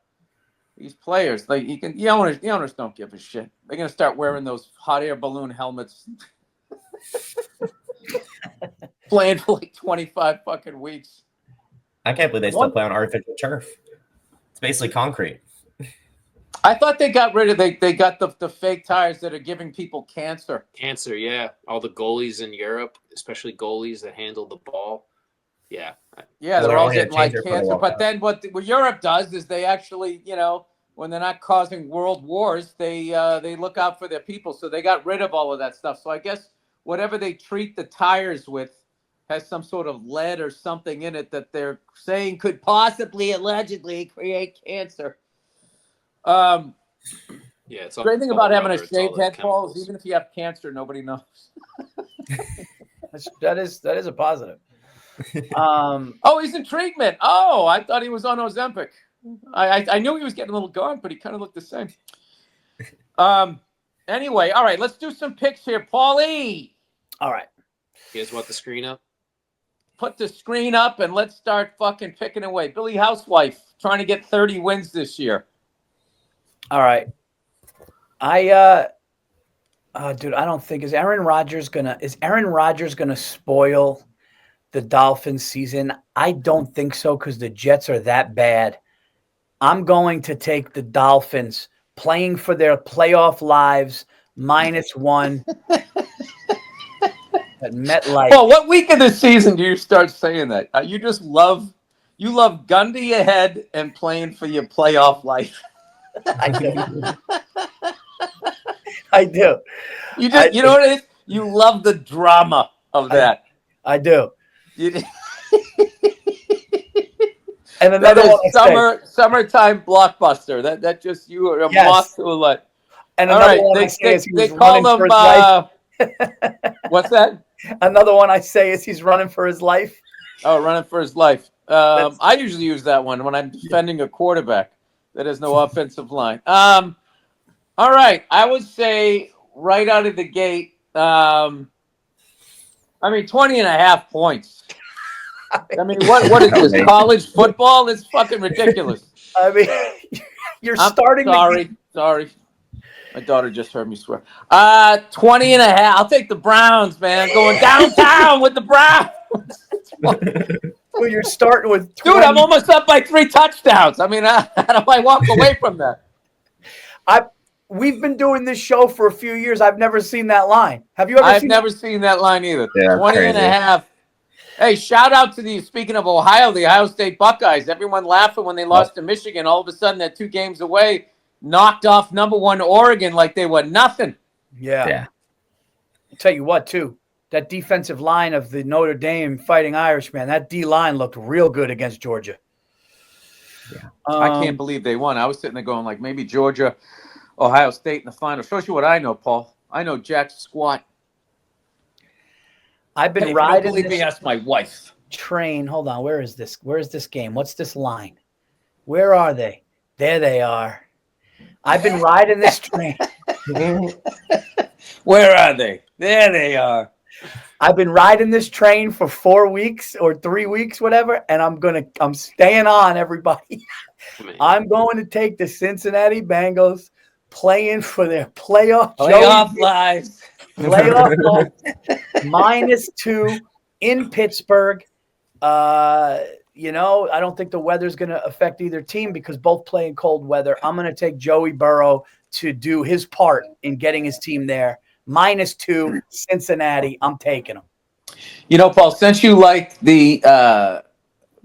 these players, the owners don't give a shit. They're gonna start wearing those hot air balloon helmets, playing for 25 fucking weeks. I can't believe they still play on artificial turf. It's basically concrete. I thought they got rid of they got the fake tires that are giving people cancer. Cancer, yeah. All the goalies in Europe, especially goalies that handle the ball. Yeah. Yeah, they're all getting cancer. But then what Europe does is they actually, when they're not causing world wars, they look out for their people. So they got rid of all of that stuff. So I guess whatever they treat the tires with has some sort of lead or something in it that they're saying could possibly, allegedly create cancer. Yeah, it's the great thing about having a shaved head, Paul, is even if you have cancer, nobody knows. that is a positive. He's in treatment. Oh, I thought he was on Ozempic. I knew he was getting a little gaunt, but he kind of looked the same. Anyway, all right, let's do some picks here. Paulie. All right. You guys want the screen up? Put the screen up and let's start fucking picking away. Billy Housewife trying to get 30 wins this year. All right. I Dude, I don't think is Aaron Rodgers gonna spoil the Dolphins season? I don't think so because the Jets are that bad. I'm going to take the Dolphins playing for their playoff lives -1 at MetLife. Well, what week of the season do you start saying that? You love Gundy ahead and playing for your playoff life. I do. I do. You know what it is? You love the drama of that. I do. You, And another one summertime blockbuster. That just you are a moth to a light. And another one I say is they call him. What's that? Another one I say is he's running for his life. Oh, running for his life. I usually use that one when I'm defending a quarterback that has no offensive line. All right, I would say right out of the gate. 20.5 points. I mean, what is this? College football? It's fucking ridiculous. I mean, you're starting. Sorry. My daughter just heard me swear. 20.5. I'll take the Browns, man. I'm going downtown with the Browns. Well, you're starting with 20. Dude, I'm almost up by 3 touchdowns. I mean, how do I walk away from that? We've been doing this show for a few years. I've never seen that line. Have you ever I've never seen that line either. Yeah, 20.5. Hey, shout out to speaking of Ohio, the Ohio State Buckeyes. Everyone laughing when they lost to Michigan. All of a sudden, they're 2 games away, knocked off #1 Oregon like they were nothing. Yeah. I'll tell you what, too. That defensive line of the Notre Dame Fighting Irish, man, that D-line looked real good against Georgia. Yeah. I can't believe they won. I was sitting there going, like, maybe Georgia, Ohio State in the final. Shows you what I know, Paul. I know jack squat. I've been riding this me, ask my wife. Train. Hold on. Where is this? Where is this game? What's this line? Where are they? There they are. I've been riding this train. Where are they? There they are. I've been riding this train for 4 weeks or 3 weeks, whatever, and I'm staying on, everybody. I'm going to take the Cincinnati Bengals playing for their playoff lives. Playoff lives. -2 in Pittsburgh. I don't think the weather's going to affect either team because both play in cold weather. I'm going to take Joey Burrow to do his part in getting his team there. -2, Cincinnati. I'm taking them. Paul, since you like the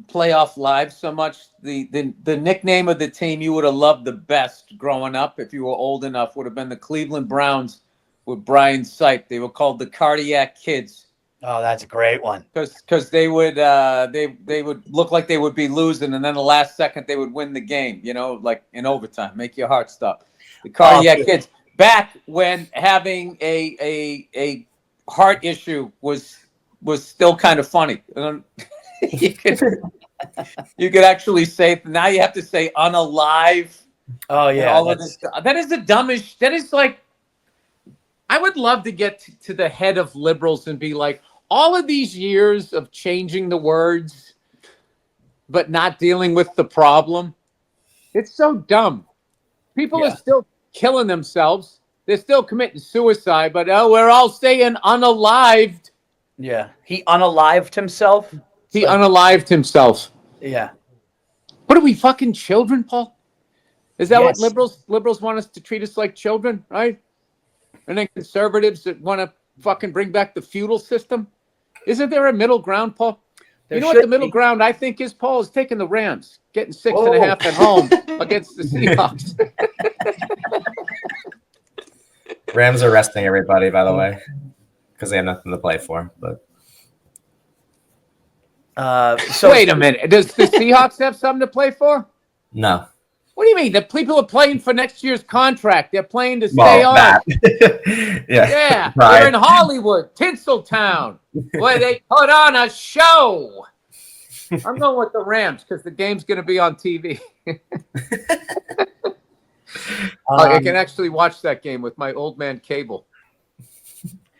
playoff live so much, the nickname of the team you would have loved the best growing up, if you were old enough, would have been the Cleveland Browns with Brian Sipe. They were called the Cardiac Kids. Oh, that's a great one. Because they would they would look like they would be losing, and then the last second they would win the game. Like in overtime, make your heart stop. The Cardiac Kids. Back when having a heart issue was still kind of funny. You could actually say, now you have to say unalive. Oh yeah, all of this. That is the dumbest. That is like, I would love to get to the head of liberals and be like, all of these years of changing the words, but not dealing with the problem. It's so dumb. People are still killing themselves. They're still committing suicide, but we're all saying unalived. Yeah. He unalived himself. He unalived himself. Yeah. What are we, fucking children, Paul? Is that what liberals want us to treat us like children, right? And then conservatives that want to fucking bring back the feudal system. Isn't there a middle ground, Paul? You know what the middle ground I think is, Paul, is taking the Rams, getting 6.5 at home against the Seahawks. Rams are resting everybody, by the way, because they have nothing to play for. But so wait a minute, does the Seahawks have something to play for? No. What do you mean? The people are playing for next year's contract. They're playing to stay on. Yeah. They're in Hollywood, Tinseltown, where they put on a show. I'm going with the Rams because the game's going to be on TV. I can actually watch that game with my old man cable.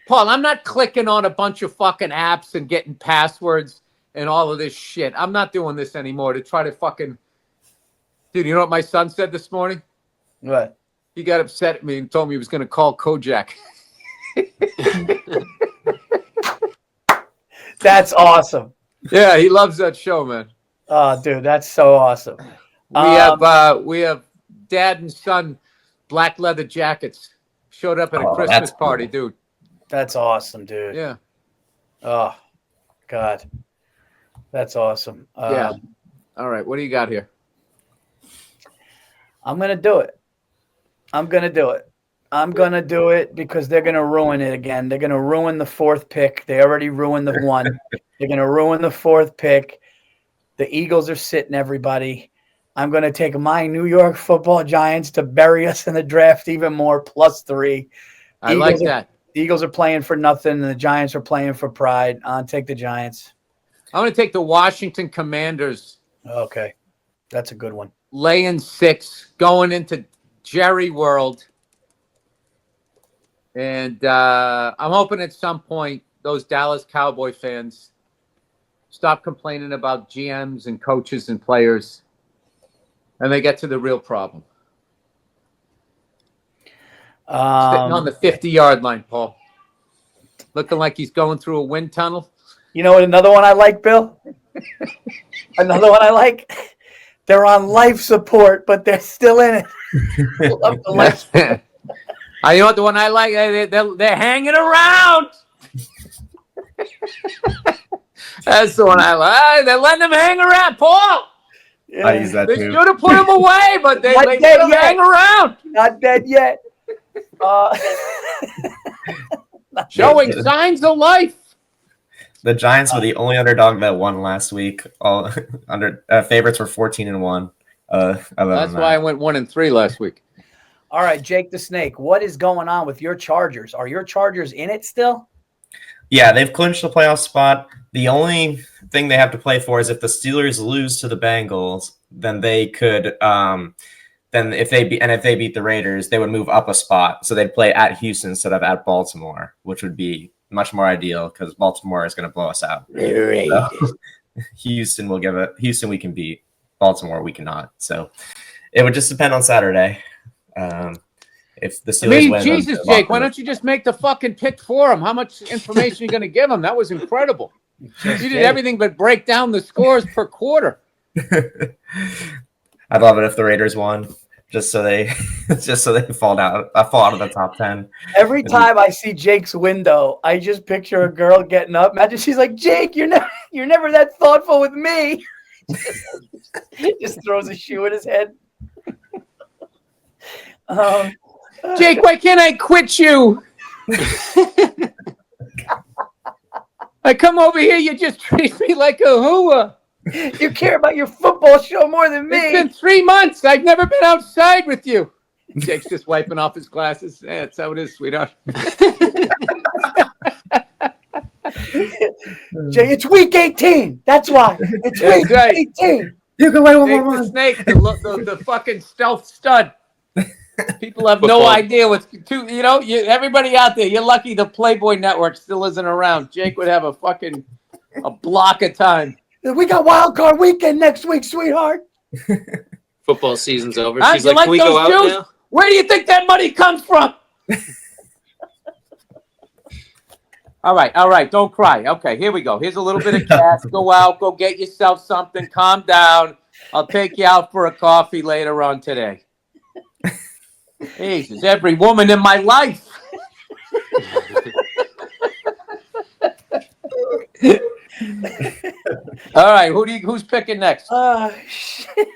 Paul, I'm not clicking on a bunch of fucking apps and getting passwords and all of this shit. I'm not doing this anymore to try to fucking... Dude, you know what my son said this morning? What? He got upset at me and told me he was going to call Kojak. That's awesome. Yeah, he loves that show, man. Oh, dude, that's so awesome. We have dad and son black leather jackets showed up at a Christmas party, cool. dude. That's awesome, dude. Yeah. Oh, God. That's awesome. Yeah. All right. What do you got here? I'm going to do it. I'm going to do it because they're going to ruin it again. They're going to ruin the 4th pick. They already ruined the 1. They're going to ruin the 4th pick. The Eagles are sitting everybody. I'm going to take my New York Football Giants to bury us in the draft even more, +3. I like that. The Eagles are playing for nothing, and the Giants are playing for pride. I'll take the Giants. I'm going to take the Washington Commanders. Okay. That's a good one. Laying 6, going into Jerry World. And I'm hoping at some point those Dallas Cowboy fans stop complaining about GMs and coaches and players, and they get to the real problem. Sitting on the 50-yard line, Paul. Looking like he's going through a wind tunnel. You know what another one I like, Bill? Another one I like? They're on life support, but they're still in it. Love the life support. You know what the one I like? They're hanging around. That's the one I like. They're letting them hang around, Paul. Yeah. I use that They too. should have put him away, but they let him hang around. Not dead yet. Showing signs of life. The Giants were the only underdog that won last week. All favorites were 14-1. That's why I went 1-3 last week. All right, Jake the Snake, what is going on with your Chargers? Are your Chargers in it still? Yeah, they've clinched the playoff spot. The only thing they have to play for is if the Steelers lose to the Bengals, then they could. Then if they beat the Raiders, they would move up a spot. So they'd play at Houston instead of at Baltimore, which would be much more ideal because Baltimore is going to blow us out. So, Houston we can beat. Baltimore we cannot. So it would just depend on Saturday. If the Steelers win, Jesus, Jake, why don't you just make the fucking pick for him? How much information are you going to give him? That was incredible. You did everything but break down the scores per quarter. I'd love it if the Raiders won, just so they fall out of the top 10. Every time I see Jake's window, I just picture a girl getting up. Imagine she's like, Jake, you're never that thoughtful with me. Just throws a shoe at his head. Jake, why can't I quit you? I come over here, you just treat me like a hooah. You care about your football show more than me. It's been 3 months. I've never been outside with you. Jake's just wiping off his glasses. Yeah, that's how it is, sweetheart. Jay, it's week 18. That's why. It's week 18. You can wait one Jake more the month. Snake, the fucking stealth stud. People have no idea what's everybody out there. You're lucky the Playboy Network still isn't around. Jake would have a block of time. We got wild card weekend next week, sweetheart. Football season's over. Huh? She's You like, can we go out shoes? now? Where do you think that money comes from? All right. Don't cry. Okay, here we go. Here's a little bit of cash. Go out. Go get yourself something. Calm down. I'll take you out for a coffee later on today. Jesus, every woman in my life. All right, who's picking next? Shit.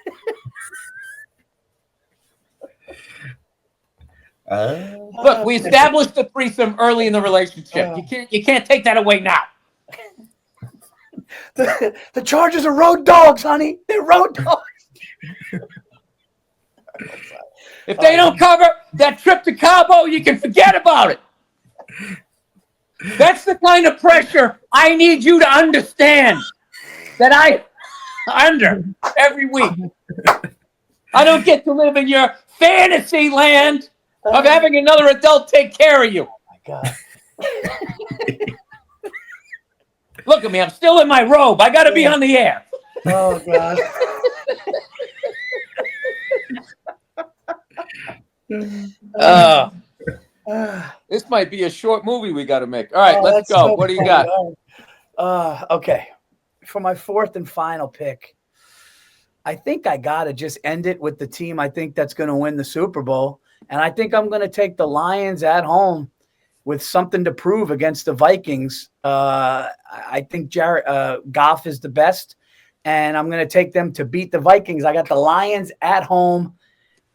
Look, we established the threesome early in the relationship. You can't take that away now. The Chargers are road dogs, honey. They're road dogs. If they don't cover that trip to Cabo, you can forget about it. That's the kind of pressure I need you to understand that I under every week. I don't get to live in your fantasy land of having another adult take care of you. Oh, my God. Look at me. I'm still in my robe. I got to be on the air. Oh, God. This might be a short movie we got to make. All right, let's go. So what do you funny. got? Okay. For my fourth and final pick, I think I got to just end it with the team I think that's going to win the Super Bowl. And I think I'm going to take the Lions at home with something to prove against the Vikings. I think Goff is the best, and I'm going to take them to beat the Vikings. I got the Lions at home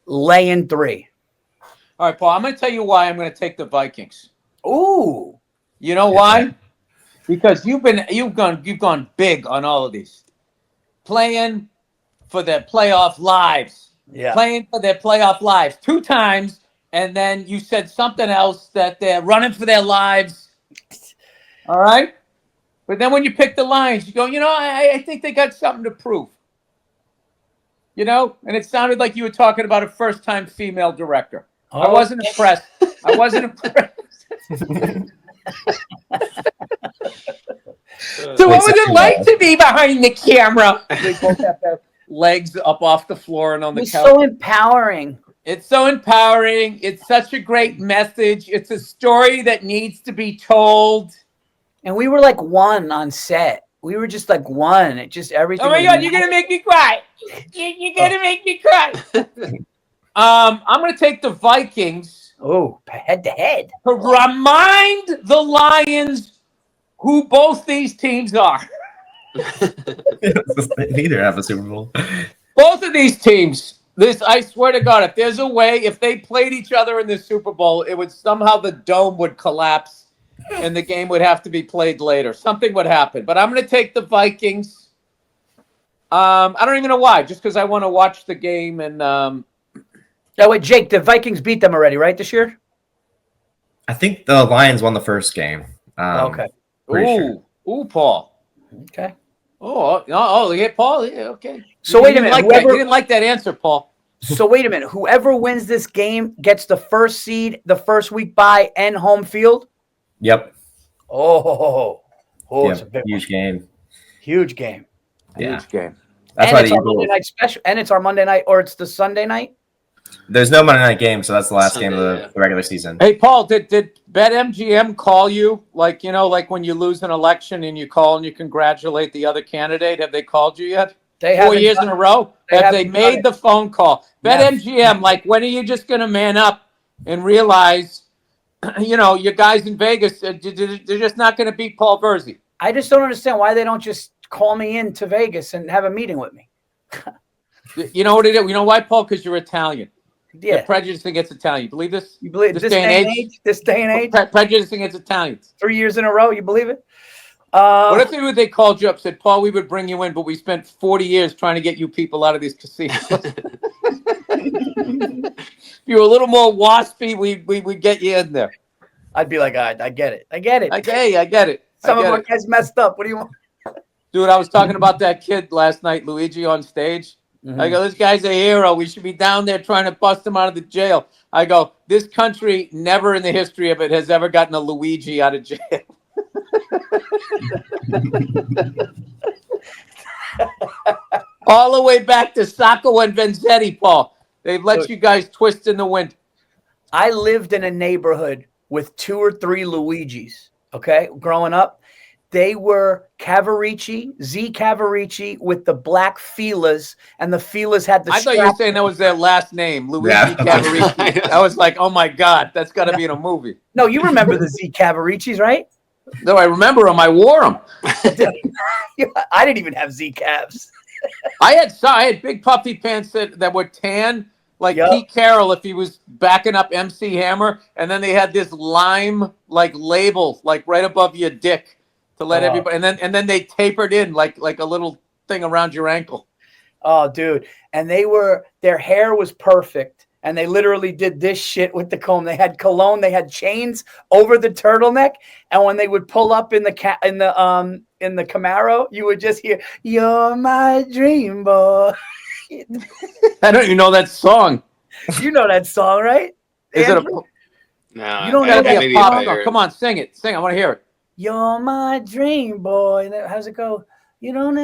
laying 3. All right, Paul, I'm going to tell you why I'm going to take the Vikings. Ooh. You know why? Because you've gone big on all of these. Playing for their playoff lives. Yeah. Playing for their playoff lives 2 times, and then you said something else that they're running for their lives. All right? But then when you pick the Lions, you go, I think they got something to prove. And it sounded like you were talking about a first-time female director. Oh. I wasn't impressed. I wasn't impressed. So what was it like to be behind the camera? They both have their legs up off the floor and on the couch. It's so empowering. It's so empowering. It's such a great message. It's a story that needs to be told. And we were like one on set. We were just like one. It just everything. Oh my God, you're gonna make me cry. You're gonna make me cry. I'm gonna take the Vikings. Oh, head to head. To remind the Lions who both these teams are. Neither have a Super Bowl. Both of these teams. I swear to God, if there's a way, if they played each other in the Super Bowl, it would somehow the dome would collapse and the game would have to be played later. Something would happen. But I'm going to take the Vikings. I don't even know why. Just because I want to watch the game and. Oh wait, Jake, the Vikings beat them already, right? This year. I think the Lions won the first game. Okay. Ooh, Paul. Okay. Oh, yeah, Paul. Yeah, okay. So wait a minute. You didn't like that answer, Paul. So wait a minute. Whoever wins this game gets the first seed, the first week bye, and home field. Yep. It's a big huge game. Huge game. Huge game. That's and why it's our Monday night special. And it's our Monday night, or it's the Sunday night. There's no Monday night game, so that's the last game of the regular season. Hey, Paul, did BetMGM call you? Like when you lose an election and you call and you congratulate the other candidate? Have they called you yet? They 4 years in a row? Have they made the phone call? BetMGM, when are you just going to man up and realize, your guys in Vegas, they're just not going to beat Paul Verzi? I just don't understand why they don't just call me in to Vegas and have a meeting with me. You know what it is? You know why, Paul? Because you're Italian. Yeah. They're prejudiced against Italian. You believe this? You believe this day and age? This day and age? Prejudiced against Italians. 3 years in a row. You believe it? What if they called you up, said, Paul, we would bring you in, but we spent 40 years trying to get you people out of these casinos. If you were a little more waspy, we'd get you in there. I'd be like, all right, I get it. I get it. I get it. Some of our guys messed up. What do you want? Dude, I was talking about that kid last night, Luigi, on stage. Mm-hmm. I go, this guy's a hero. We should be down there trying to bust him out of the jail. I go, this country never in the history of it has ever gotten a Luigi out of jail. All the way back to Sacco and Vanzetti, Paul. They've let you guys twist in the wind. I lived in a neighborhood with 2 or 3 Luigis, okay, growing up. They were Cavarici, Z Cavarici with the black feelers, and the feelers had the I thought you were saying that was their last name, Luigi Cavarici. I was like, oh my God, that's got to be in a movie. No, you remember the Z Cavaricis, right? No, I remember them. I wore them. I didn't even have Z Cavs. I had big puffy pants that were tan, like Pete Carroll if he was backing up MC Hammer, and then they had this lime label right above your dick to let everybody, and then they tapered in like a little thing around your ankle. Oh, dude! And their hair was perfect, and they literally did this shit with the comb. They had cologne, they had chains over the turtleneck, and when they would pull up in the Camaro, you would just hear, "You're my dream boy." I don't even know that song. You know that song, right? Is Andrew? No, you don't know that. Be a pop song. Come on, sing it. Sing. I want to hear it. You're my dream boy. How's it go? You don't.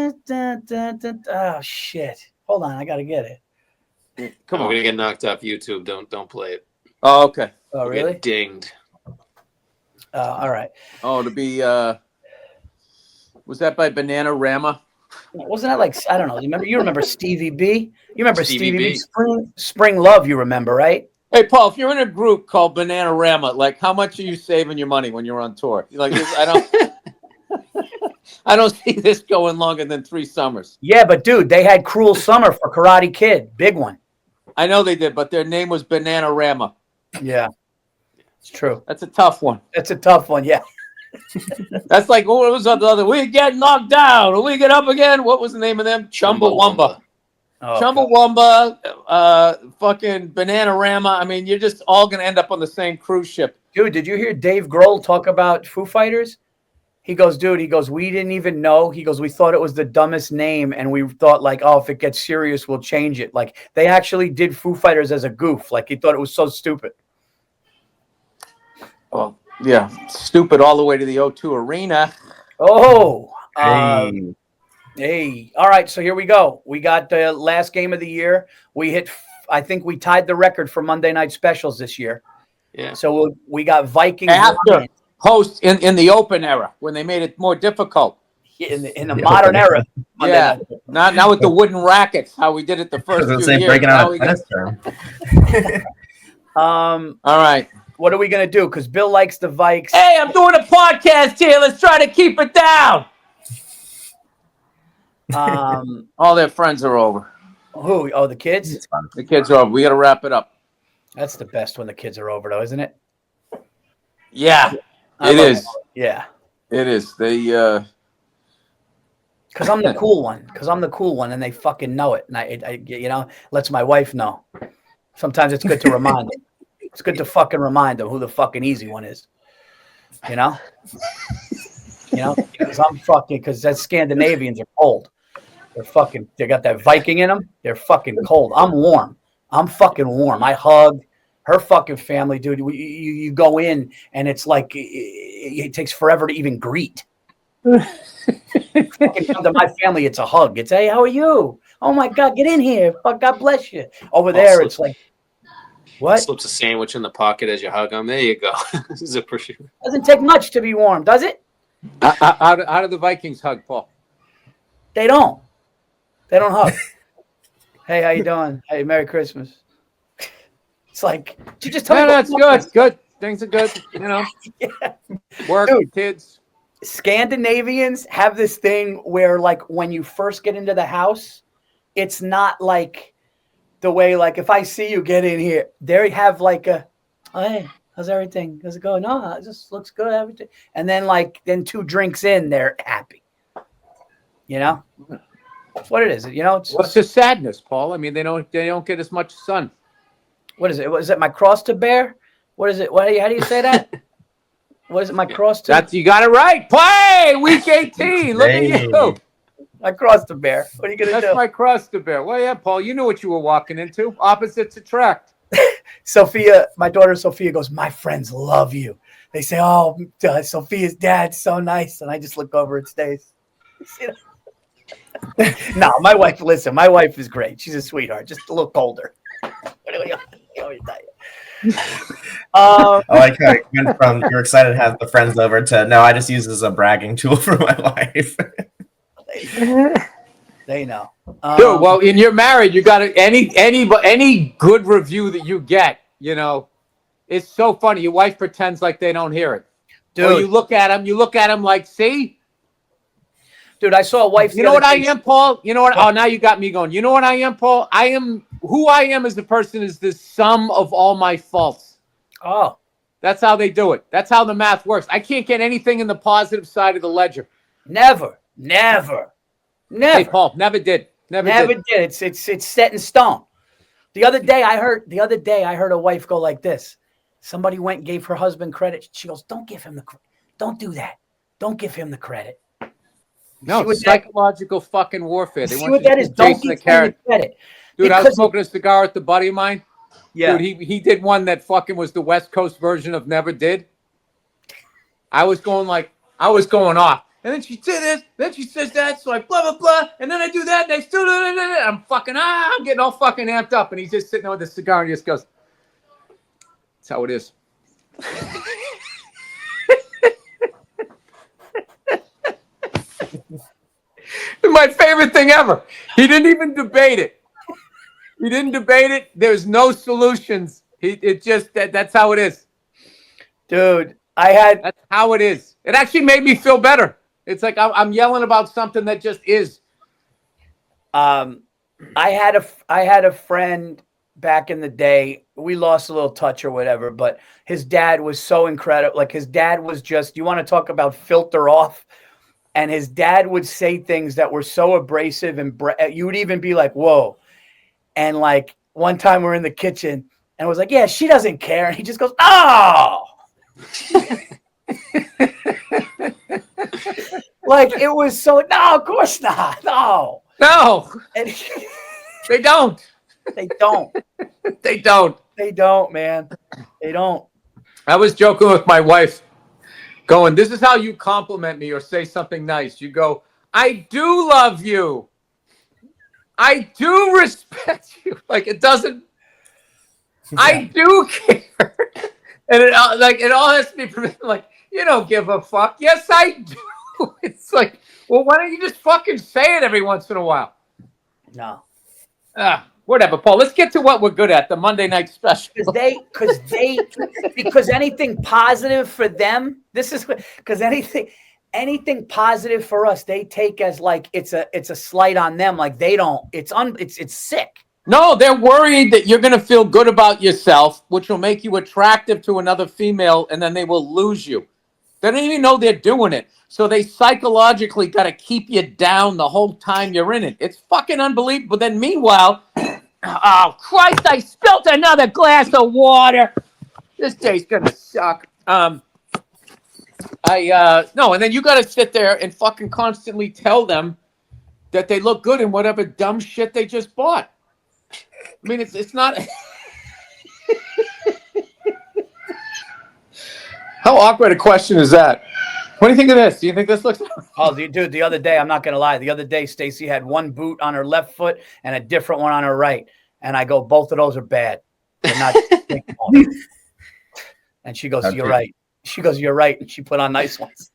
Oh shit! Hold on, I gotta get it. Come on, we're gonna get knocked off YouTube. Don't play it. Oh, okay. Oh, You'll really? get dinged. All right. Oh, to be was that by Bananarama? Wasn't that like, I don't know? You remember Stevie B? You remember Stevie Stevie B? B. Spring Love. You remember, right? Hey, Paul, if you're in a group called Bananarama, like how much are you saving your money when you're on tour? Like I don't see this going longer than 3 summers. Yeah, but dude, they had Cruel Summer for Karate Kid, big one. I know they did, but their name was Bananarama. Yeah, it's true. That's a tough one. That's a tough one. Yeah. That's like, what was the other? We get knocked down, or we get up again. What was the name of them? Chumbawamba. Oh, Chumbawamba, fucking Bananarama. I mean, you're just all going to end up on the same cruise ship. dude, did you hear Dave Grohl talk about Foo Fighters? He goes, we didn't even know. He goes, we thought it was the dumbest name, and we thought like, oh, if it gets serious, we'll change it. Like they actually did Foo Fighters as a goof. Like he thought it was so stupid. Oh, yeah. Stupid all the way to the O2 Arena. Oh, Hey. hey. All right, so here we go. We got the last game of the year. I think we tied the record for Monday night specials this year. Yeah. So we got Vikings After host in the open era when they made it more difficult. in the modern era. Monday Yeah. night. Now with the wooden rackets, how we did it the first few years. Breaking Now out we a got, tennis term. all right. What are we gonna do? Because Bill likes the Vikes. Hey, I'm doing a podcast here. Let's try to keep it down. All their friends are over. Who? Oh, the kids. It's fun. The kids are over. We got to wrap it up. That's the best when the kids are over, though, isn't it? Yeah, I it love is. it. Yeah. It is. They. Because I'm the cool one. And they fucking know it. And I lets my wife know. Sometimes it's good to remind them. It's good to fucking remind them who the fucking easy one is. You know? Because that Scandinavians are cold. They got that Viking in them. They're fucking cold. I'm warm. I'm fucking warm. I hug her fucking family, dude. You go in and it's like it takes forever to even greet. Fucking come to my family, it's a hug. It's, hey, how are you? Oh my God, get in here. Fuck, God bless you. Over there, it's like, what? Slips a sandwich in the pocket as you hug them. There you go. Zipper shoe. Doesn't take much to be warm, does it? How do the Vikings hug, Paul? They don't. They don't hug. Hey, how you doing? Hey, Merry Christmas. It's like, you just tell me. That's good. Good. Things are good. Yeah. Work, Dude. kids. Scandinavians have this thing where, like, when you first get into the house, it's not like the way, like, if I see you get in here, they have like a, oh, hey, how's everything? How's it going? No, it just looks good. Everything. And then 2 drinks in, they're happy. You know? That's what it is. You know, It's just sadness, Paul. I mean, they don't get as much sun. What is it? What is it? My cross to bear? What is it? How do you say that? What is it? My cross to? You got it right. Play week 18. Look at you. My cross to bear. What are you gonna do? That's my cross to bear. Well, yeah, Paul, you knew what you were walking into. Opposites attract. Sophia, my daughter Sophia goes, my friends love you. They say, oh, Sophia's dad's so nice. And I just look over and stays. No, my wife, listen, my wife is great. She's a sweetheart, just a little colder. I like how it went from you're excited to have the friends over to no, I just use this as a bragging tool for my wife. They know. Dude, well, when you're married, you got to any good review that you get, it's so funny. Your wife pretends like they don't hear it. Dude, or you look at them like, see? Dude, I saw a wife. You know what I am, Paul? You know what? Oh, now you got me going. You know what I am, Paul? Who I am as a person is the sum of all my faults. Oh. That's how they do it. That's how the math works. I can't get anything in the positive side of the ledger. Never. Hey, Paul, never did. Never did. It's set in stone. The other day I heard a wife go like this. Somebody went and gave her husband credit. She goes, "Don't give him the credit. Don't do that. Don't give him the credredit." No, it's psychological fucking warfare. They want what that is? Don't give him the credit. Dude, I was smoking a cigar with a buddy of mine. Yeah. Dude, he did one that fucking was the West Coast version of Never Did. I was going off. And then she did this, then she says that, so I blah, blah, blah, and then I do that, and I still do that, I'm I'm getting all fucking amped up, and he's just sitting there with a cigar, and he just goes, that's how it is. My favorite thing ever. He didn't even debate it. He didn't debate it. There's no solutions. It just that's how it is. Dude, that's how it is. It actually made me feel better. It's like I'm yelling about something that just is. I had a friend back in the day. We lost a little touch or whatever, but his dad was so incredible. Like his dad was just, you want to talk about filter off? And his dad would say things that were so abrasive, and you would even be like, whoa. And like one time we're in the kitchen and I was like, yeah, she doesn't care. And he just goes, oh. Like it was so, no, of course not. No. And they don't. They don't. They don't. They don't, man. They don't. I was joking with my wife, going, this is how you compliment me or say something nice. You go, I do love you. I do respect you. Like it doesn't. Yeah. I do care. And it all has to be like, you don't give a fuck. Yes, I do. It's like, well, why don't you just fucking say it every once in a while? No. Whatever, Paul. Let's get to what we're good at, the Monday night special. Because anything positive for them, this is because anything positive for us, they take as like it's a slight on them. Like they don't. It's sick. No, they're worried that you're going to feel good about yourself, which will make you attractive to another female, and then they will lose you. They don't even know they're doing it. So they psychologically got to keep you down the whole time you're in it. It's fucking unbelievable. Then meanwhile, oh, Christ, I spilt another glass of water. This day's going to suck. No, and then you got to sit there and fucking constantly tell them that they look good in whatever dumb shit they just bought. I mean, it's not. How awkward a question is that? What do you think of this? Do you think this looks? Oh, dude, the other day, I'm not going to lie. The other day, Stacy had one boot on her left foot and a different one on her right. And I go, both of those are bad. They're not. And she goes, you're right. She goes, you're right. And she put on nice ones.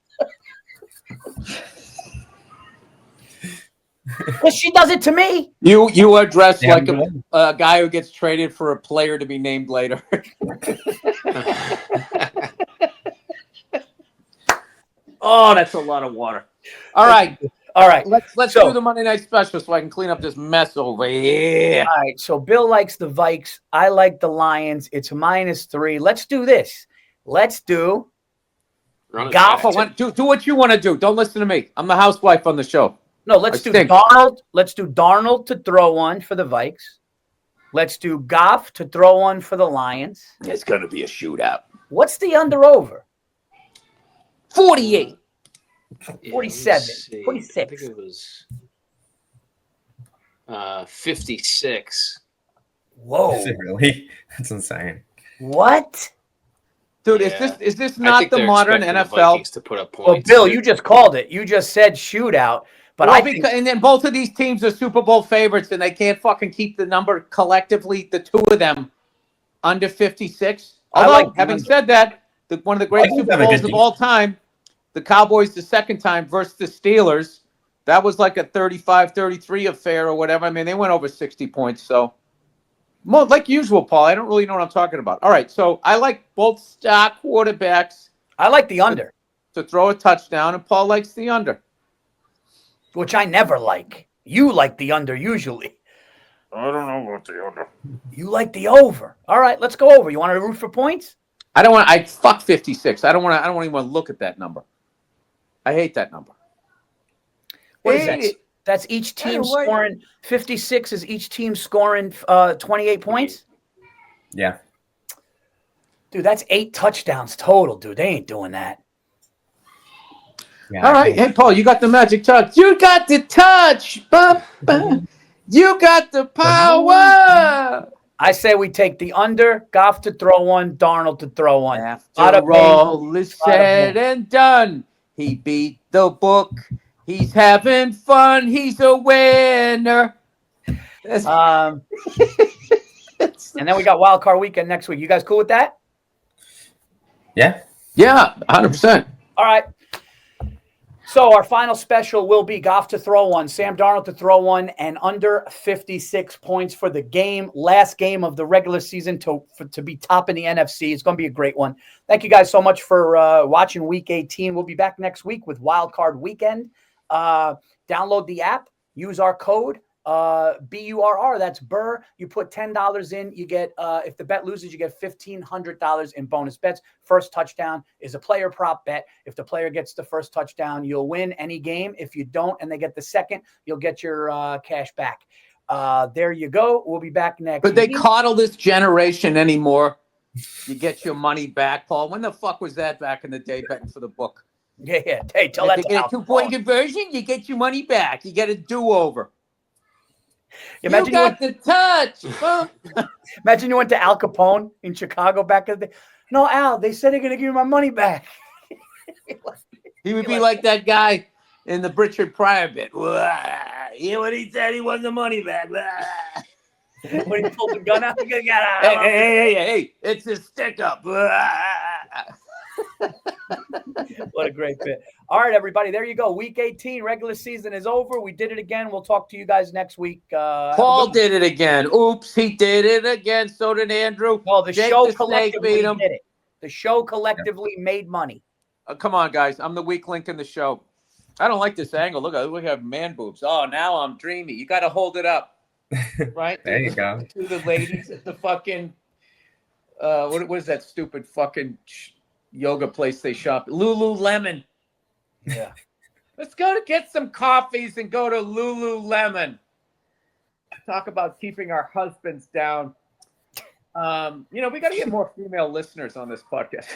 Because she does it to me. You are dressed like a guy who gets traded for a player to be named later. Oh, that's a lot of water. All right. Let's do the Monday night special so I can clean up this mess over here. All right. So Bill likes the Vikes. I like the Lions. It's -3. Let's do this. Let's do golf. Do what you want to do. Don't listen to me. I'm the housewife on the show. No, let's do Darnold. Let's do Darnold to throw one for the Vikes. Let's do Goff to throw one for the Lions. It's going to be a shootout. What's the under-over? 48. 47. 46. I think it was 56. Whoa. Is it really? That's insane. What? Dude, is this not the modern NFL? To put up points. Well, Bill, you just called it. You just said shootout. But and then both of these teams are Super Bowl favorites, and they can't fucking keep the number collectively, the two of them, under 56. Although, having said that, one of the great Super Bowls of all time, the Cowboys the second time versus the Steelers, that was like a 35-33 affair or whatever. I mean, they went over 60 points. So, more like usual, Paul, I don't really know what I'm talking about. All right, so I like both star quarterbacks. I like the under. To throw a touchdown, and Paul likes the under. Which I never like. You like the under usually. I don't know about the under. You like the over. All right, let's go over. You want to root for points? I don't want. I fuck 56. I don't want to even want to look at that number. I hate that number. What is that? That's each team scoring 56. Is each team scoring 28 points? Yeah. Dude, that's 8 touchdowns total, dude. They ain't doing that. Yeah, all right. Hey, Paul, you got the magic touch. You got the touch. You got the power. I say we take the under, Goff to throw one, Darnold to throw one. After all is said and done, he beat the book. He's having fun. He's a winner. And then we got Wild Card Weekend next week. You guys cool with that? Yeah. Yeah, 100%. All right. So our final special will be Goff to throw one, Sam Darnold to throw one, and under 56 points for the game. Last game of the regular season to be top in the NFC. It's going to be a great one. Thank you guys so much for watching Week 18. We'll be back next week with Wild Card Weekend. Download the app. Use our code. BURR, that's Burr. You put $10 in, you get if the bet loses, you get $1,500 in bonus bets. First touchdown is a player prop bet. If the player gets the first touchdown, you'll win any game. If you don't and they get the second, you'll get your cash back. There you go. We'll be back next But they week. coddle this generation anymore. You get your money back, Paul. When the fuck was that back in the day betting for the book? Yeah. Hey, tell that If to you get a Al 2-point Capone. conversion, you get your money back. You get a do-over. Imagine you got the touch. Imagine you went to Al Capone in Chicago back in the day. No, Al, they said they're going to give me my money back. He would be like that guy in the Richard Pryor bit. Hear what he said? He wants the money back. When he pulled the gun out, he got out. Hey, it's a stick-up. What a great bit. All right, everybody. There you go. Week 18, regular season is over. We did it again. We'll talk to you guys next week. Paul did it again. Oops, he did it again. So did Andrew. Well, the Jake show the Snake collectively beat him. did it. The show collectively made money. Come on, guys. I'm the weak link in the show. I don't like this angle. Look, I have man boobs. Oh, now I'm dreamy. You got to hold it up. Right? There you go. To the ladies at the fucking, what is that stupid fucking yoga place they shop? Lululemon. Yeah. Let's go to get some coffees and go to Lululemon. Talk about keeping our husbands down. We got to get more female listeners on this podcast.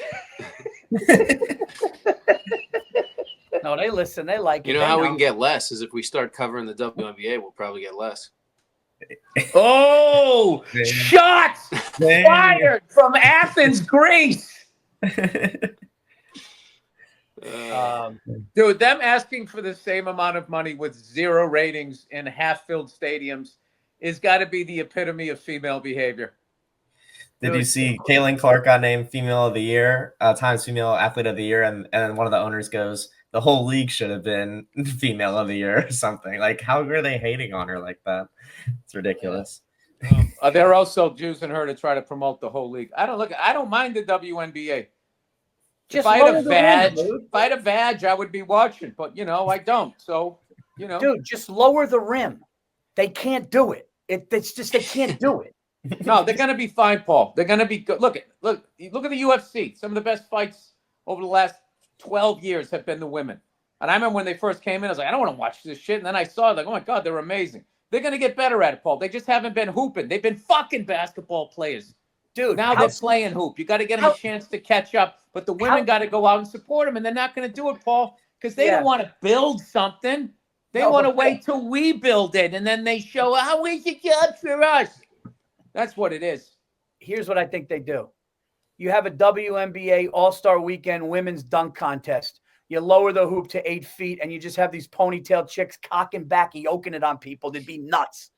No, they listen. They like it. You know how we can get less is if we start covering the WNBA, we'll probably get less. Oh, shots fired from Athens, Greece. Dude, them asking for the same amount of money with 0 ratings in half-filled stadiums is got to be the epitome of female behavior. Did you see Caitlin Clark got named Female of the Year, Times Female Athlete of the Year, and then one of the owners goes, the whole league should have been Female of the Year or something. Like, how are they hating on her like that? It's ridiculous. They're also using her to try to promote the whole league. I don't mind the WNBA. Just if I had a rim, badge, I would be watching, but I don't. So, dude, just lower the rim. They can't do it. It's just they can't do it. No, they're gonna be fine, Paul. They're gonna be good. Look at the UFC. Some of the best fights over the last 12 years have been the women. And I remember when they first came in, I was like, I don't want to watch this shit. And then I saw it, like, oh my God, they're amazing. They're gonna get better at it, Paul. They just haven't been hooping. They've been fucking basketball players. Dude, now they're playing hoop. You got to get them a chance to catch up. But the women got to go out and support them, and they're not going to do it, Paul, because they don't want to build something. They want to wait till we build it, and then they show how is it good for us. That's what it is. Here's what I think they do. You have a WNBA All-Star Weekend women's dunk contest. You lower the hoop to 8 feet, and you just have these ponytail chicks cocking back, yoking it on people. They'd be nuts.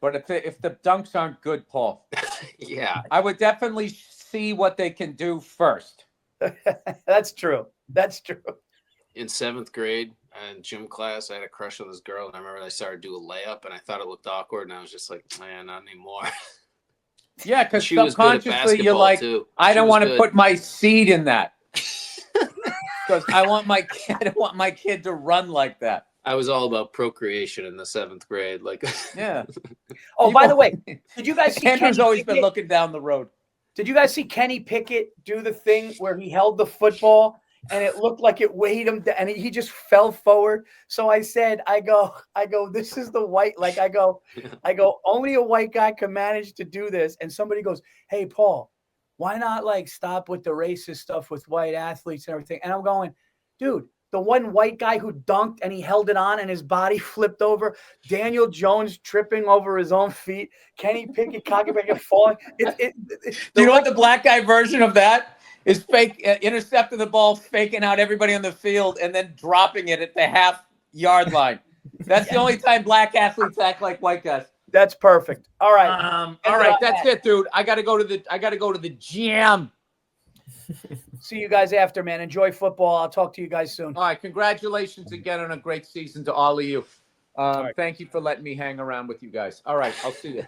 But if the dunks aren't good, Paul, yeah, I would definitely see what they can do first. That's true. That's true. In 7th grade, in gym class, I had a crush on this girl, and I remember I started to do a layup, and I thought it looked awkward, and I was just like, man, not anymore. Yeah, because She was good at subconsciously you're basketball, like, too. I She don't was want to good. put my seed in that. Because I don't want my kid to run like that. I was all about procreation in the 7th grade. Like, Yeah. Oh, by the way, did you guys see Andrew's Kenny always been Pickett? looking down the road. Did you guys see Kenny Pickett do the thing where he held the football and it looked like it weighed him down and he just fell forward? So I said, I go, this is the white, like I go, only a white guy can manage to do this. And somebody goes, hey, Paul, why not like stop with the racist stuff with white athletes and everything? And I'm going, dude, the one white guy who dunked and he held it on and his body flipped over, Daniel Jones tripping over his own feet, Kenny Pickett cocking back and falling. Do you know what the black guy version of that is? Fake intercepting the ball, faking out everybody on the field, and then dropping it at the half-yard line. That's the only time black athletes act like white guys. That's perfect. All right. All right, that's it, dude. I gotta go to the gym. See you guys after, man. Enjoy football. I'll talk to you guys soon. All right. Congratulations again on a great season to all of you. Right. Thank you for letting me hang around with you guys. All right. I'll see you.